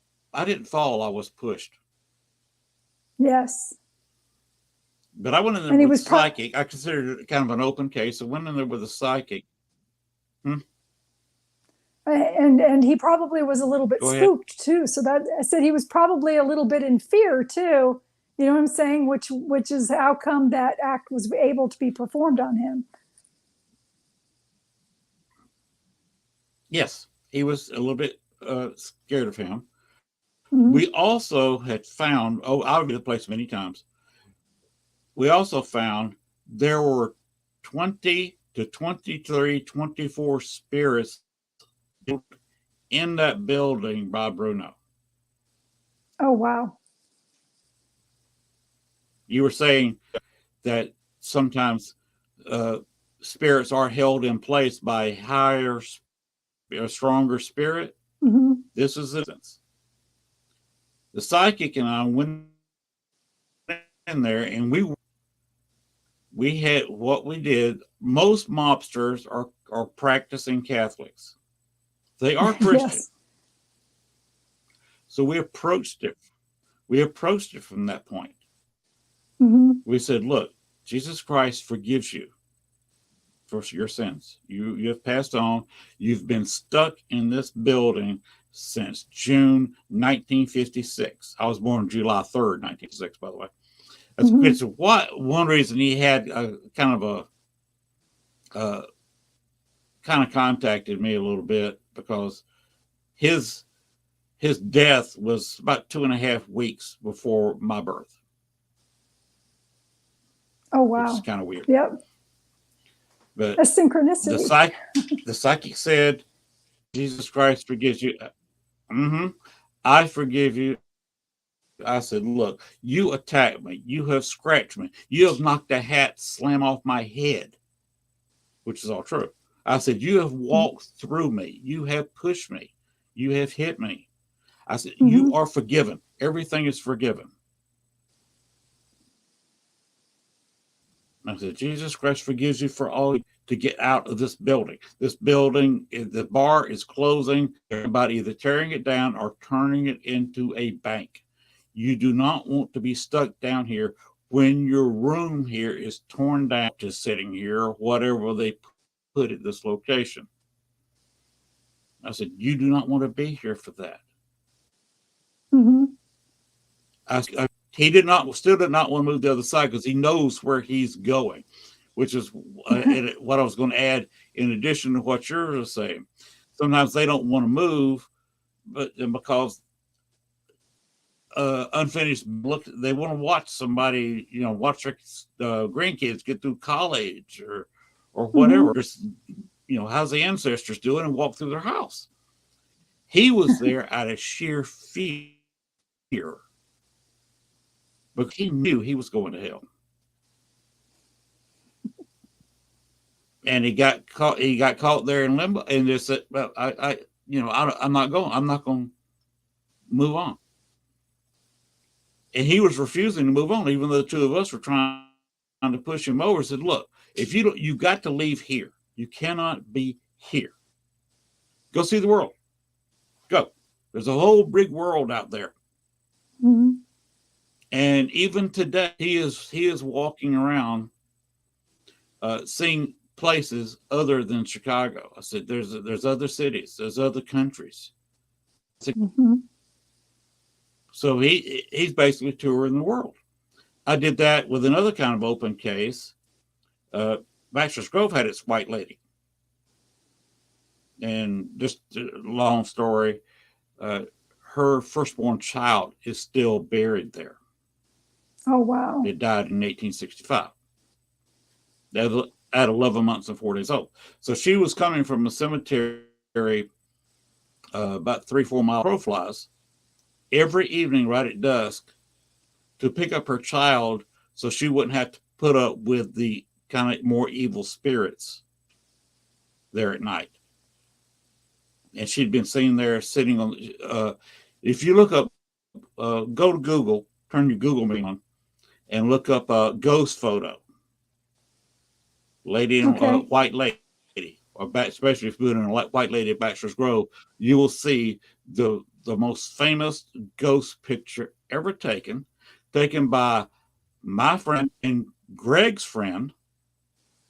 didn't fall, I was pushed. Yes. But I went in there And he with was psychic. I considered it kind of an open case. I went in there with a psychic. And he probably was a little bit Go ahead. spooked too. So that I said he was probably a little bit in fear too. You know what I'm saying? Which is how come that act was able to be performed on him. Yes, he was a little bit scared of him. Mm-hmm. We also had found, I've been to the place many times. We also found there were 20 to 23, 24 spirits in that building by Bruno. Oh, wow. You were saying that sometimes spirits are held in place by higher, stronger spirit. Mm-hmm. This is instance. The psychic and I went in there, and we had what we did. Most mobsters are practicing Catholics. They are Christian. Yes. So we approached it. We approached it from that point. Mm-hmm. We said, look, Jesus Christ forgives you for your sins. You have passed on. You've been stuck in this building since June 1956. I was born July 3rd, 1956, by the way. That's Mm-hmm. one reason he had kind of contacted me a little bit, because his death was about 2.5 weeks before my birth. Oh, wow. Which is kind of weird. Yep. But A synchronicity. The psychic said, Jesus Christ forgives you. I forgive you. I said, look, you attacked me. You have scratched me. You have knocked a hat slam off my head, which is all true. I said, you have walked through me. You have pushed me. You have hit me. I said, you are forgiven. Everything is forgiven. I said, Jesus Christ forgives you for all to get out of this building. This building, the bar is closing. Everybody either tearing it down or turning it into a bank. You do not want to be stuck down here when your room here is torn down to sitting here, or whatever they put at this location. I said, you do not want to be here for that. Mm-hmm. He still did not want to move the other side, because he knows where he's going, which is what I was going to add in addition to what you're saying. Sometimes they don't want to move, but because unfinished look, they want to watch somebody, watch their grandkids get through college or whatever. Just, how's the ancestors doing, and walk through their house. He was there out of sheer fear, but he knew he was going to hell. And he got caught there in limbo, and just said, well, I'm not going to move on. And he was refusing to move on, even though the two of us were trying to push him over. Said, look, if you got to leave here. You cannot be here. Go see the world. Go. There's a whole big world out there. Mm-hmm. And even today, he is walking around, seeing places other than Chicago. I said, there's other cities, there's other countries. Mhm. So he's basically touring the world. I did that with another kind of open case. Baxter's Grove had its white lady, and just a long story. Her firstborn child is still buried there. Oh, wow. It died in 1865 at 11 months and 4 days old. So she was coming from a cemetery about 3-4 mile crow flies every evening right at dusk to pick up her child so she wouldn't have to put up with the kind of more evil spirits there at night. And she'd been seen there sitting on, if you look up, go to Google, turn your Google meeting on, and look up a ghost photo. Lady in Okay. white lady, or especially if you're in a white lady at Baxter's Grove, you will see the most famous ghost picture ever taken by my friend and Greg's friend,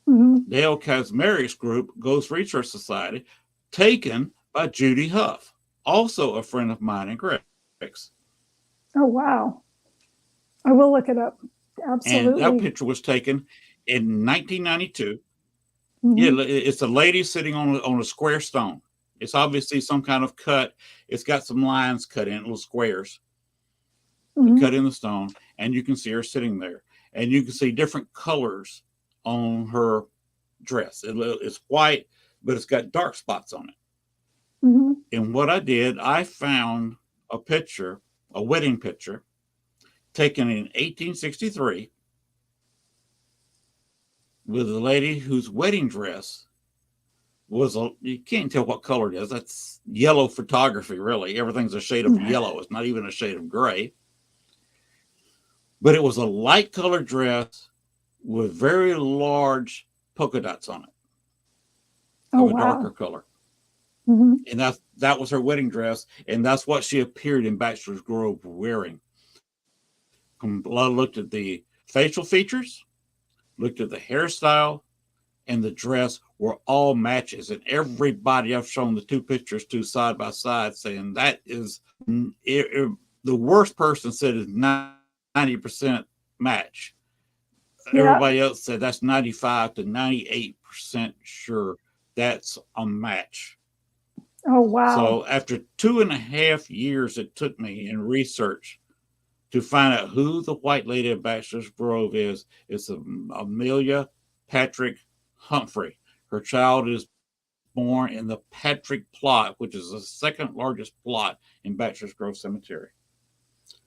Mhm. Dale Kazmarik's group, Ghost Research Society, taken by Judy Huff, also a friend of mine and Greg's. Oh, wow. I will look it up. Absolutely. And that picture was taken in 1992. Mhm. Yeah, it's a lady sitting on a square stone. It's obviously some kind of cut. It's got some lines cut in, little squares Mhm. cut in the stone, and you can see her sitting there. And you can see different colors on her dress. It's white, but it's got dark spots on it. Mhm. And what I did, I found a picture, a wedding picture, taken in 1863 with a lady whose wedding dress was you can't tell what color it is. That's yellow photography, really. Everything's a shade of yellow. It's not even a shade of gray. But it was a light colored dress with very large polka dots on it Oh, of a darker wow. color. Mhm. And that was her wedding dress, and that's what she appeared in Baxter's Grove wearing. I looked at the facial features, looked at the hairstyle, and the dress were all matches. And everybody I've shown the two pictures to side by side saying that is the worst person said is 90% match. Yeah. Everybody else said that's 95 to 98% sure that's a match. Oh, wow. So after 2.5 years it took me in research to find out who the white lady of Baxter's Grove is, it's Amelia Patrick Humphrey. Her child is born in the Patrick plot, which is the second largest plot in Baxter's Grove Cemetery.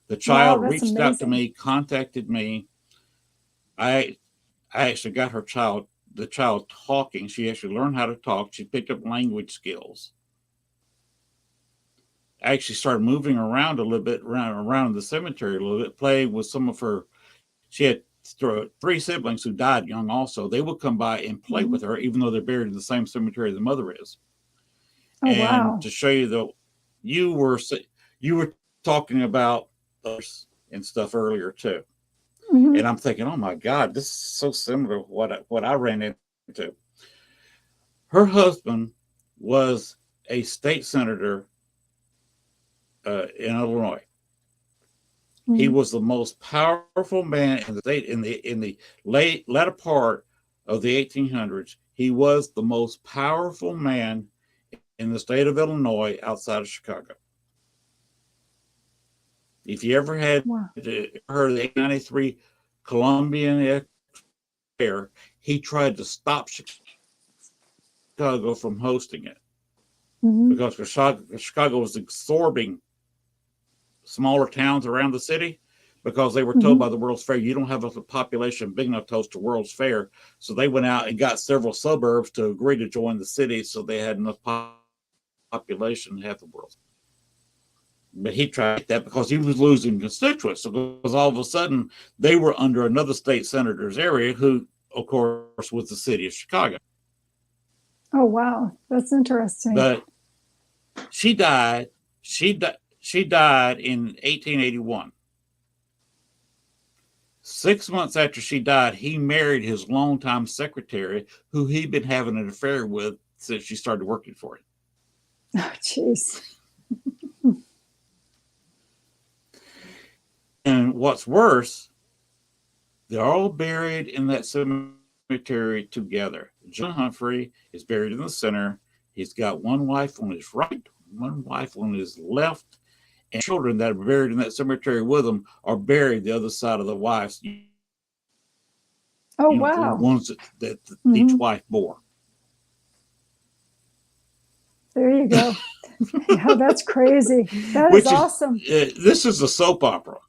The child Wow, that's reached out to amazing. me, contacted me. I actually got the child talking. She actually learned how to talk. She picked up language skills. I actually started moving around a little bit around the cemetery a little bit, playing with some of her. She had 3 siblings who died young also. They would come by and play with her, even though they're buried in the same cemetery the mother is. Oh, And wow. to show you though, you were talking about us and stuff earlier too. Mhm. And I'm thinking, oh my God, this is so similar to what I ran into. Her husband was a state senator in Illinois. He Mhm. was the most powerful man in the state in the latter part of the 1800s. He was the most powerful man in the state of Illinois outside of Chicago. If you ever had Wow. heard of the 1893 Columbian Fair, he tried to stop Chicago from hosting it Mhm. because Chicago was absorbing smaller towns around the city because they were told Mhm. by the World's Fair, you don't have a population big enough to host a World's Fair. So they went out and got several suburbs to agree to join the city so they had enough population to have the World's Fair. But he tried that because he was losing constituents. So because all of a sudden they were under another state senator's area, who, of course, was the city of Chicago. Oh, wow. That's interesting. But she died. She died in 1881. 6 months after she died, he married his longtime secretary, who he'd been having an affair with since she started working for him. Oh, jeez. And what's worse, they're all buried in that cemetery together. John Humphrey is buried in the center. He's got one wife on his right, one wife on his left, and children that are buried in that cemetery with him are buried the other side of the wife's. Oh, The wow. ones that each wife bore. There you go. Yeah, that's crazy. That is awesome. This is a soap opera.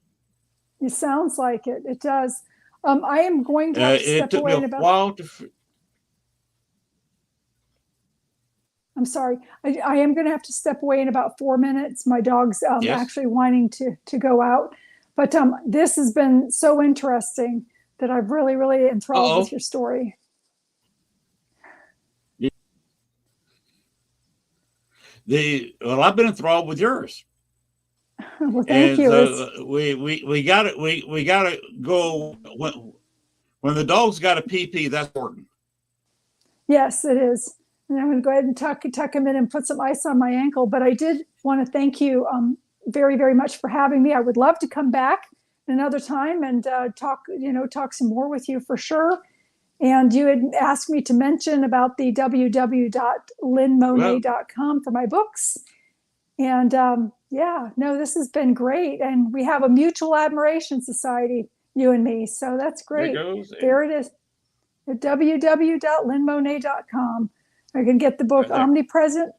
It sounds like it. It does. I am going to have to step away in about. While I'm sorry. I am going to have to step away in about 4 minutes. My dog's Yes. actually whining to go out. But this has been so interesting that I've really, really enthralled with your story. I've been enthralled with yours. Well, thank you. We got it. We got to go when the dog's got a pee. That's important. Yes, it is. And I'm going to go ahead and tuck him in and put some ice on my ankle. But I did want to thank you very, very much for having me. I would love to come back another time and talk some more with you for sure. And you had asked me to mention about the www.lynnmonet.com for my books. And this has been great. And we have a mutual admiration society, you and me. So that's great. There it is. At www.lynnmonet.com. I can get the book Omnipresent,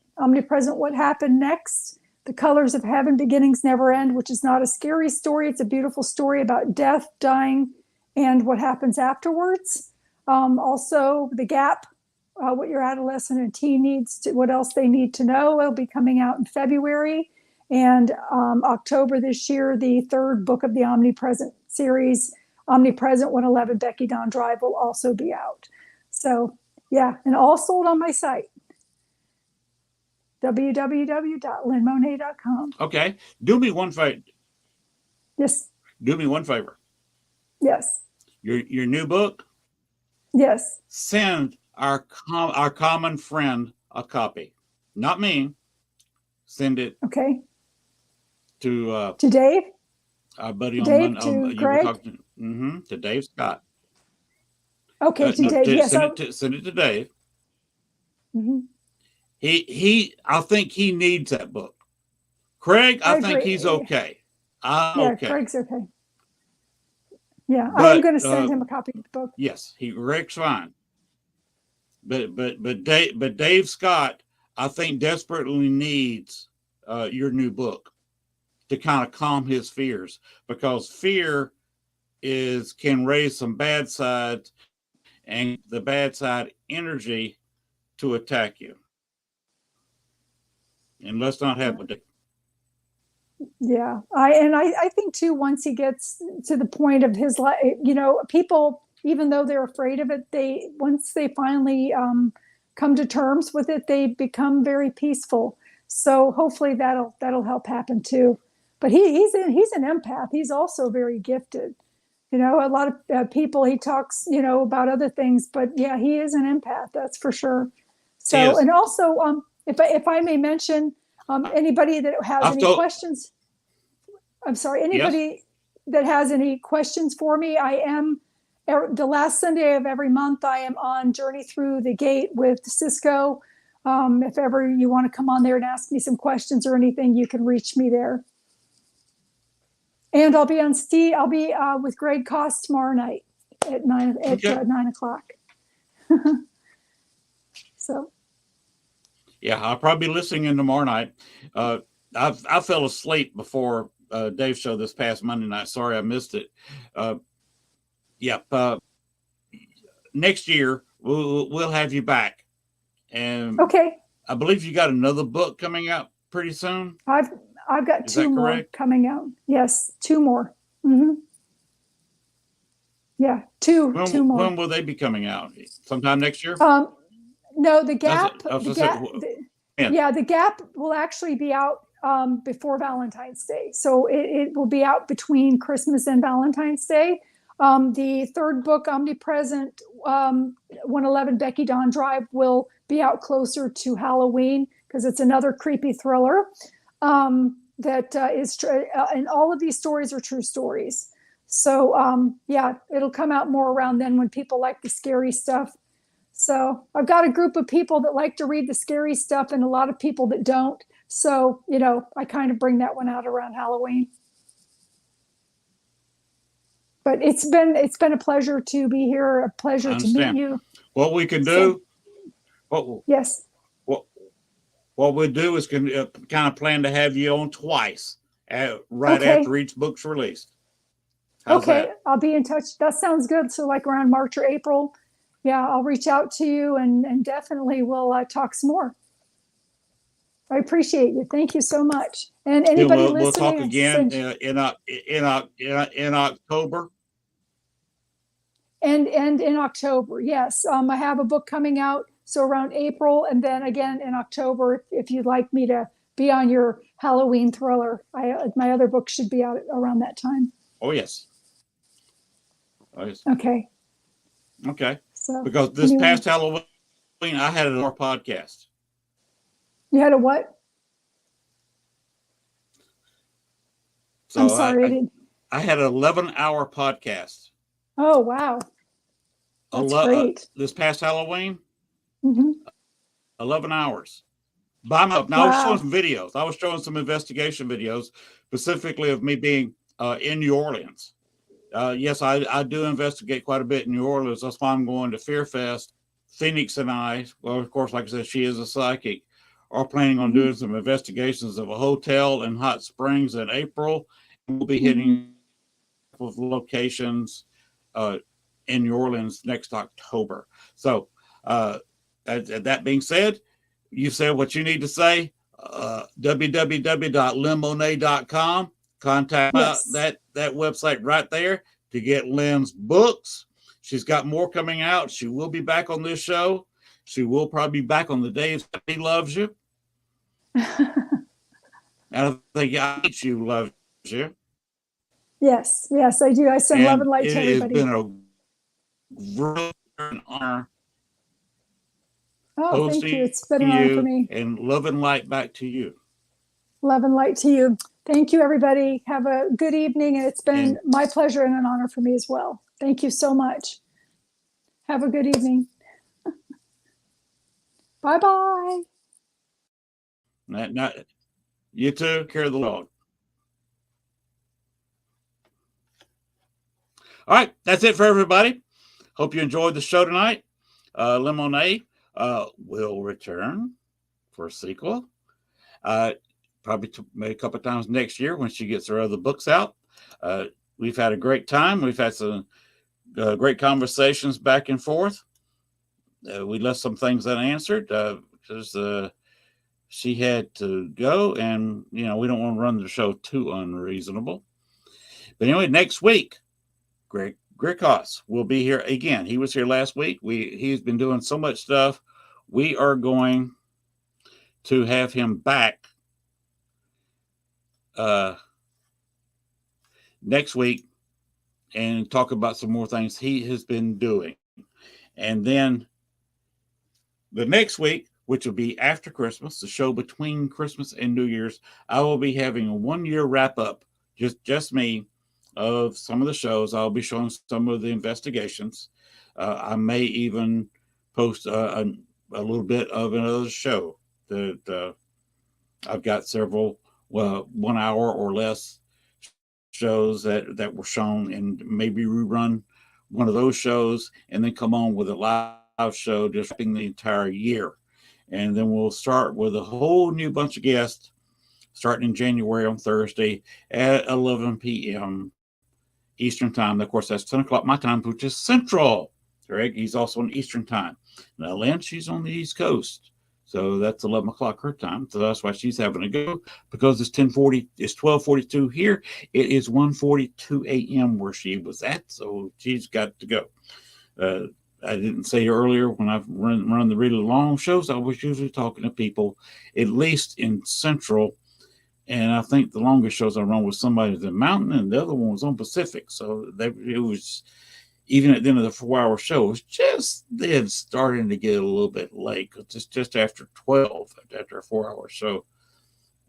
What Happened Next, The Colors of Heaven, Beginnings Never End, which is not a scary story. It's a beautiful story about death, dying, and what happens afterwards. Also, The Gap, what your adolescent and teen needs to, what else they need to know. It'll be coming out in February. And October this year, the third book of the Omnipresent series, Omnipresent 111 Becky Don Drive, will also be out. So, yeah, and all sold on my site, www.lynnmonet.com. Okay. Do me one favor. Yes. Do me one favor. Yes. Your new book? Yes. Send our common friend a copy. Not me. Send it. Okay. To Dave? Our buddy on Dave, Monday. to Greg? To Dave Scott. Okay, to Dave. Yes. Send it to Dave. Mm-hmm. I think he needs that book. Craig, I think he's okay. Okay. Craig's okay. Yeah, But, I am going to send him a copy of the book. Yes, Rick's fine. But Dave Scott, I think desperately needs your new book to kind of calm his fears, because fear can raise some bad sides and the bad side energy to attack you. And let's not have it. Yeah, I think too, once he gets to the point of his life, people, even though they're afraid of it, once they finally come to terms with it, they become very peaceful. So hopefully that'll help happen too. But he's an empath. He's also very gifted. A lot of people, he talks, about other things, but yeah, he is an empath. That's for sure. So, and also, if I may mention, anybody that has any questions, I'm sorry, anybody that has any questions for me, I am, the last Sunday of every month, I am on Journey Through the Gate with Cisco. If ever you want to come on there and ask me some questions or anything, you can reach me there. And I'll be with Greg Koss tomorrow night at 9 o'clock. So. Yeah, I'll probably be listening in tomorrow night. I fell asleep before Dave's show this past Monday night. Sorry I missed it. Next year we'll have you back. And okay. I believe you got another book coming out pretty soon. I've got two more coming out. Yes, two more. Mm-hmm. Yeah, two more. When will they be coming out? Sometime next year? No, The Gap. The Gap will actually be out before Valentine's Day. So it will be out between Christmas and Valentine's Day. The third book, Omnipresent 111 Becky Dawn Drive, will be out closer to Halloween because it's another creepy thriller. And all of these stories are true stories. So yeah, it'll come out more around then when people like the scary stuff. So I've got a group of people that like to read the scary stuff and a lot of people that don't. So, I kind of bring that one out around Halloween. But it's been a pleasure to be here, a pleasure to meet you. What we can do, Yes. What we'll do is kind of plan to have you on twice right after each book's released. How's that? I'll be in touch. That sounds good. So like around March or April, yeah, I'll reach out to you and definitely we'll talk some more. I appreciate you. Thank you so much. And anybody listening, we'll talk again in October. And in October, yes. I have a book coming out, so around April, and then again in October, if you'd like me to be on your Halloween thriller. My other book should be out around that time. Oh, yes. Okay. So because this past Halloween, I had another podcast. You had a what? So I'm sorry. I had an 11-hour podcast. Oh, wow. That's great. This past Halloween, 11 hours. By myself. Now, I was showing some videos. I was showing some investigation videos, specifically of me being in New Orleans. Yes, I do investigate quite a bit in New Orleans. That's why I'm going to Fear Fest. Phoenix and I, well, of course, like I said, she is a psychic, are planning on doing some investigations of a hotel in Hot Springs in April. We'll be hitting locations in New Orleans next October. So that being said, you said what you need to say. www.lynnmonet.com. Contact that website right there to get Lynn's books. She's got more coming out. She will be back on this show. She will probably be back on the day He Loves You. I think she loves you. Yes, I do. I send love and light to everybody. It has been a real honor. Oh, thank you. It's been an honor for me. And love and light back to you. Love and light to you. Thank you, everybody. Have a good evening. And it's been my pleasure and an honor for me as well. Thank you so much. Have a good evening. Bye-bye. You too. Care of the Lord. All right. That's it for everybody. Hope you enjoyed the show tonight. Lynn Monet will return for a sequel. Probably maybe a couple of times next year when she gets her other books out. We've had a great time. We've had some great conversations back and forth. We left some things unanswered because she had to go, and we don't want to run the show too unreasonable. But anyway, next week, Greg Haas will be here again. He was here last week. He's been doing so much stuff. We are going to have him back next week and talk about some more things he has been doing. And then the next week, which will be after Christmas, the show between Christmas and New Year's, I will be having a 1-year wrap up, just me, of some of the shows. I'll be showing some of the investigations. I may even post a little bit of another show that I've got several 1 hour or less shows that were shown, and maybe rerun one of those shows and then come on with a live show just the entire year. And then we'll start with a whole new bunch of guests starting in January on Thursday at 11 p.m. Eastern time. Of course, that's 10 o'clock my time, which is Central. Greg, he's also on Eastern time. Now, Lynn, she's on the East Coast. So that's 11 o'clock her time. So that's why she's having to go, because it's 12:42 here. It is 1:42 a.m. where she was at. So she's got to go. I didn't say earlier when I've run the really long shows, I was usually talking to people, at least in Central And I think the longest shows I run was somebody was in Mountain, and the other one was on Pacific. So it was, even at the end of the 4-hour show, it was just then starting to get a little bit late. Just after 12, after a 4-hour show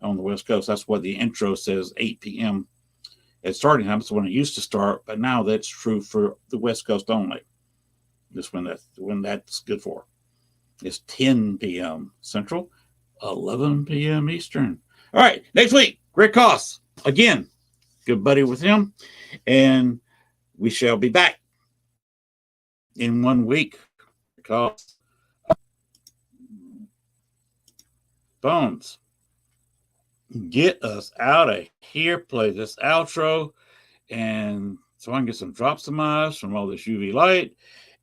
on the West Coast. That's what the intro says, 8 p.m. at starting time. That's when it used to start, but now that's true for the West Coast only. Just when that's good for. It's 10 p.m. Central, 11 p.m. Eastern. All right, next week, Greg Koss. Again, good buddy with him. And we shall be back in 1 week. Because Bones, get us out of here. Play this outro. And so I can get some drops of eyes from all this UV light.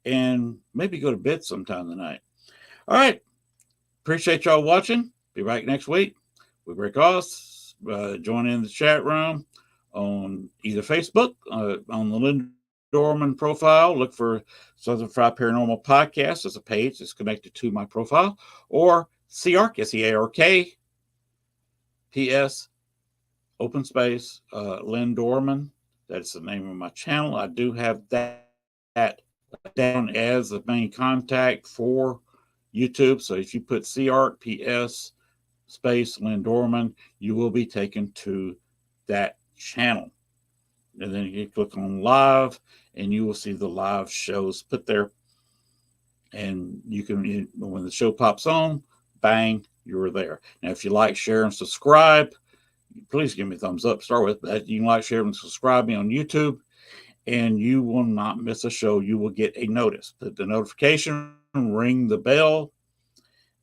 And maybe go to bed sometime tonight. All right. Appreciate y'all watching. Be back next week with Rick Oss. Join in the chat room on either Facebook, on the Lynn Dorman profile. Look for Southern Fried Paranormal Podcast as a page that's connected to my profile. Or CARK, SEARK, PS, open space, Lynn Dorman. That's the name of my channel. I do have that down as the main contact for YouTube. So if you put CARK, PS, space, Lynn Dorman, you will be taken to that channel. And then you click on live and you will see the live shows put there. And you can, when the show pops on, bang, you're there. Now, if you like, share, and subscribe, please give me a thumbs up to start with. But you can like, share, and subscribe me on YouTube, and you will not miss a show. You will get a notice. Put the notification, ring the bell,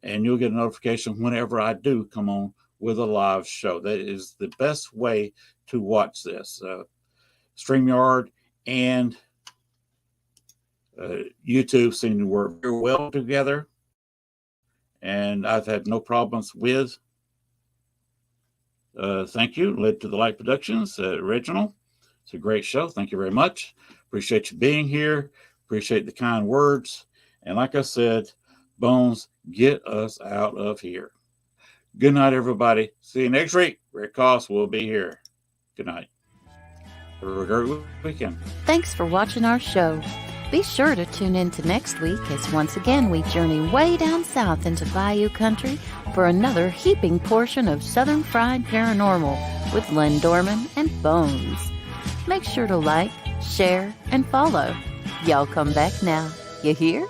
and you'll get a notification whenever I do come on with a live show. That is the best way to watch this. StreamYard and YouTube seem to work very well together, and I've had no problems with. Thank you. Led to the Light Productions, original. It's a great show. Thank you very much. Appreciate you being here. Appreciate the kind words. And like I said, Bones, get us out of here. Good night, everybody. See you next week. Rick Koss will be here. Good night. Have a great weekend. Thanks for watching our show. Be sure to tune in to next week as once again we journey way down south into Bayou Country for another heaping portion of Southern Fried Paranormal with Lynn Dorman and Bones. Make sure to like, share, and follow. Y'all come back now. You hear?